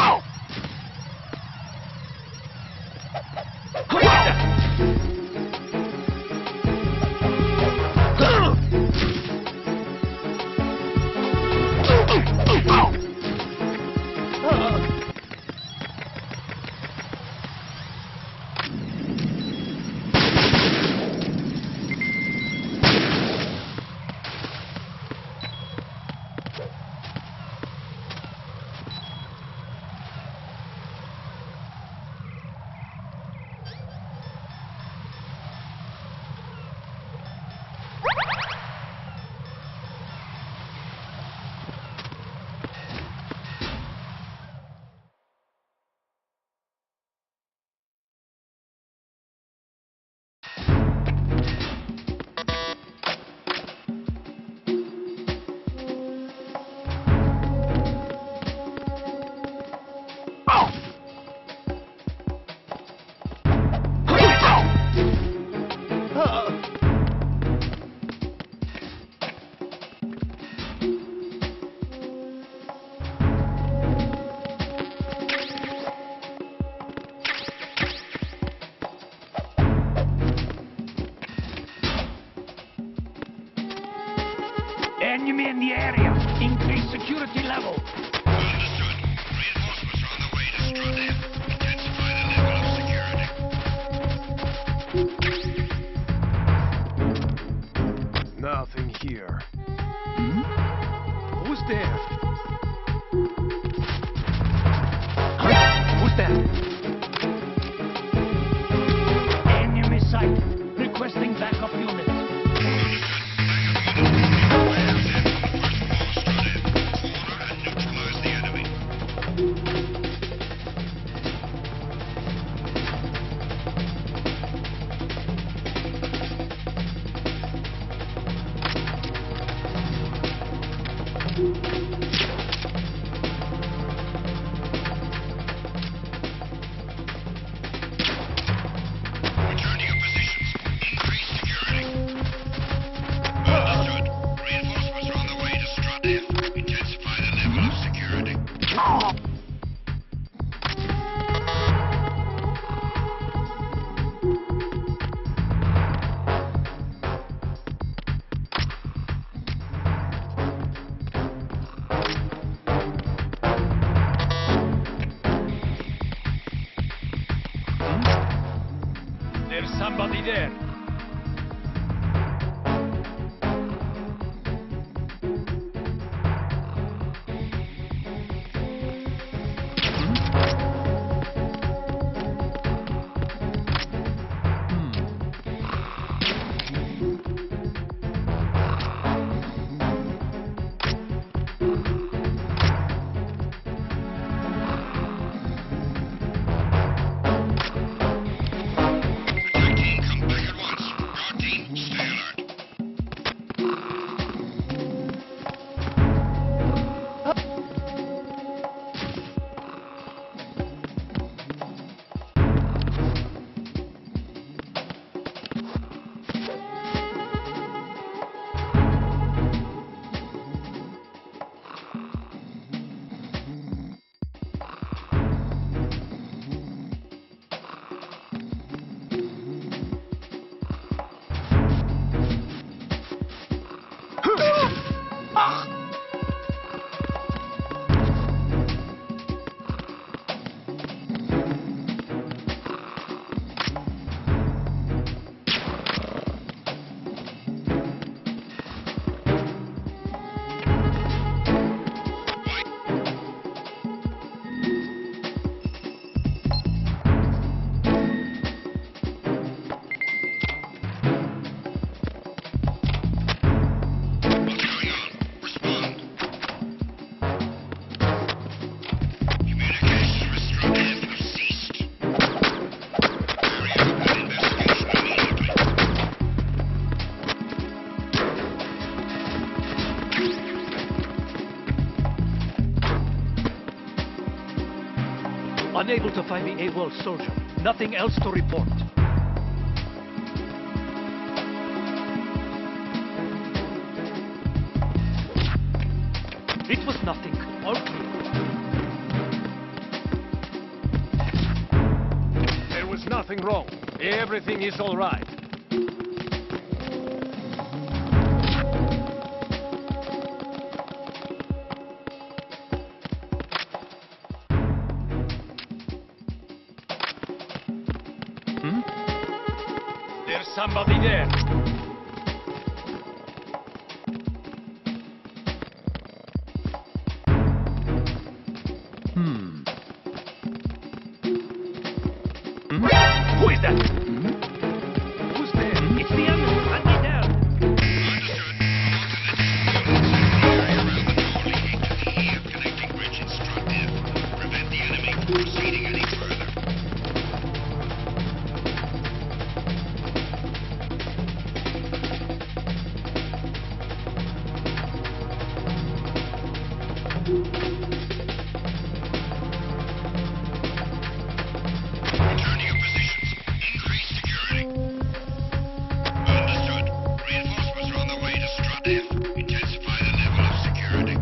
Enemy in the area. Increase security level. Understood. Reinforcements are on the way to Strudheim. Intensify the level of security. Nothing here. Who's there? Who's that? Enemy sight. Requesting backup units. There's somebody there. Unable to find the AWOL soldier. Nothing else to report. It was nothing. All clear. There was nothing wrong. Everything is all right. There's somebody there. Who is that? Who's there? It's the Emerald. Hunt me down. Connecting bridge instructive. Prevent the enemy from proceeding any further. Returning of positions. Increase security. Understood. Reinforcements are on the way to Strut F. Intensify the level of security.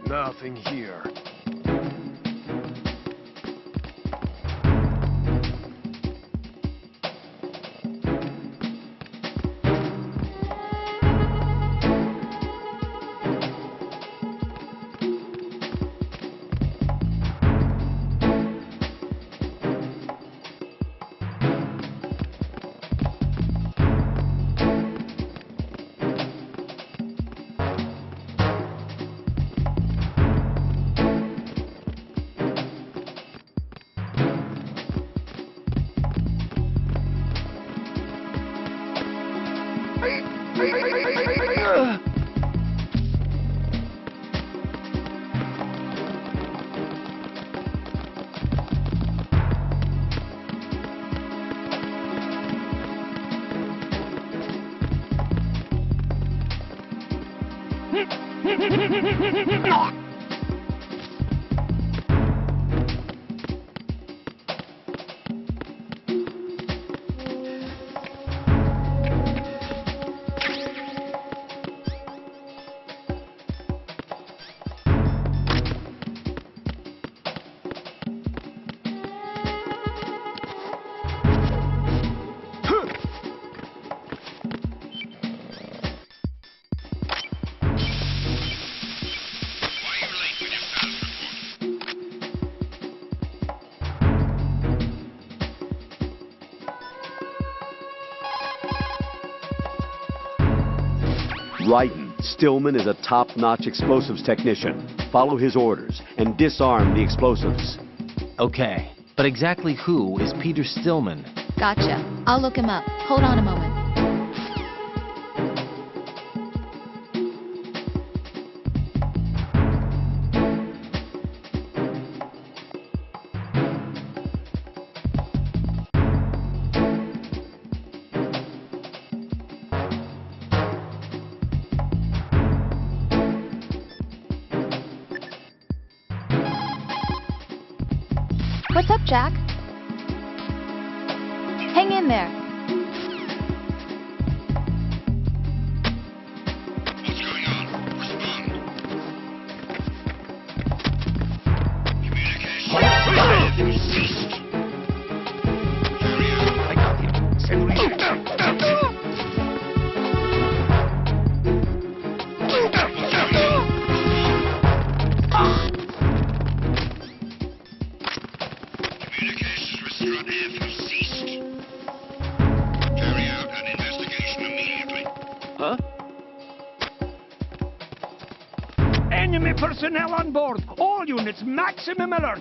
Nothing here. Ryden, Stillman is a top-notch explosives technician. Follow his orders and disarm the explosives. Okay, but exactly who is Peter Stillman? Gotcha. I'll look him up. Hold on a moment. What's up, Jack? Hang in there. Enemy personnel on board. All units, maximum alert.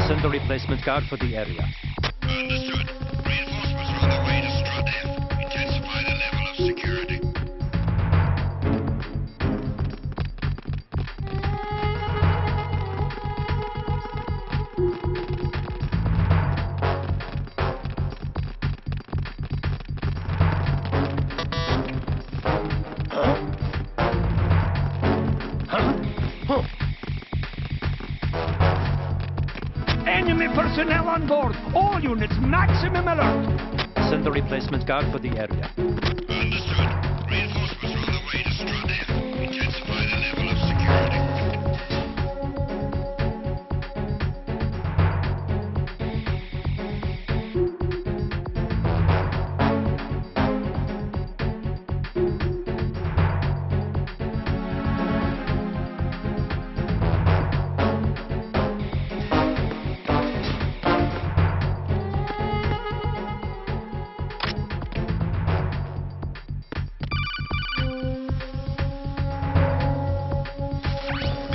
Send a replacement guard for the area. Understood. Reinforcements are on their way to Strut F. Intensify the level of security. Enemy personnel on board. All units, maximum alert. Send a replacement guard for the area. Understood. Reinforcements are on their way to Strut F. Intensify the level of security.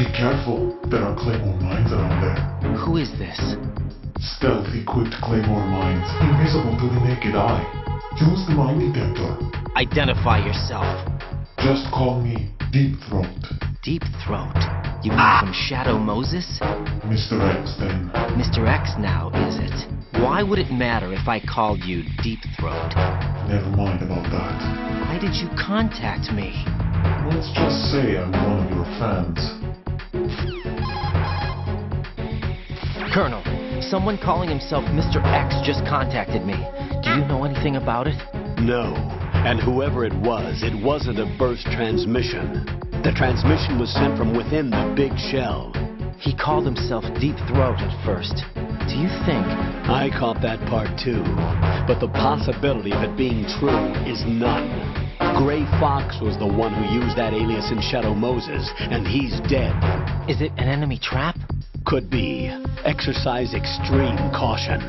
Be careful, there are Claymore mines around there. Who is this? Stealth-equipped Claymore mines, invisible to the naked eye. Use the mine detector. Identify yourself. Just call me Deep Throat. Deep Throat? You mean from Shadow Moses? Mr. X, then. Mr. X now, is it? Why would it matter if I called you Deep Throat? Never mind about that. Why did you contact me? Let's just say I'm one of your fans. Colonel, someone calling himself Mr. X just contacted me. Do you know anything about it? No. And whoever it wasn't a burst transmission. The transmission was sent from within the big shell. He called himself Deep Throat at first. Do you think... I caught that part too. But the possibility of it being true is none. Gray Fox was the one who used that alias in Shadow Moses, and he's dead. Is it an enemy trap? Could be. Exercise extreme caution.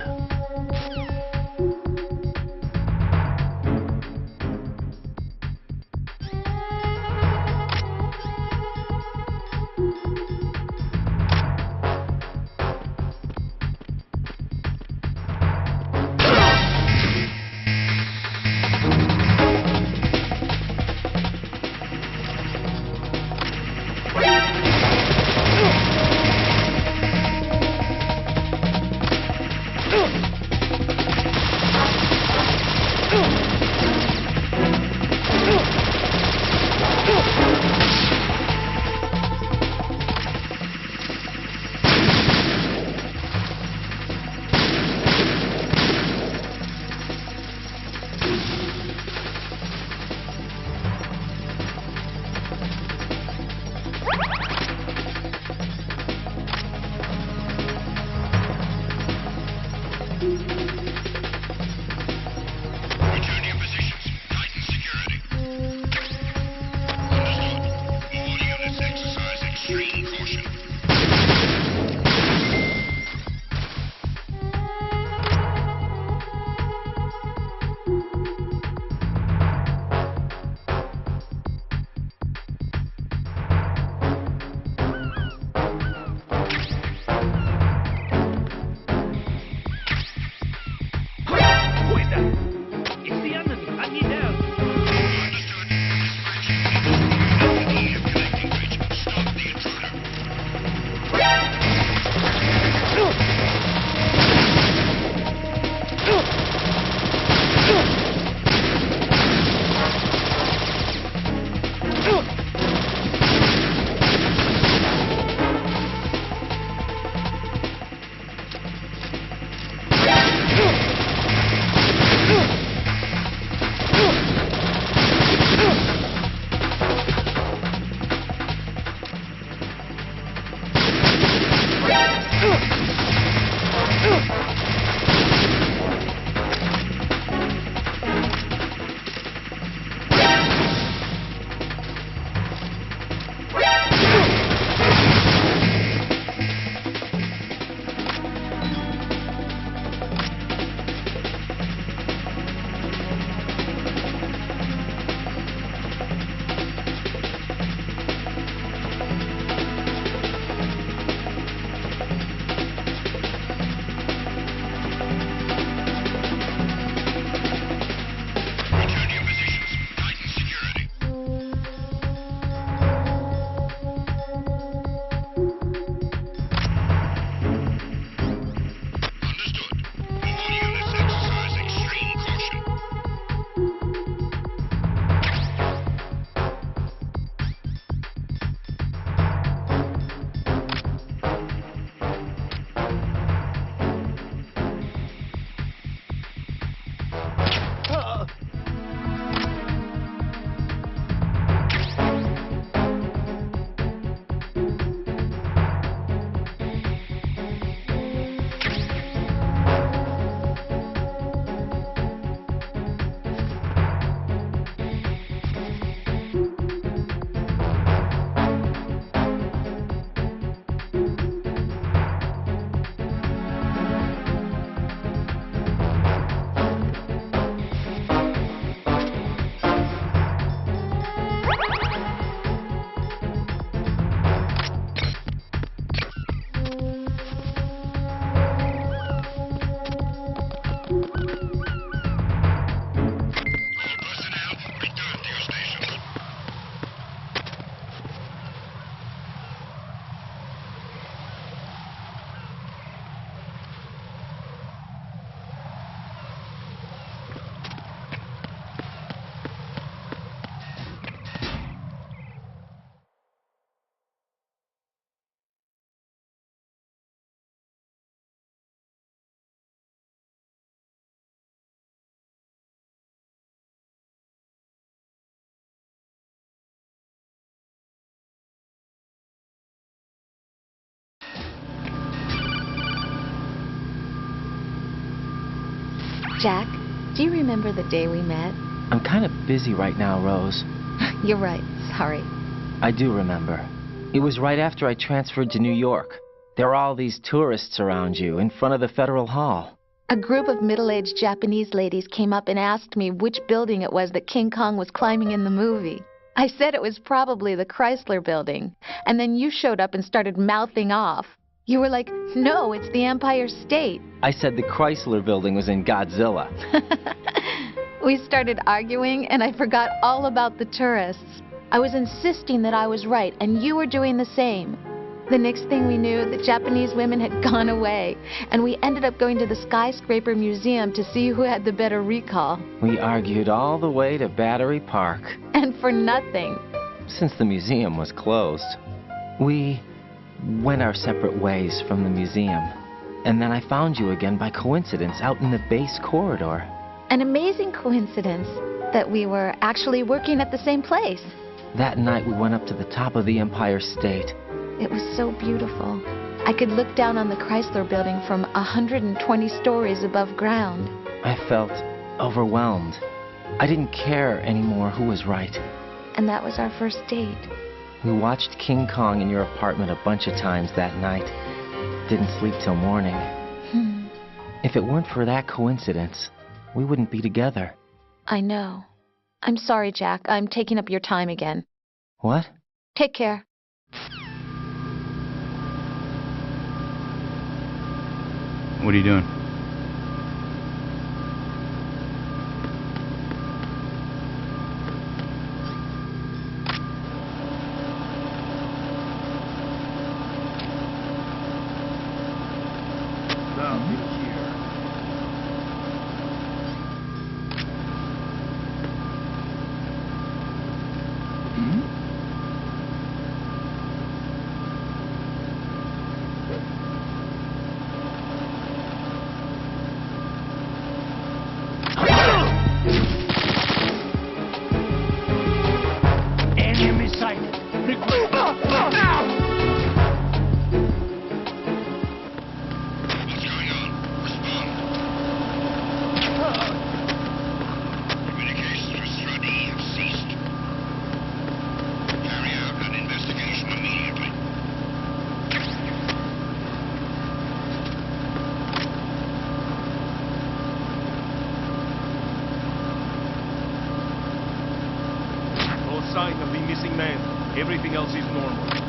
Return to your positions. Titan security. Understood. All units exercise extreme caution. Jack, do you remember the day we met? I'm kind of busy right now, Rose. You're right. Sorry. I do remember. It was right after I transferred to New York. There are all these tourists around you in front of the Federal Hall. A group of middle-aged Japanese ladies came up and asked me which building it was that King Kong was climbing in the movie. I said it was probably the Chrysler Building. And then you showed up and started mouthing off. You were like, no, it's the Empire State. I said the Chrysler Building was in Godzilla. We started arguing, and I forgot all about the tourists. I was insisting that I was right, and you were doing the same. The next thing we knew, the Japanese women had gone away, and we ended up going to the Skyscraper Museum to see who had the better recall. We argued all the way to Battery Park. And for nothing. Since the museum was closed, we went our separate ways from the museum. And then I found you again by coincidence out in the base corridor. An amazing coincidence that we were actually working at the same place. That night we went up to the top of the Empire State. It was so beautiful. I could look down on the Chrysler building from 120 stories above ground. I felt overwhelmed. I didn't care anymore who was right. And that was our first date. We watched King Kong in your apartment a bunch of times that night. Didn't sleep till morning. If it weren't for that coincidence, we wouldn't be together. I know. I'm sorry, Jack. I'm taking up your time again. What? Take care. What are you doing? Enemy sighted. Communications with Strut-E have ceased. Carry out an investigation immediately. No sign of the missing man. Everything else is normal.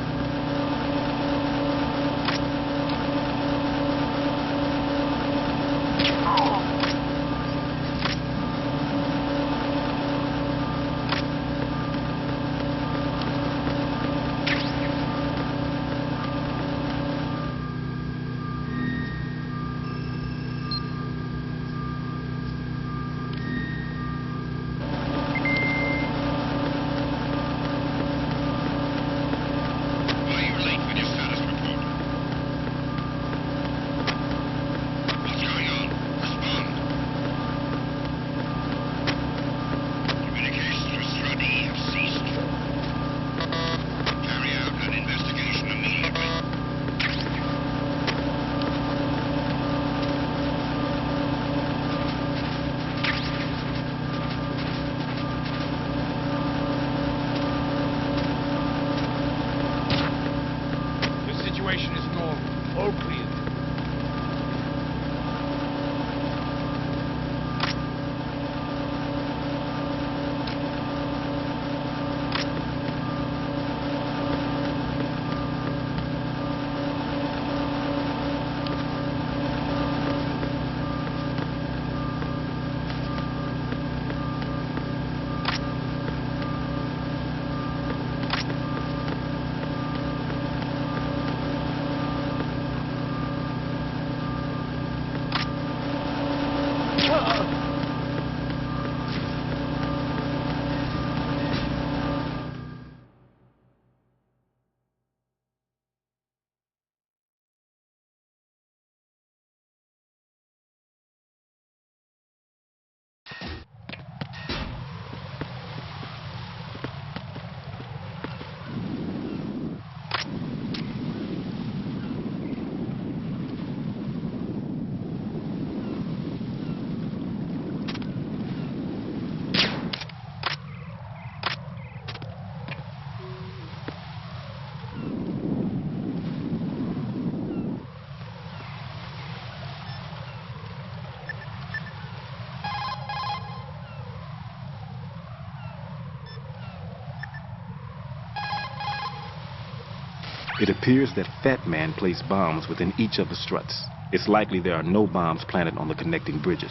It appears that Fat Man placed bombs within each of the struts. It's likely there are no bombs planted on the connecting bridges.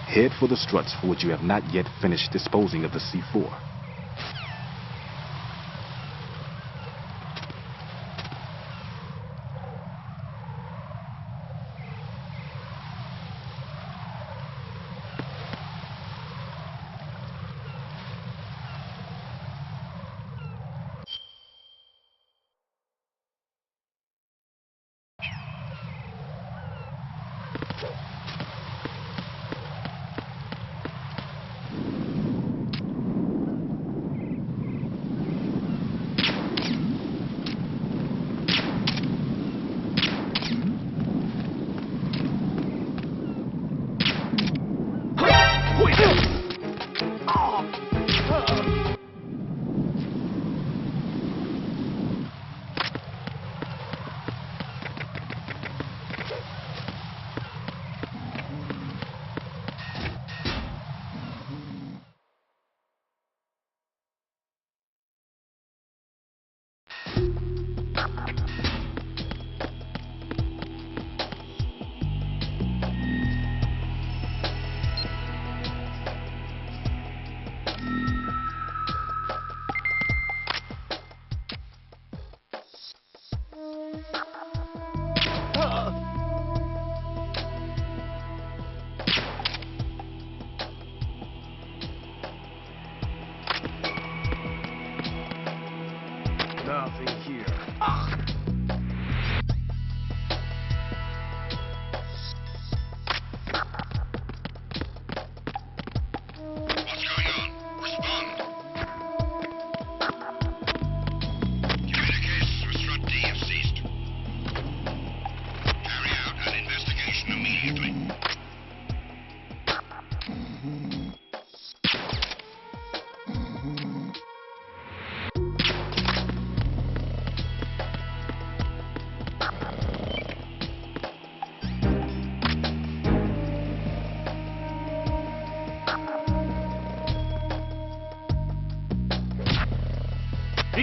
Head for the struts for which you have not yet finished disposing of the C4.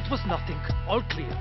It was nothing. All clear.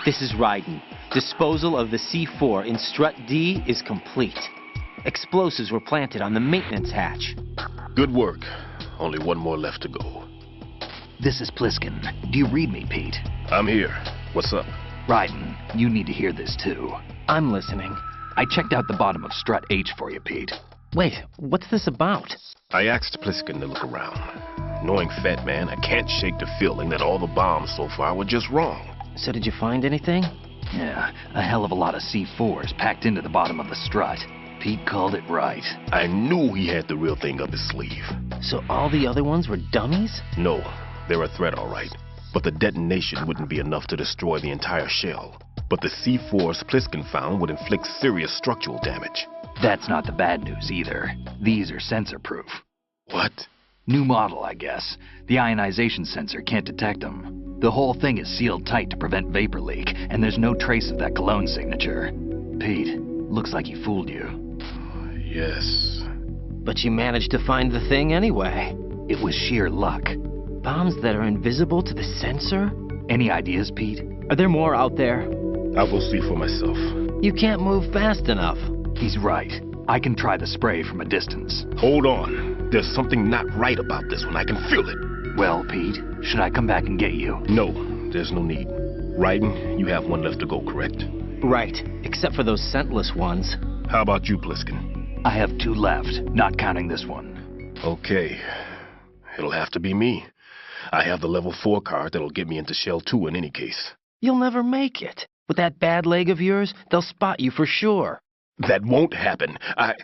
This is Raiden. Disposal of the C4 in Strut D is complete. Explosives were planted on the maintenance hatch. Good work. Only one more left to go. This is Pliskin. Do you read me, Pete? I'm here. What's up? Raiden, you need to hear this too. I'm listening. I checked out the bottom of Strut H for you, Pete. Wait, what's this about? I asked Pliskin to look around. Knowing Fat Man, I can't shake the feeling that all the bombs so far were just wrong. So did you find anything? Yeah, a hell of a lot of C4s packed into the bottom of the strut. Pete called it right. I knew he had the real thing up his sleeve. So all the other ones were dummies? No, they're a threat, all right. But the detonation wouldn't be enough to destroy the entire shell. But the C4s Pliskin found would inflict serious structural damage. That's not the bad news either. These are sensor-proof. What? New model, I guess. The ionization sensor can't detect them. The whole thing is sealed tight to prevent vapor leak, and there's no trace of that cologne signature. Pete, looks like he fooled you. Yes. But you managed to find the thing anyway. It was sheer luck. Bombs that are invisible to the sensor? Any ideas, Pete? Are there more out there? I will see for myself. You can't move fast enough. He's right. I can try the spray from a distance. Hold on. There's something not right about this one. I can feel it. Well, Pete, should I come back and get you? No, there's no need. Raiden, you have one left to go, correct? Right, except for those scentless ones. How about you, Pliskin? I have 2 left, not counting this one. Okay. It'll have to be me. I have the level 4 card that'll get me into Shell 2 in any case. You'll never make it. With that bad leg of yours, they'll spot you for sure. That won't happen. I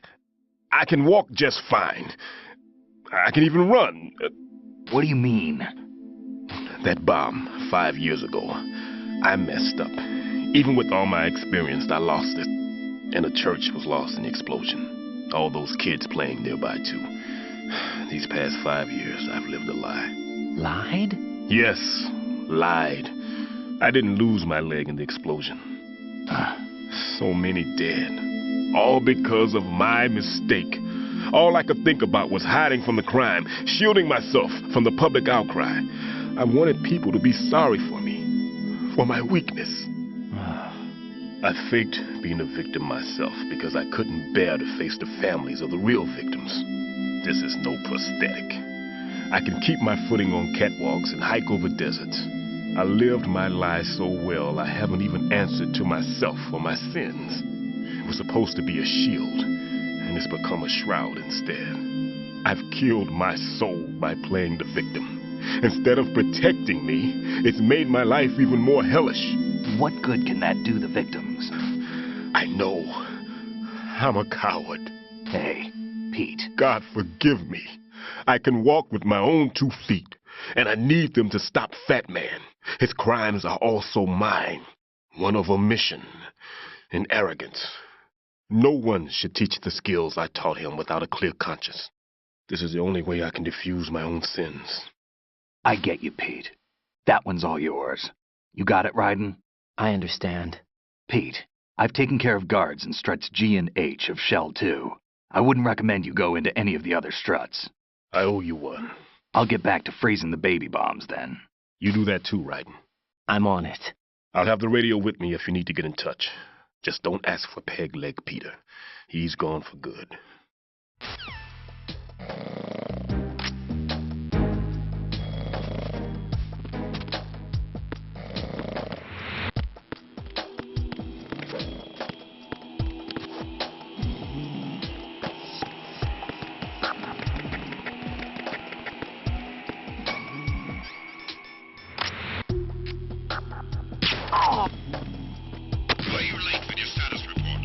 can walk just fine. I can even run. What do you mean? That bomb, 5 years ago. I messed up. Even with all my experience, I lost it. And the church was lost in the explosion. All those kids playing nearby, too. These past 5 years, I've lived a lie. Lied? Yes, lied. I didn't lose my leg in the explosion. So many dead. All because of my mistake. All I could think about was hiding from the crime, shielding myself from the public outcry. I wanted people to be sorry for me, for my weakness. I faked being a victim myself because I couldn't bear to face the families of the real victims. This is no prosthetic. I can keep my footing on catwalks and hike over deserts. I lived my lie so well I haven't even answered to myself for my sins. It was supposed to be a shield, and it's become a shroud instead. I've killed my soul by playing the victim. Instead of protecting me, it's made my life even more hellish. What good can that do the victims? I know. I'm a coward. Hey, Pete. God forgive me. I can walk with my own 2 feet, and I need them to stop Fat Man. His crimes are also mine. One of omission and arrogance. No one should teach the skills I taught him without a clear conscience. This is the only way I can diffuse my own sins. I get you, Pete. That one's all yours. You got it, Raiden? I understand. Pete, I've taken care of guards in struts G and H of Shell 2. I wouldn't recommend you go into any of the other struts. I owe you one. I'll get back to freezing the baby bombs then. You do that too, Raiden. I'm on it. I'll have the radio with me if you need to get in touch. Just don't ask for Peg Leg Peter. He's gone for good. Why are you late with your status report?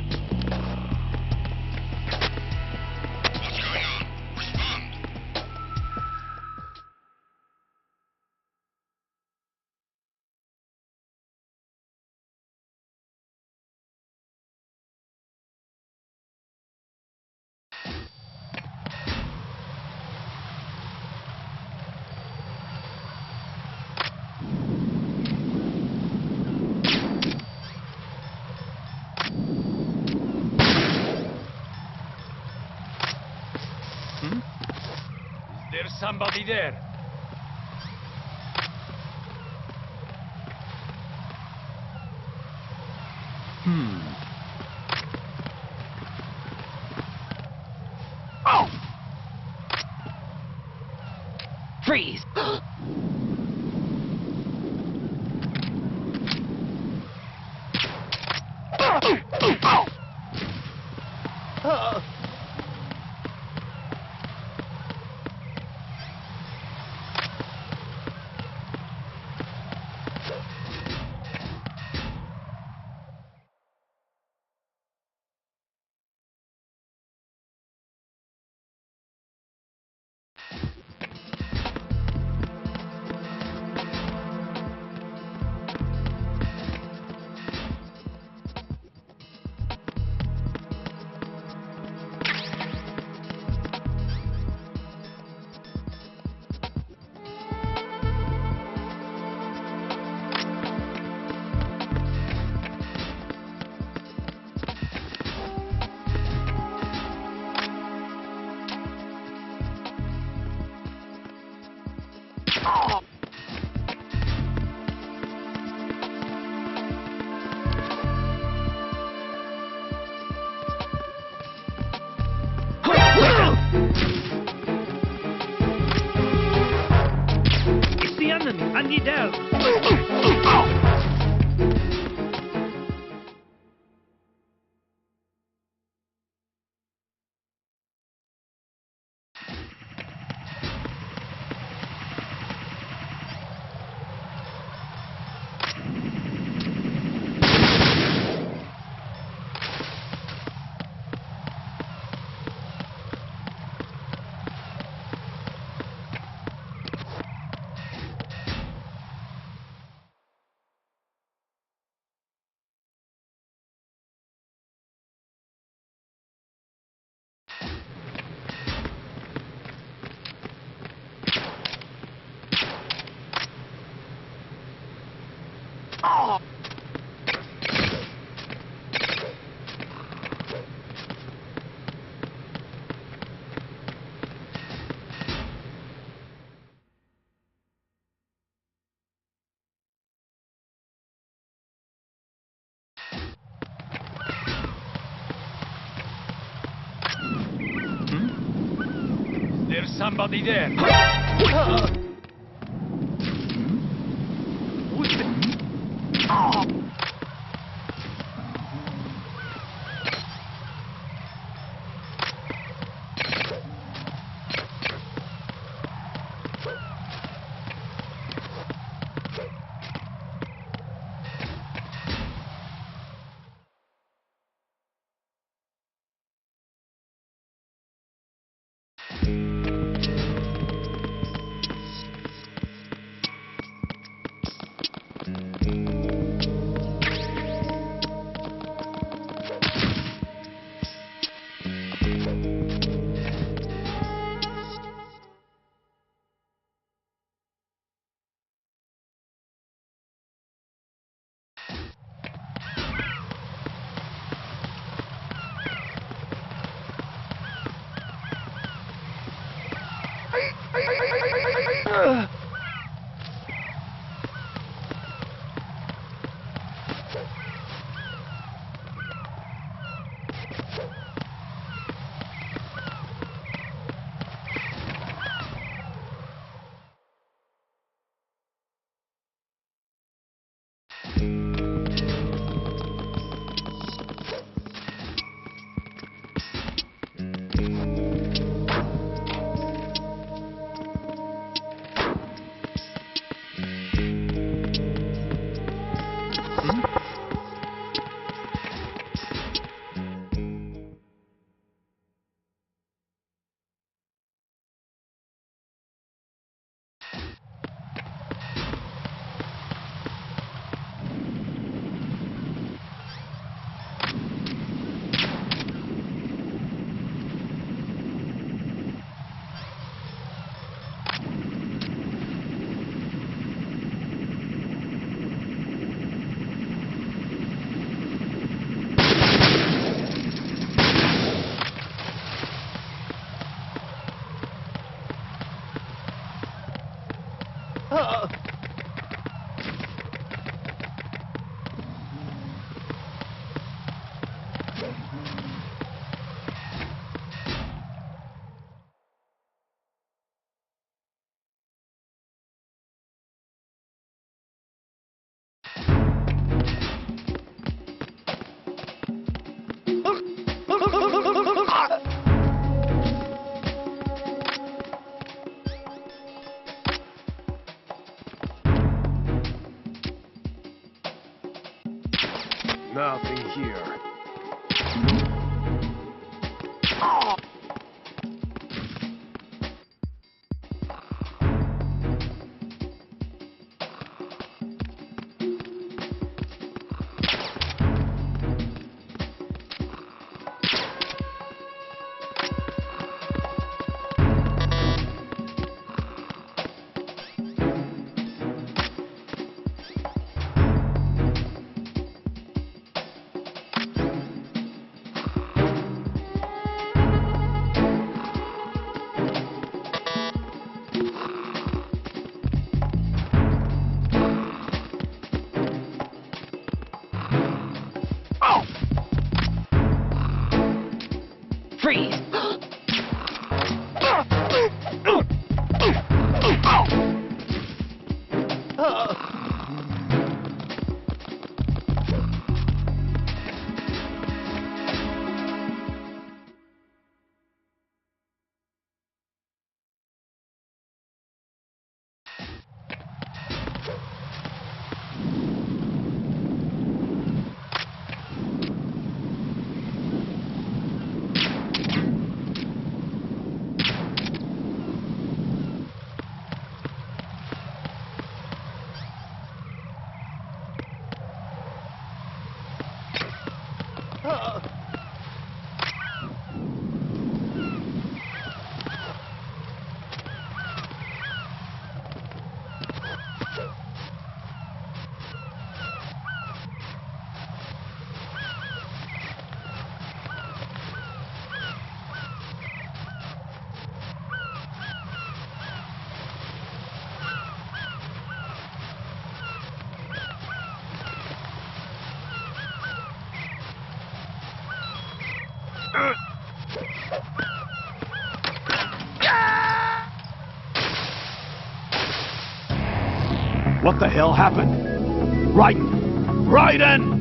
There's somebody there. Oh! Freeze! It's the enemy, and he down. There's somebody there. Nothing here. Freeze! What the hell happened? Raiden! Raiden!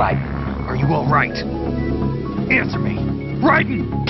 Raiden, are you all right? Answer me! Raiden!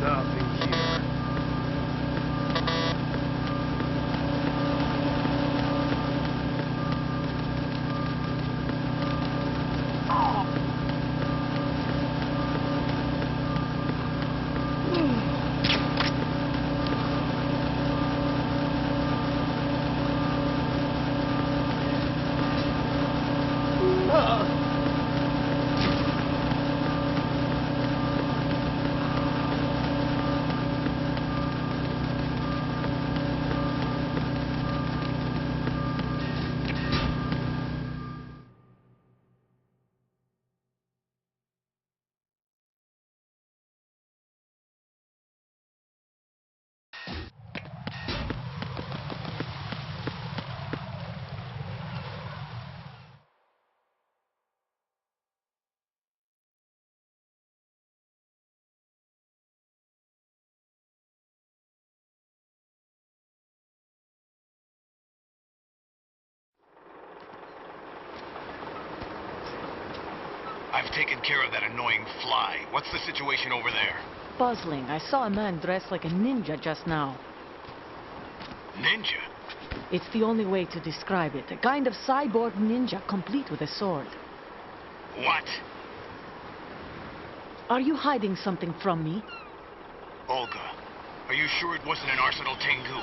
Nothing here. taken care of that annoying fly. What's the situation over there? Puzzling. I saw a man dressed like a ninja just now. Ninja? It's the only way to describe it. A kind of cyborg ninja, complete with a sword. What? Are you hiding something from me? Olga, are you sure it wasn't an Arsenal Tengu?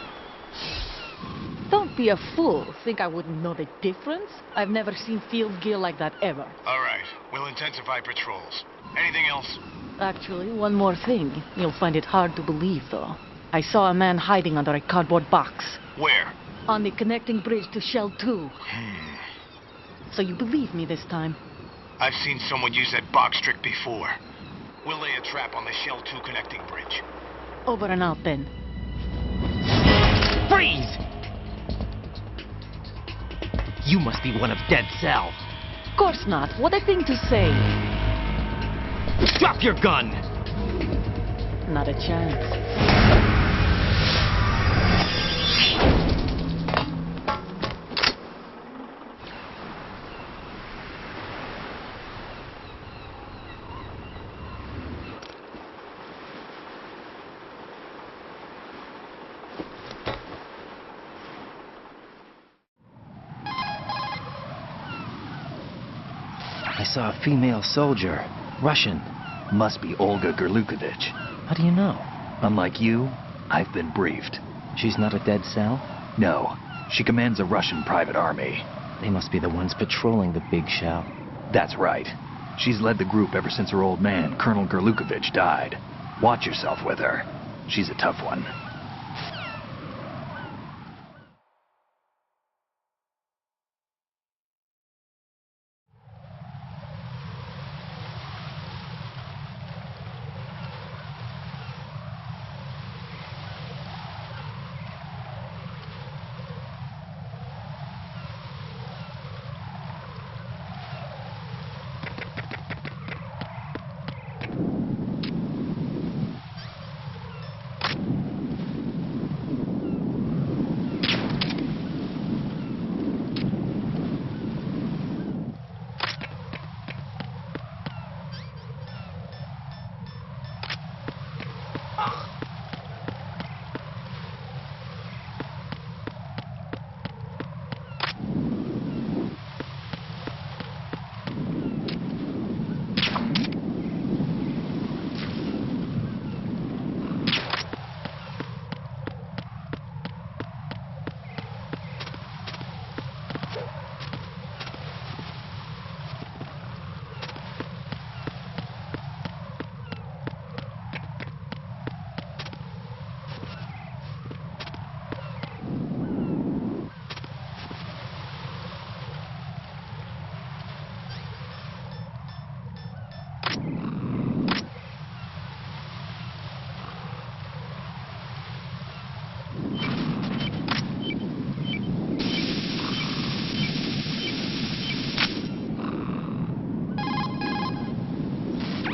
Don't be a fool. Think I wouldn't know the difference? I've never seen field gear like that ever. All right, we'll intensify patrols. Anything else? Actually, one more thing. You'll find it hard to believe, though. I saw a man hiding under a cardboard box. Where? On the connecting bridge to Shell 2. So you believe me this time? I've seen someone use that box trick before. We'll lay a trap on the Shell 2 connecting bridge. Over and out, then. Freeze! You must be one of Dead Cell. Of course not. What a thing to say. Drop your gun! Not a chance. I saw a female soldier. Russian. Must be Olga Gurlukovich. How do you know? Unlike you, I've been briefed. She's not a Dead Cell? No. She commands a Russian private army. They must be the ones patrolling the Big Shell. That's right. She's led the group ever since her old man, Colonel Gurlukovich, died. Watch yourself with her. She's a tough one.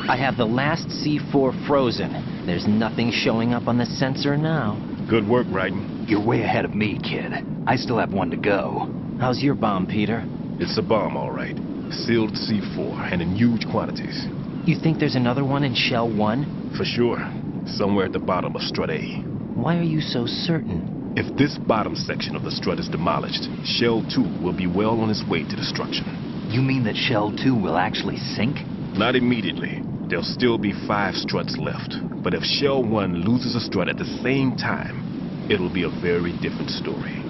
I have the last C4 frozen. There's nothing showing up on the sensor now. Good work, Raiden. You're way ahead of me, kid. I still have one to go. How's your bomb, Peter? It's a bomb, all right. Sealed C4, and in huge quantities. You think there's another one in Shell 1? For sure. Somewhere at the bottom of Strut A. Why are you so certain? If this bottom section of the strut is demolished, Shell 2 will be well on its way to destruction. You mean that Shell 2 will actually sink? Not immediately. There'll still be 5 struts left. But if Shell 1 loses a strut at the same time, it'll be a very different story.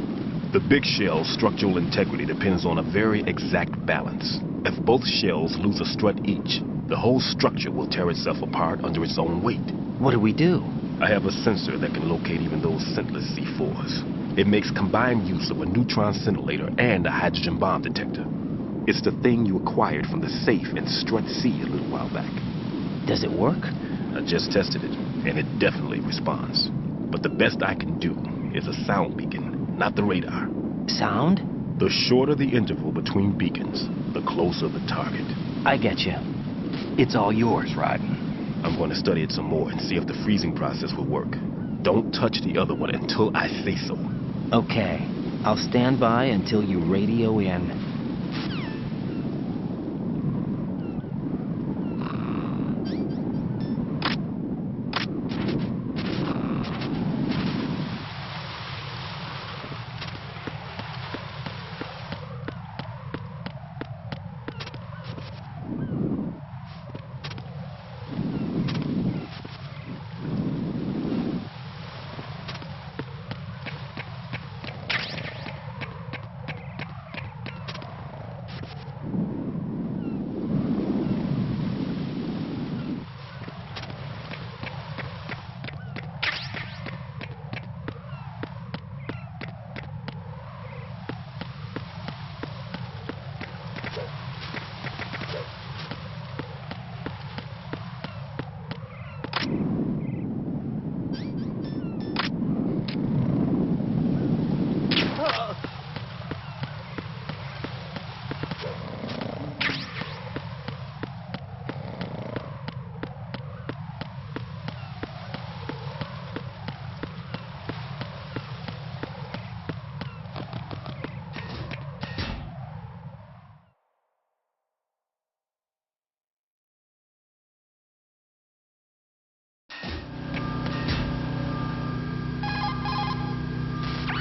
The big shell's structural integrity depends on a very exact balance. If both shells lose a strut each, the whole structure will tear itself apart under its own weight. What do we do? I have a sensor that can locate even those scentless C4s. It makes combined use of a neutron scintillator and a hydrogen bomb detector. It's the thing you acquired from the safe in Strut C a little while back. Does it work? I just tested it, and it definitely responds. But the best I can do is a sound beacon, not the radar. Sound? The shorter the interval between beacons, the closer the target. I get you. It's all yours, Raiden. I'm going to study it some more and see if the freezing process will work. Don't touch the other one until I say so. Okay. I'll stand by until you radio in.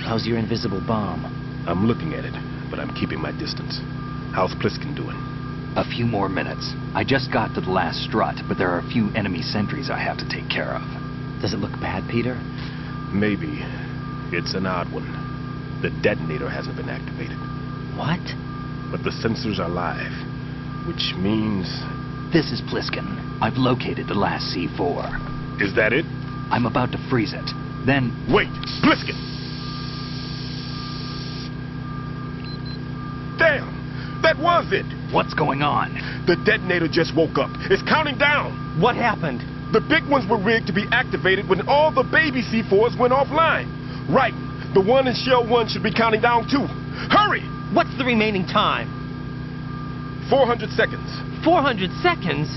How's your invisible bomb? I'm looking at it, but I'm keeping my distance. How's Pliskin doing? A few more minutes. I just got to the last strut, but there are a few enemy sentries I have to take care of. Does it look bad, Peter? Maybe. It's an odd one. The detonator hasn't been activated. What? But the sensors are live, which means... This is Pliskin. I've located the last C4. Is that it? I'm about to freeze it. Then... Wait! Pliskin! Damn! That was it! What's going on? The detonator just woke up. It's counting down! What happened? The big ones were rigged to be activated when all the baby C4s went offline. Right. The one in Shell 1 should be counting down too. Hurry! What's the remaining time? 400 seconds. 400 seconds?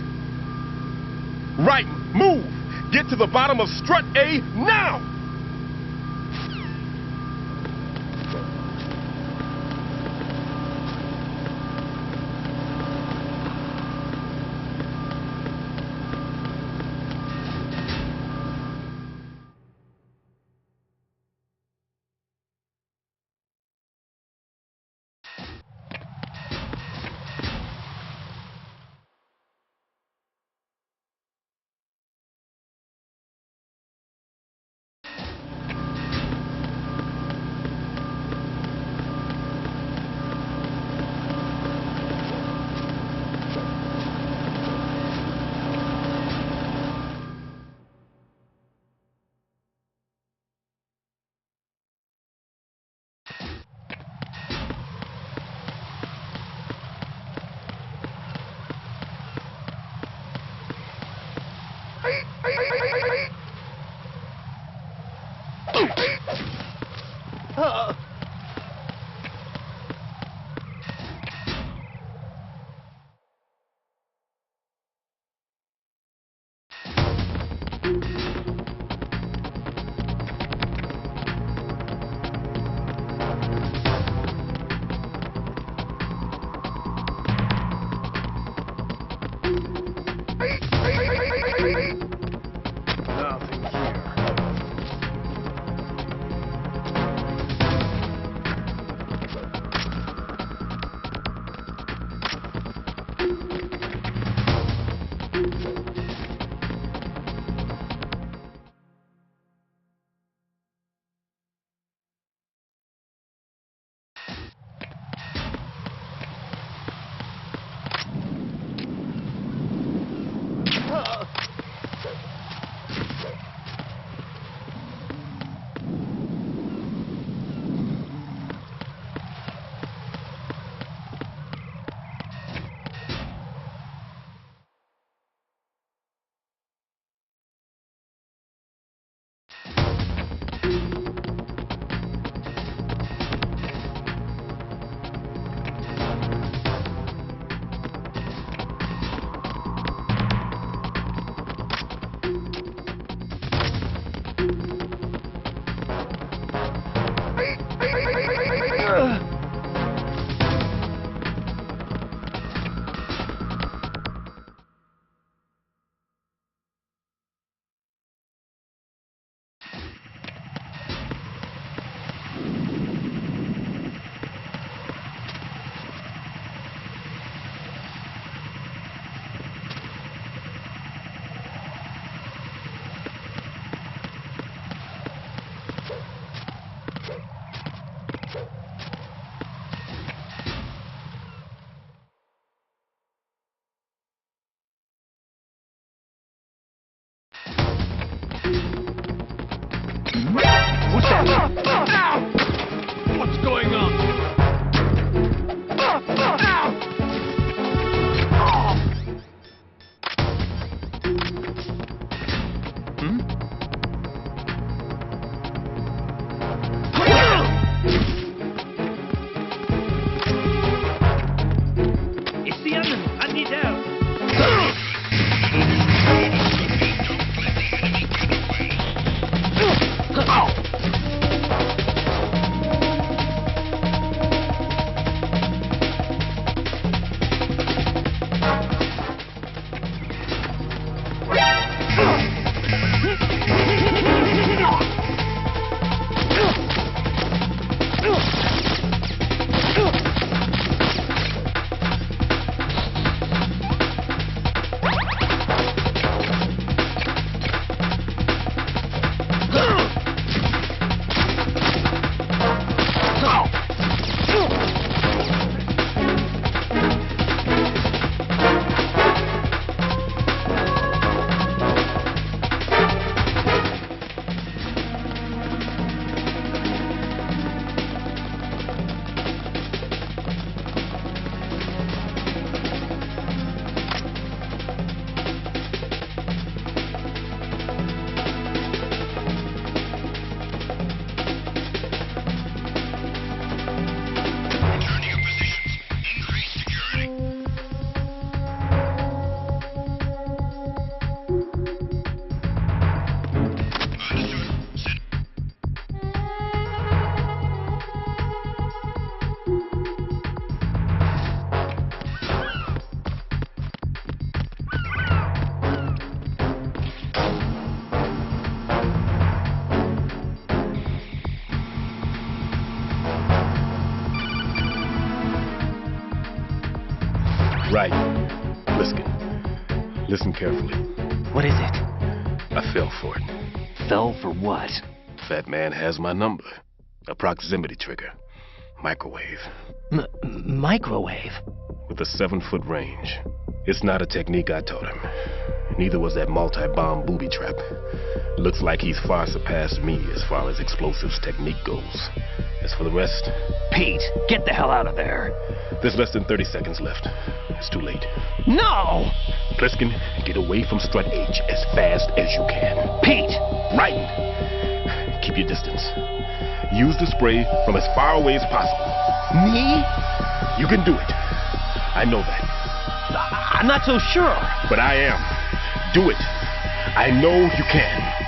Right. Move! Get to the bottom of strut A now! What's going on? It's the enemy. I need help. Right. Pliskin. Listen carefully. What is it? I fell for it. Fell for what? Fat man has my number. A proximity trigger. Microwave. Microwave? With a 7-foot range. It's not a technique I taught him. Neither was that multi-bomb booby trap. Looks like he's far surpassed me as far as explosives technique goes. As for the rest... Pete, get the hell out of there. There's less than 30 seconds left. It's too late. No! Pliskin, get away from Strut H as fast as you can. Pete! Raiden! Keep your distance. Use the spray from as far away as possible. Me? You can do it. I know that. I'm not so sure. But I am. Do it. I know you can.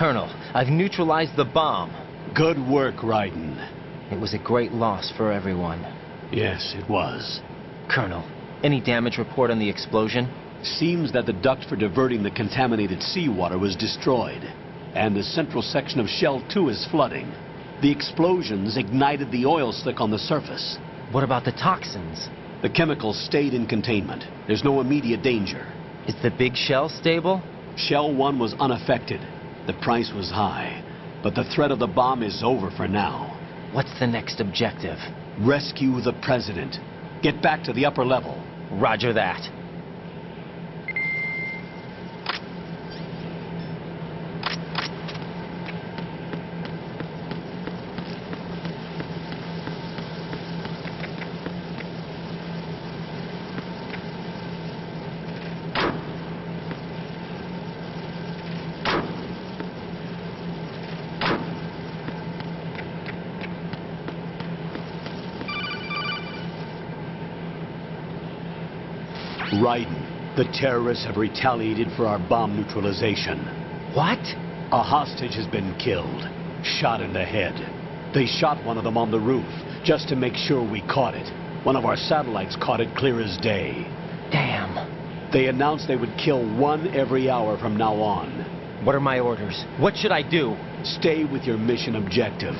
Colonel, I've neutralized the bomb. Good work, Raiden. It was a great loss for everyone. Yes, it was. Colonel, any damage report on the explosion? Seems that the duct for diverting the contaminated seawater was destroyed, and the central section of Shell 2 is flooding. The explosions ignited the oil slick on the surface. What about the toxins? The chemicals stayed in containment. There's no immediate danger. Is the big shell stable? Shell 1 was unaffected. The price was high, but the threat of the bomb is over for now. What's the next objective? Rescue the president. Get back to the upper level. Roger that. Raiden, the terrorists have retaliated for our bomb neutralization. What? A hostage has been killed, shot in the head. They shot one of them on the roof, just to make sure we caught it. One of our satellites caught it clear as day. Damn. They announced they would kill one every hour from now on. What are my orders? What should I do? Stay with your mission objective.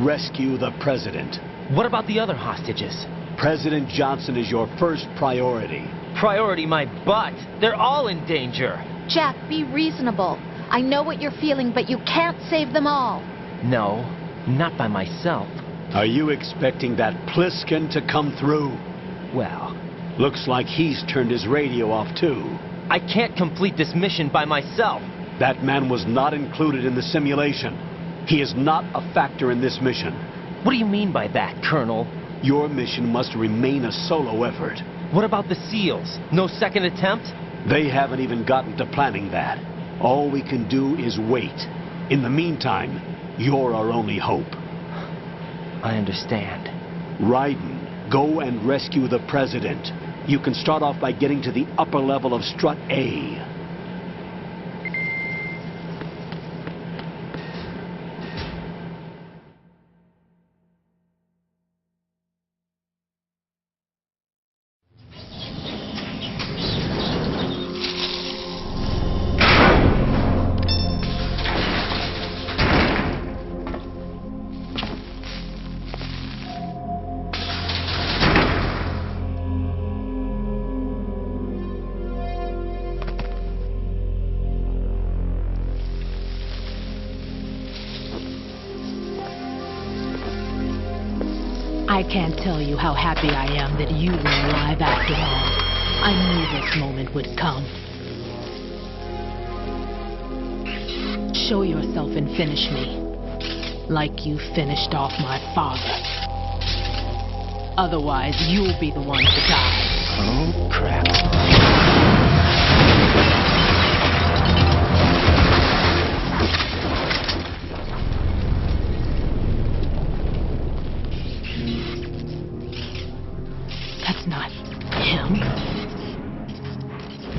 Rescue the president. What about the other hostages? President Johnson is your first priority. Priority my butt. They're all in danger. Jack, be reasonable. I know what you're feeling, but you can't save them all. No, not by myself. Are you expecting that Pliskin to come through? Well, looks like he's turned his radio off too. I can't complete this mission by myself. That man was not included in the simulation. He is not a factor in this mission. What do you mean by that, Colonel? Your mission must remain a solo effort. What about the SEALs? No second attempt? They haven't even gotten to planning that. All we can do is wait. In the meantime, you're our only hope. I understand. Raiden, go and rescue the President. You can start off by getting to the upper level of Strut A. I can't tell you how happy I am that you were alive after all. I knew this moment would come. Show yourself and finish me, like you finished off my father. Otherwise, you'll be the one to die. Oh, crap. That's not him.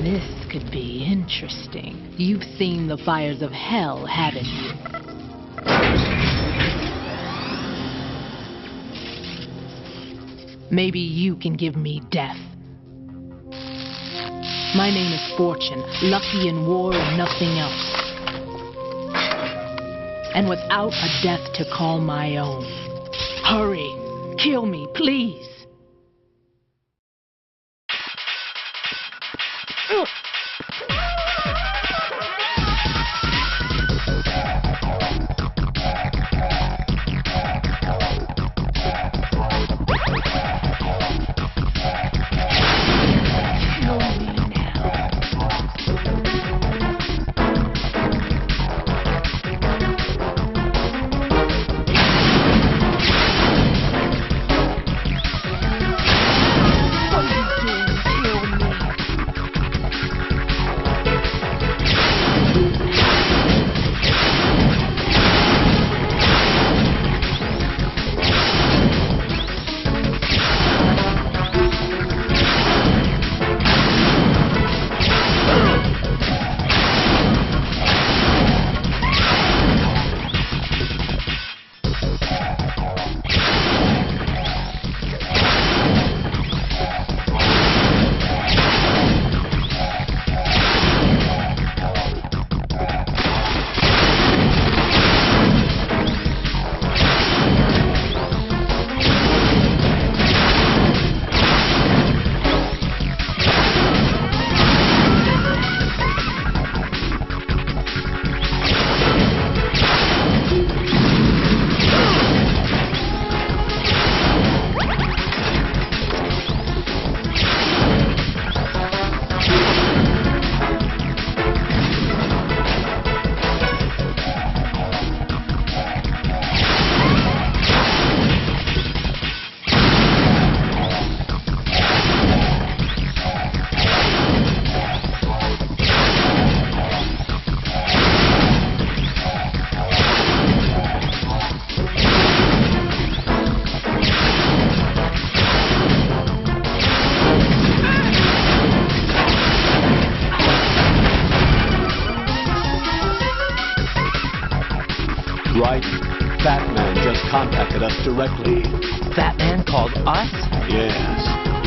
This could be interesting. You've seen the fires of hell, haven't you? Maybe you can give me death. My name is Fortune, lucky in war and nothing else. And without a death to call my own. Hurry, kill me, please. Right? Fat Man just contacted us directly. Fat Man called us? Yes.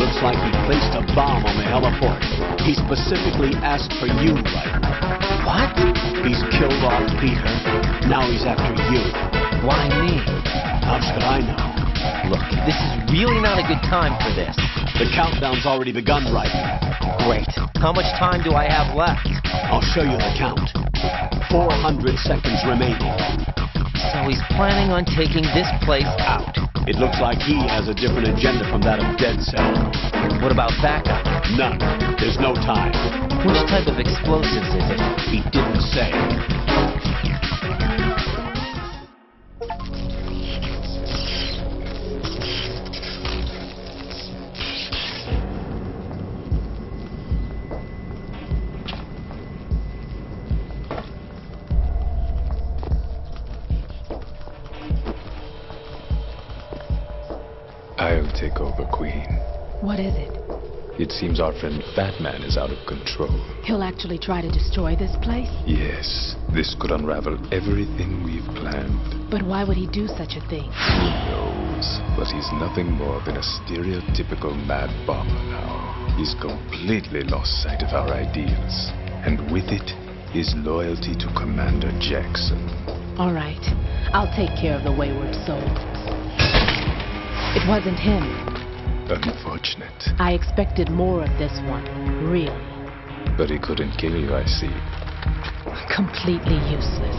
Looks like he placed a bomb on the heliport. He specifically asked for you, right? What? He's killed off Peter. Now he's after you. Why me? How should I know? Look, this is really not a good time for this. The countdown's already begun, Ryder. Great. How much time do I have left? I'll show you the count. 400 seconds remaining. So he's planning on taking this place out. It looks like he has a different agenda from that of Dead Cell. What about backup? None. There's no time. Which type of explosives is it? He didn't say. I'll take over, Queen. What is it? It seems our friend Fatman is out of control. He'll actually try to destroy this place? Yes, this could unravel everything we've planned. But why would he do such a thing? Who knows? But he's nothing more than a stereotypical mad bomber now. He's completely lost sight of our ideals. And with it, his loyalty to Commander Jackson. All right. I'll take care of the wayward soul. It wasn't him. Unfortunate. I expected more of this one, really. But he couldn't kill you, I see. Completely useless.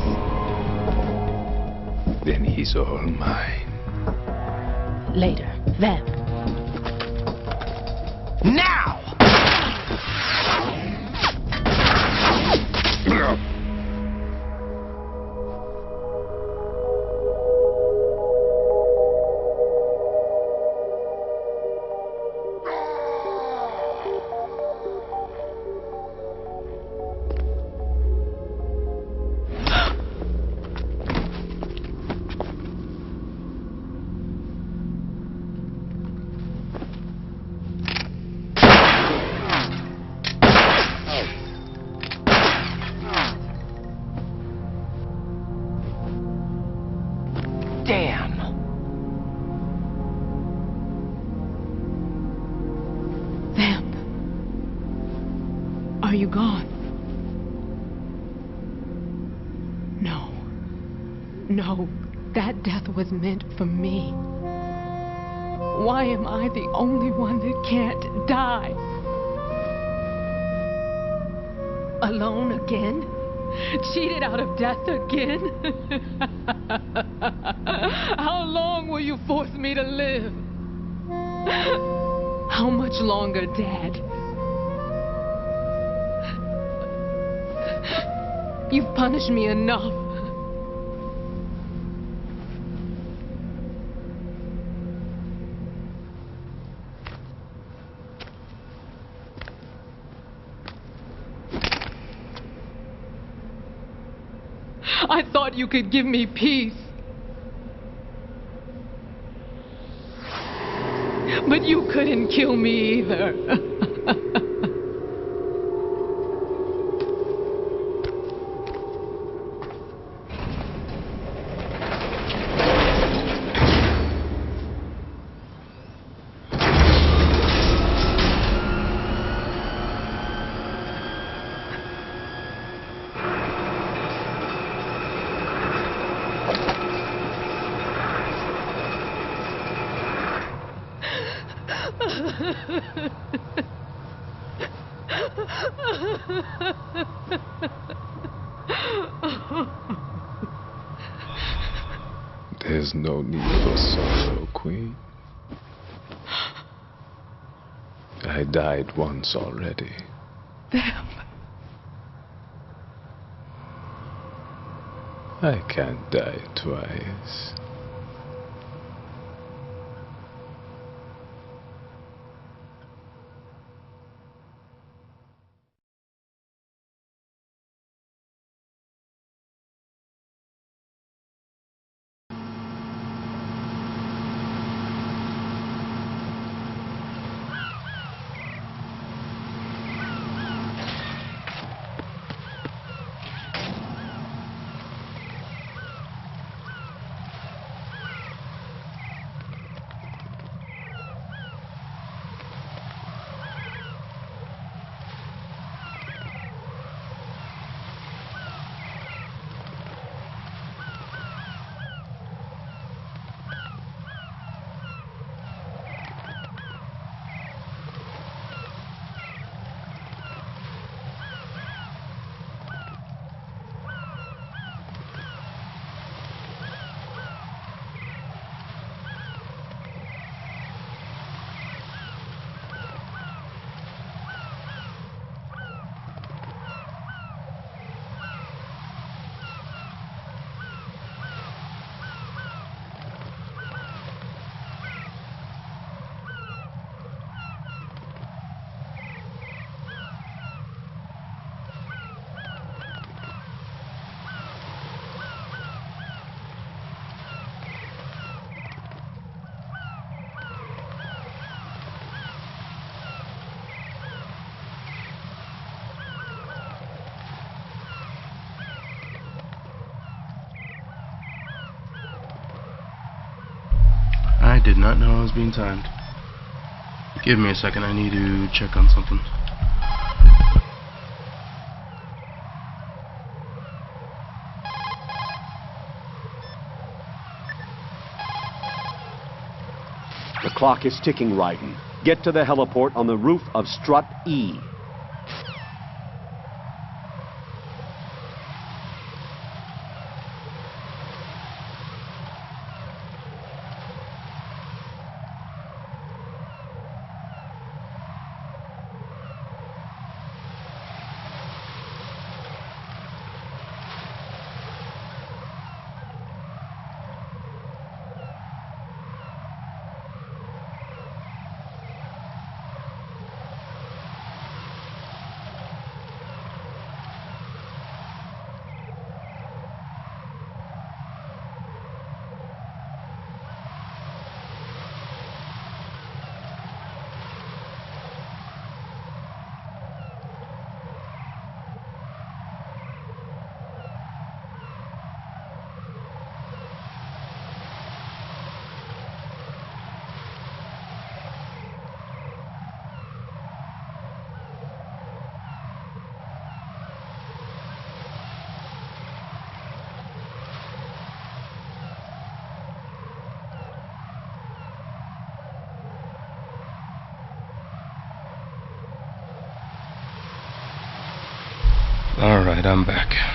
Then he's all mine. Later. Then. Now! Damn! Vamp. Are you gone? No. No, that death was meant for me. Why am I the only one that can't die? Alone again? Cheated out of death again? How long will you force me to live? How much longer, Dad? You've punished me enough. I thought you could give me peace. But you couldn't kill me either. There's no need for sorrow, Queen. I died once already. Vamp. I can't die twice. did not know I was being timed. Give me a second, I need to check on something. The clock is ticking, Raiden. Get to the heliport on the roof of Strut E. Alright, I'm back.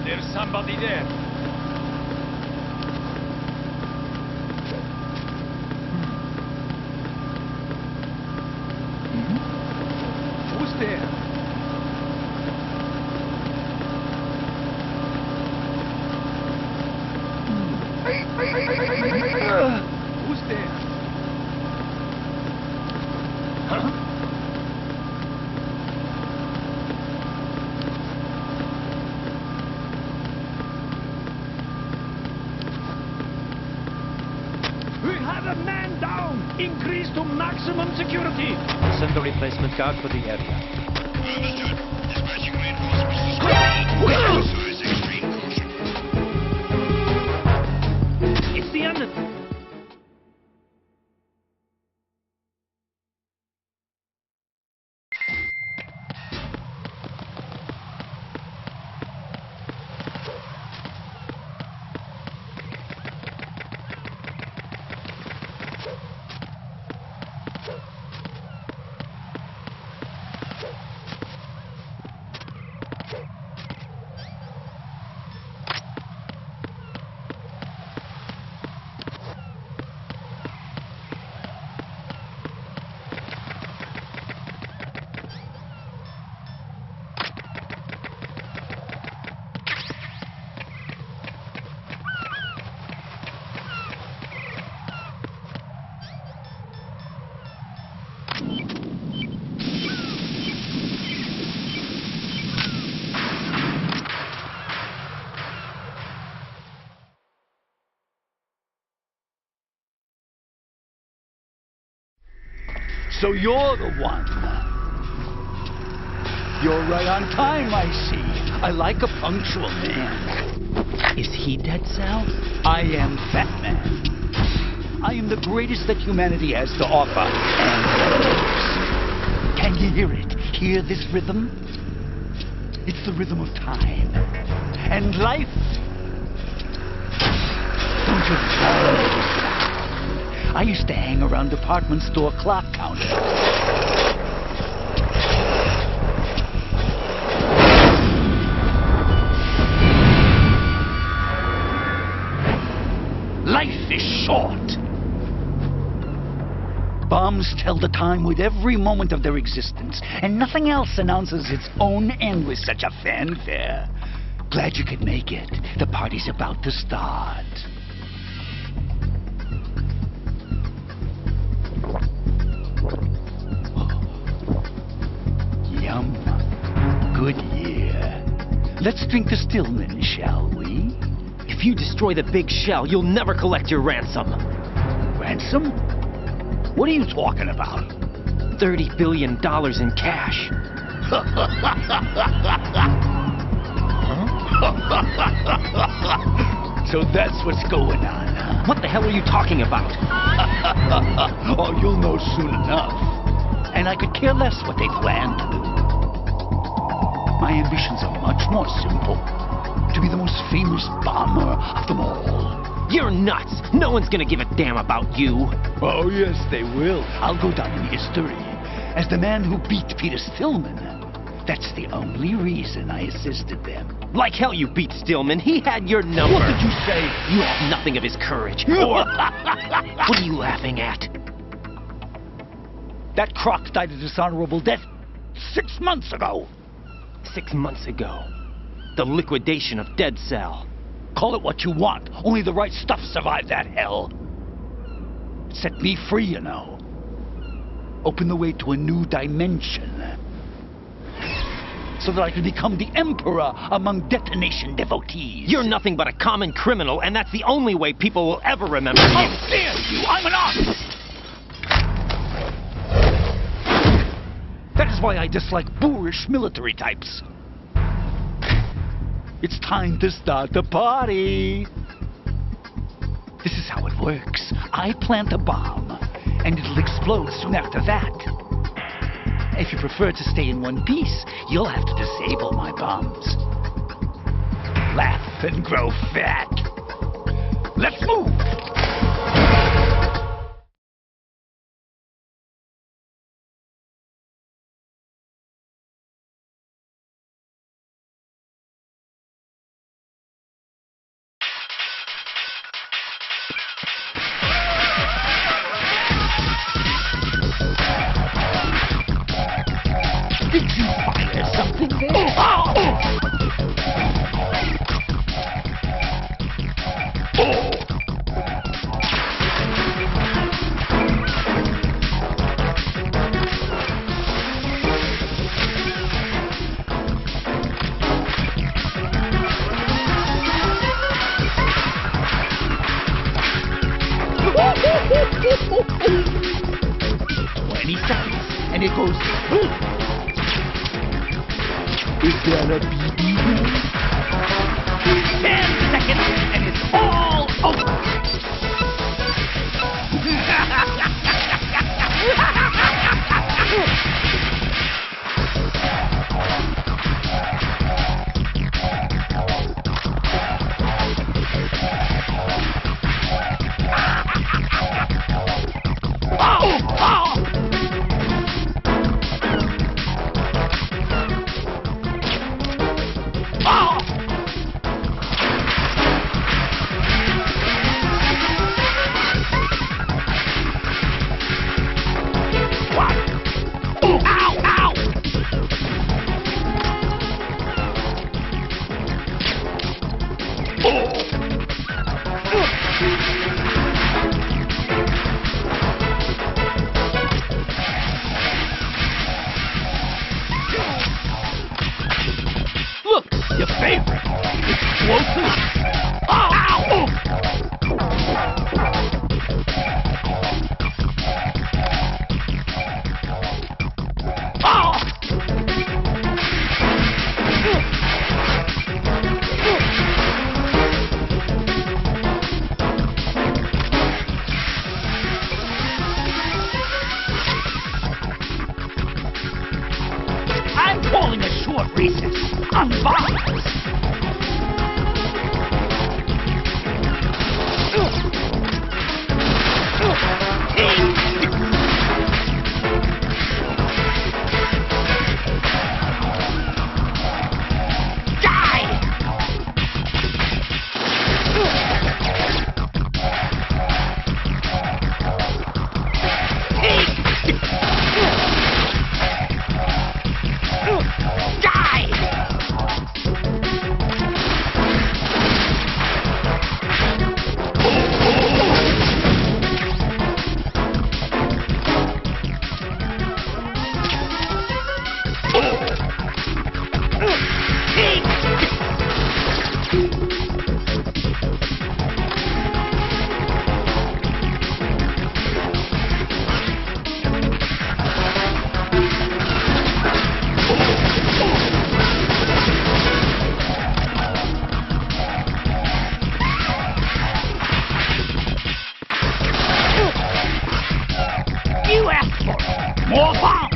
There's somebody there. Who's there? Who's there? Huh? Increase to maximum security. Send a replacement guard for the area. Understood. Dispatching reinforcements. Extreme caution. It's the end. So you're the one. You're right on time, I see. I like a punctual man. Is he Dead Sal? I am Fat Man. I am the greatest that humanity has to offer. And can you hear it? Hear this rhythm? It's the rhythm of time. And life. Don't you know? I used to hang around department store clock counters. Life is short. Bombs tell the time with every moment of their existence, and nothing else announces its own end with such a fanfare. Glad you could make it. The party's about to start. Yum. Good year. Let's drink to Stillman, shall we? If you destroy the big shell, you'll never collect your ransom. Ransom? What are you talking about? $30 billion in cash. So that's what's going on, huh? What the hell are you talking about? Oh, you'll know soon enough. And I could care less what they plan to do. My ambitions are much more simple. To be the most famous bomber of them all. You're nuts! No one's gonna give a damn about you. Oh, yes, they will. I'll go down in history as the man who beat Peter Stillman. That's the only reason I assisted them. Like hell you beat Stillman. He had your number. What did you say? You have nothing of his courage. Or... What are you laughing at? That croc died a dishonorable death 6 months ago. 6 months ago. The liquidation of Dead Cell. Call it what you want. Only the right stuff survived that hell. It set me free, you know. Opened the way to a new dimension. so that I could become the emperor among detonation devotees. You're nothing but a common criminal, and that's the only way people will ever remember you. How dare you! I'm an artist! That is why I dislike boorish military types. It's time to start the party. This is how it works. I plant a bomb, and it'll explode soon after that. If you prefer to stay in one piece, you'll have to disable my bombs. Laugh and grow fat. Let's move! Did you fire something there? Seconds, and it goes. Is that a BB gun? 10 seconds, and it's all over. Look, your favorite. Explosive. Oh, ow! I'm calling a short recess on bombs. You asked for it. More bombs.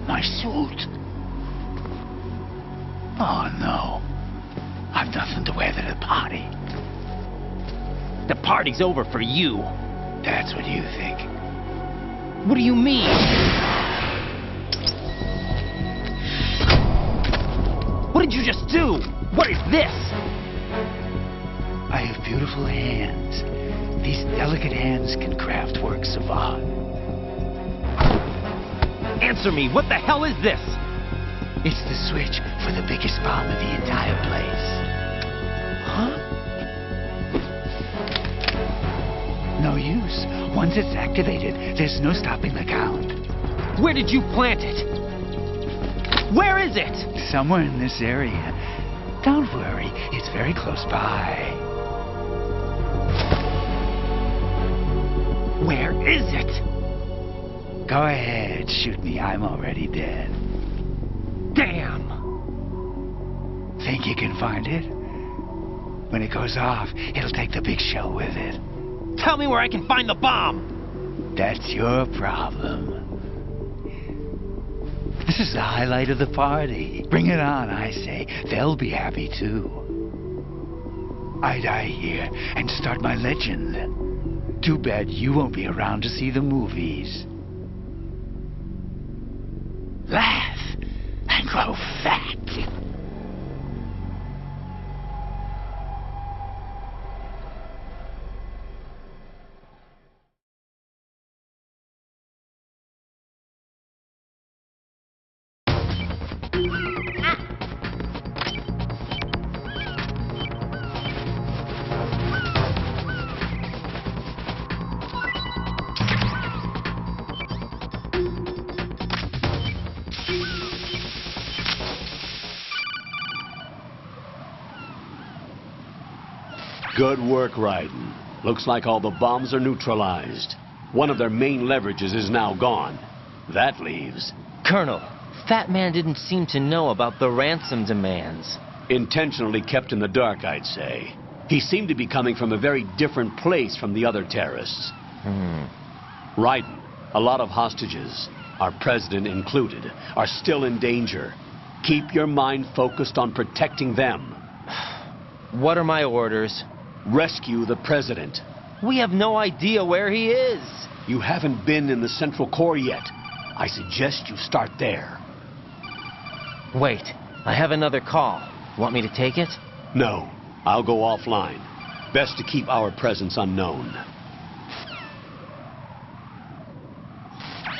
My suit. Oh no. I've nothing to wear to the party. The party's over for you. That's what you think. What do you mean? What did you do? What is this? I have beautiful hands. These delicate hands can craft works of art. Answer me, what the hell is this? It's the switch for the biggest bomb in the entire place. Huh? No use. Once it's activated, there's no stopping the count. Where did you plant it? Where is it? Somewhere in this area. Don't worry, it's very close by. Where is it? Go ahead, shoot me. I'm already dead. Damn! Think you can find it? When it goes off, it'll take the big shell with it. Tell me where I can find the bomb! That's your problem. This is the highlight of the party. Bring it on, I say. They'll be happy too. I die here and start my legend. Too bad you won't be around to see the movies. Laugh and grow fat. Good work, Raiden. Looks like all the bombs are neutralized. One of their main leverages is now gone. That leaves... Colonel, Fat Man didn't seem to know about the ransom demands. Intentionally kept in the dark, I'd say. He seemed to be coming from a very different place from the other terrorists. Raiden, a lot of hostages, our president included, are still in danger. Keep your mind focused on protecting them. What are my orders? Rescue the president. We have no idea where he is. You haven't been in the Central Core yet. I suggest you start there. Wait, I have another call. Want me to take it? No, I'll go offline. Best to keep our presence unknown.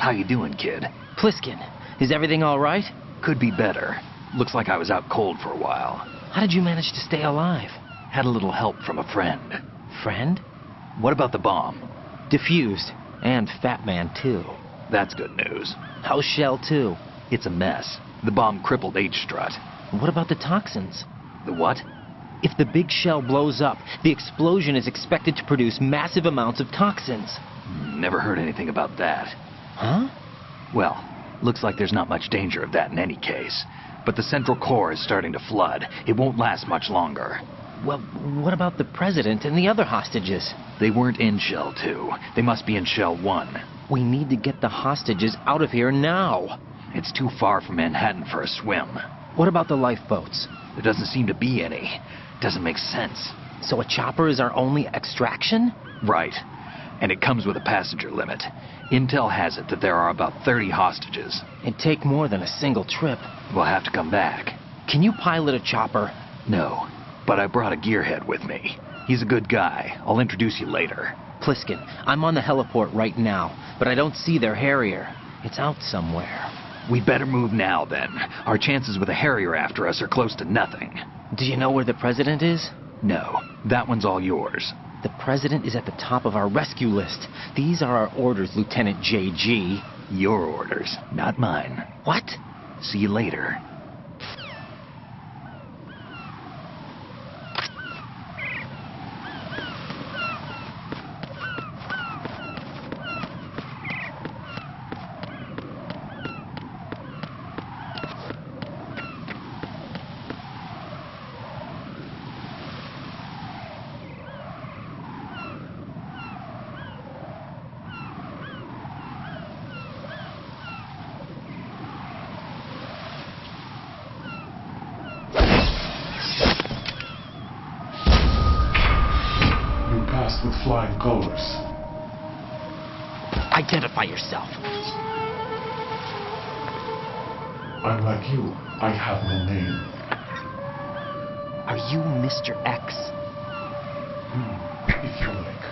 How you doing, kid? Pliskin, is everything all right? Could be better. Looks like I was out cold for a while. How did you manage to stay alive? Had a little help from a friend. Friend? What about the bomb? Defused. And Fat Man, too. That's good news. How's Shell 2? It's a mess. The bomb crippled H-Strut. What about the toxins? The what? If the big shell blows up, the explosion is expected to produce massive amounts of toxins. Never heard anything about that. Huh? Well, looks like there's not much danger of that in any case. But the Central Core is starting to flood. It won't last much longer. Well, what about the president and the other hostages? They weren't in Shell 2. They must be in Shell 1. We need to get the hostages out of here now. It's too far from Manhattan for a swim. What about the lifeboats? There doesn't seem to be any. Doesn't make sense. So a chopper is our only extraction? Right. And it comes with a passenger limit. Intel has it that there are about 30 hostages. It'd take more than a single trip. We'll have to come back. Can you pilot a chopper? No, but I brought a gearhead with me. He's a good guy. I'll introduce you later. Pliskin, I'm on the heliport right now, but I don't see their Harrier. It's out somewhere. We'd better move now, then. Our chances with a Harrier after us are close to nothing. Do you know where the president is? No, that one's all yours. The president is at the top of our rescue list. These are our orders, Lieutenant J.G. Your orders, not mine. What? See you later. With flying colors. Identify yourself. I'm like you. I have no name. Are you Mr. X? If you like.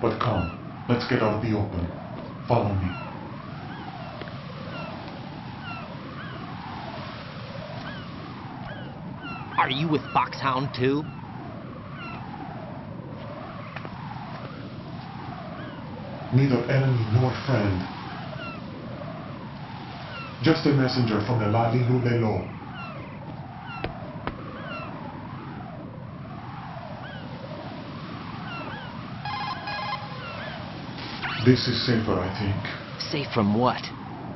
But come, let's get out of the open. Follow me. Are you with Foxhound too? Neither enemy nor friend. Just a messenger from the Lali Lulelo. This is safer, I think. Safe from what?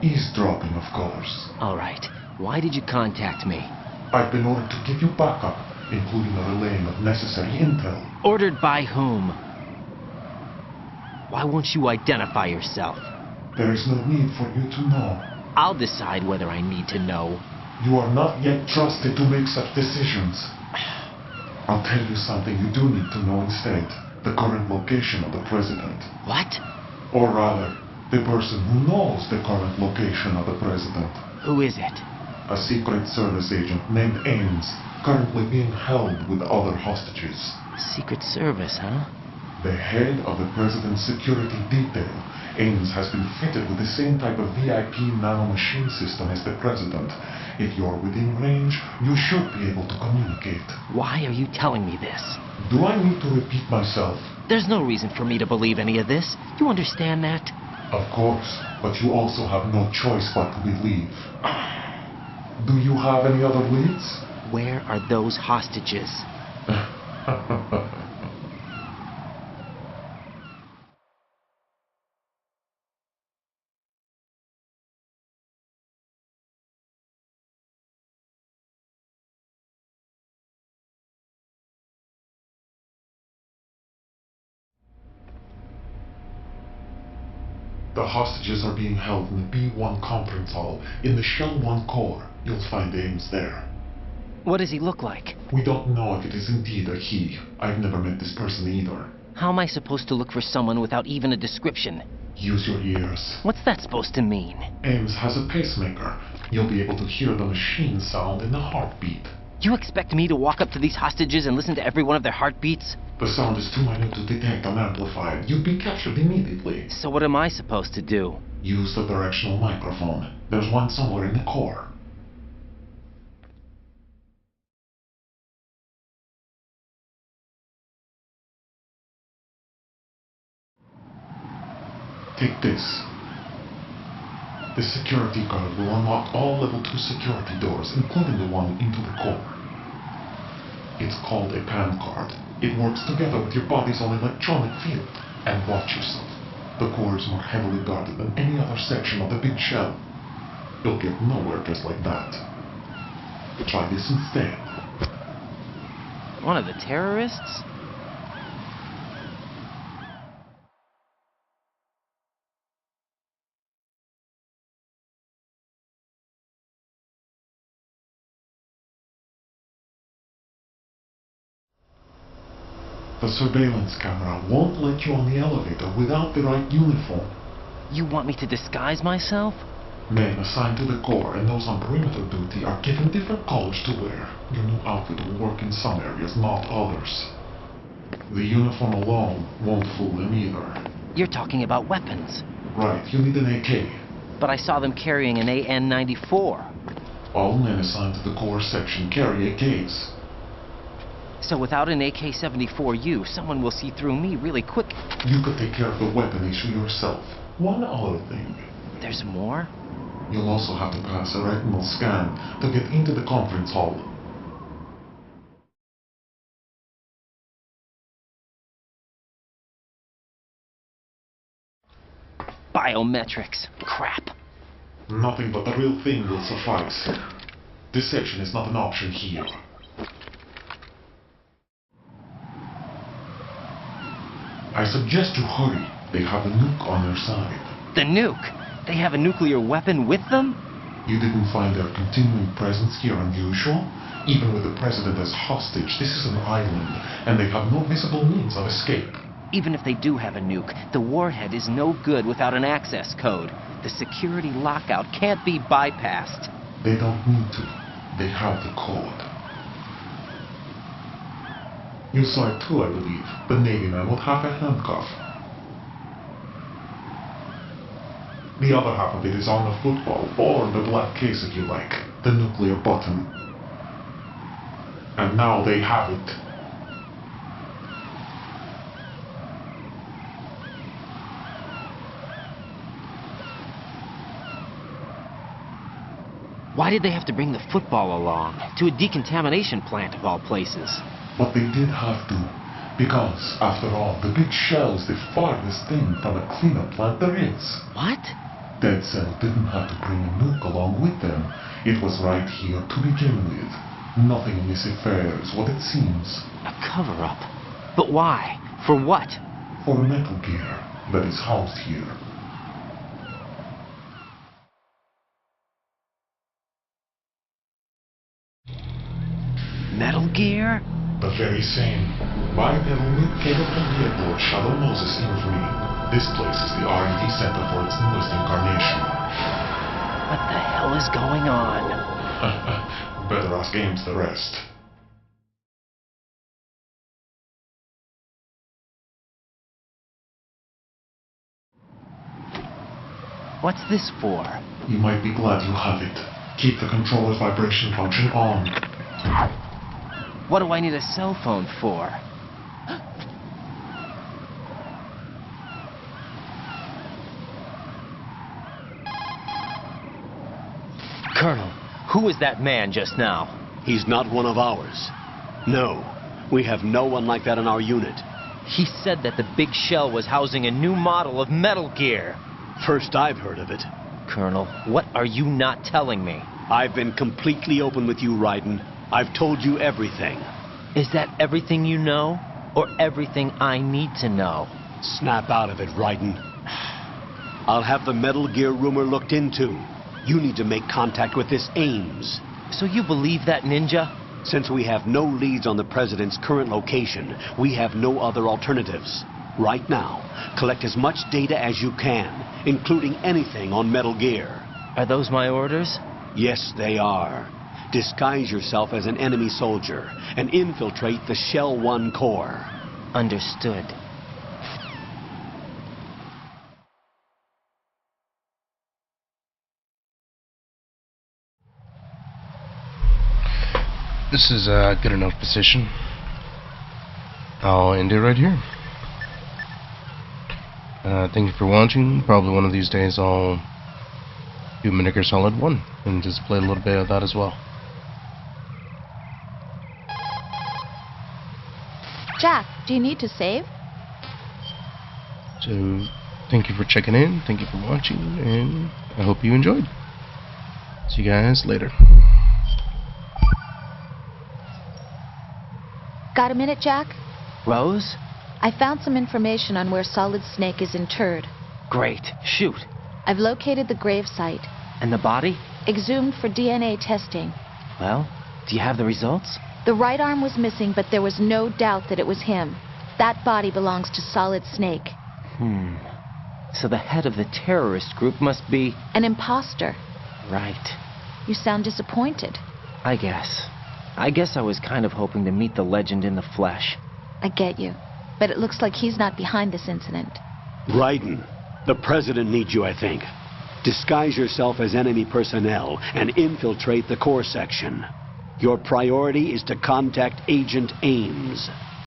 Eavesdropping, of course. All right. Why did you contact me? I've been ordered to give you backup, including a relaying of necessary intel. Ordered by whom? Why won't you identify yourself? There is no need for you to know. I'll decide whether I need to know. You are not yet trusted to make such decisions. I'll tell you something you do need to know instead. The current location of the president. What? Or rather, the person who knows the current location of the president. Who is it? A Secret Service agent named Ames, currently being held with other hostages. Secret Service, huh? The head of the president's security detail. Ames has been fitted with the same type of VIP nanomachine system as the president. If you're within range, you should be able to communicate. Why are you telling me this? Do I need to repeat myself? There's no reason for me to believe any of this. You understand that? Of course, but you also have no choice but to believe. Do you have any other leads? Where are those hostages? The hostages are being held in the B1 conference hall in the Shell 1 core. You'll find Ames there. What does he look like? We don't know if it is indeed a he. I've never met this person either. How am I supposed to look for someone without even a description? Use your ears. What's that supposed to mean? Ames has a pacemaker. You'll be able to hear the machine sound in the heartbeat. You expect me to walk up to these hostages and listen to every one of their heartbeats? The sound is too minute to detect unamplified. You'd be captured immediately. So what am I supposed to do? Use the directional microphone. There's one somewhere in the core. Take this. The security card will unlock all level 2 security doors, including the one into the core. It's called a PAN card. It works together with your body's own electronic field. And watch yourself. The core is more heavily guarded than any other section of the big shell. You'll get nowhere just like that. Try this instead. One of the terrorists? The surveillance camera won't let you on the elevator without the right uniform. You want me to disguise myself? Men assigned to the core and those on perimeter duty are given different colors to wear. Your new outfit will work in some areas, not others. The uniform alone won't fool them either. You're talking about weapons. Right, you need an AK. But I saw them carrying an AN-94. All men assigned to the core section carry AKs. So without an AK-74U, someone will see through me really quick. You could take care of the weapon issue yourself. One other thing. There's more? You'll also have to pass a retinal scan to get into the conference hall. Biometrics. Crap. Nothing but the real thing will suffice. Deception is not an option here. I suggest you hurry. They have a nuke on their side. The nuke? They have a nuclear weapon with them? You didn't find their continuing presence here unusual? Even with the president as hostage, this is an island, and they have no visible means of escape. Even if they do have a nuke, the warhead is no good without an access code. The security lockout can't be bypassed. They don't need to. They have the code. You saw it too, I believe. The Navy man with half a handcuff. The other half of it is on the football, or the black case if you like. The nuclear button. And now they have it. Why did they have to bring the football along? To a decontamination plant of all places. But they did have to. Because, after all, the big shell is the farthest thing from a cleanup plant there is. What? Dead Cell didn't have to bring a nuke along with them. It was right here to begin with. Nothing in this affair is what it seems. A cover-up? But why? For what? For Metal Gear that is housed here. Metal Gear? The very same. My metal nuke came from the airport Shadow Moses Infamy. This place is the R&D center for its newest incarnation. What the hell is going on? Better ask Ames the rest. What's this for? You might be glad you have it. Keep the controller's vibration function on. What do I need a cell phone for? Colonel, who was that man just now? He's not one of ours. No, we have no one like that in our unit. He said that the big shell was housing a new model of Metal Gear. First I've heard of it. Colonel, what are you not telling me? I've been completely open with you, Raiden. I've told you everything. Is that everything you know? Or everything I need to know? Snap out of it, Raiden. I'll have the Metal Gear rumor looked into. You need to make contact with this Ames. So you believe that ninja? Since we have no leads on the President's current location, we have no other alternatives. Right now, collect as much data as you can, including anything on Metal Gear. Are those my orders? Yes, they are. Disguise yourself as an enemy soldier and infiltrate the Shell 1 core. Understood. This is a good enough position. I'll end it right here. Thank you for watching. Probably one of these days I'll do Metal Gear Solid 1 and just play a little bit of that as well. Jack, do you need to save? So, thank you for checking in, thank you for watching, and I hope you enjoyed. See you guys later. Got a minute, Jack? Rose? I found some information on where Solid Snake is interred. Great. Shoot. I've located the grave site. And the body? Exhumed for DNA testing. Well, do you have the results? The right arm was missing, but there was no doubt that it was him. That body belongs to Solid Snake. So the head of the terrorist group must be... an imposter. Right. You sound disappointed. I guess I was kind of hoping to meet the legend in the flesh. I get you. But it looks like he's not behind this incident. Raiden, the President needs you, I think. Disguise yourself as enemy personnel and infiltrate the core section. Your priority is to contact Agent Ames.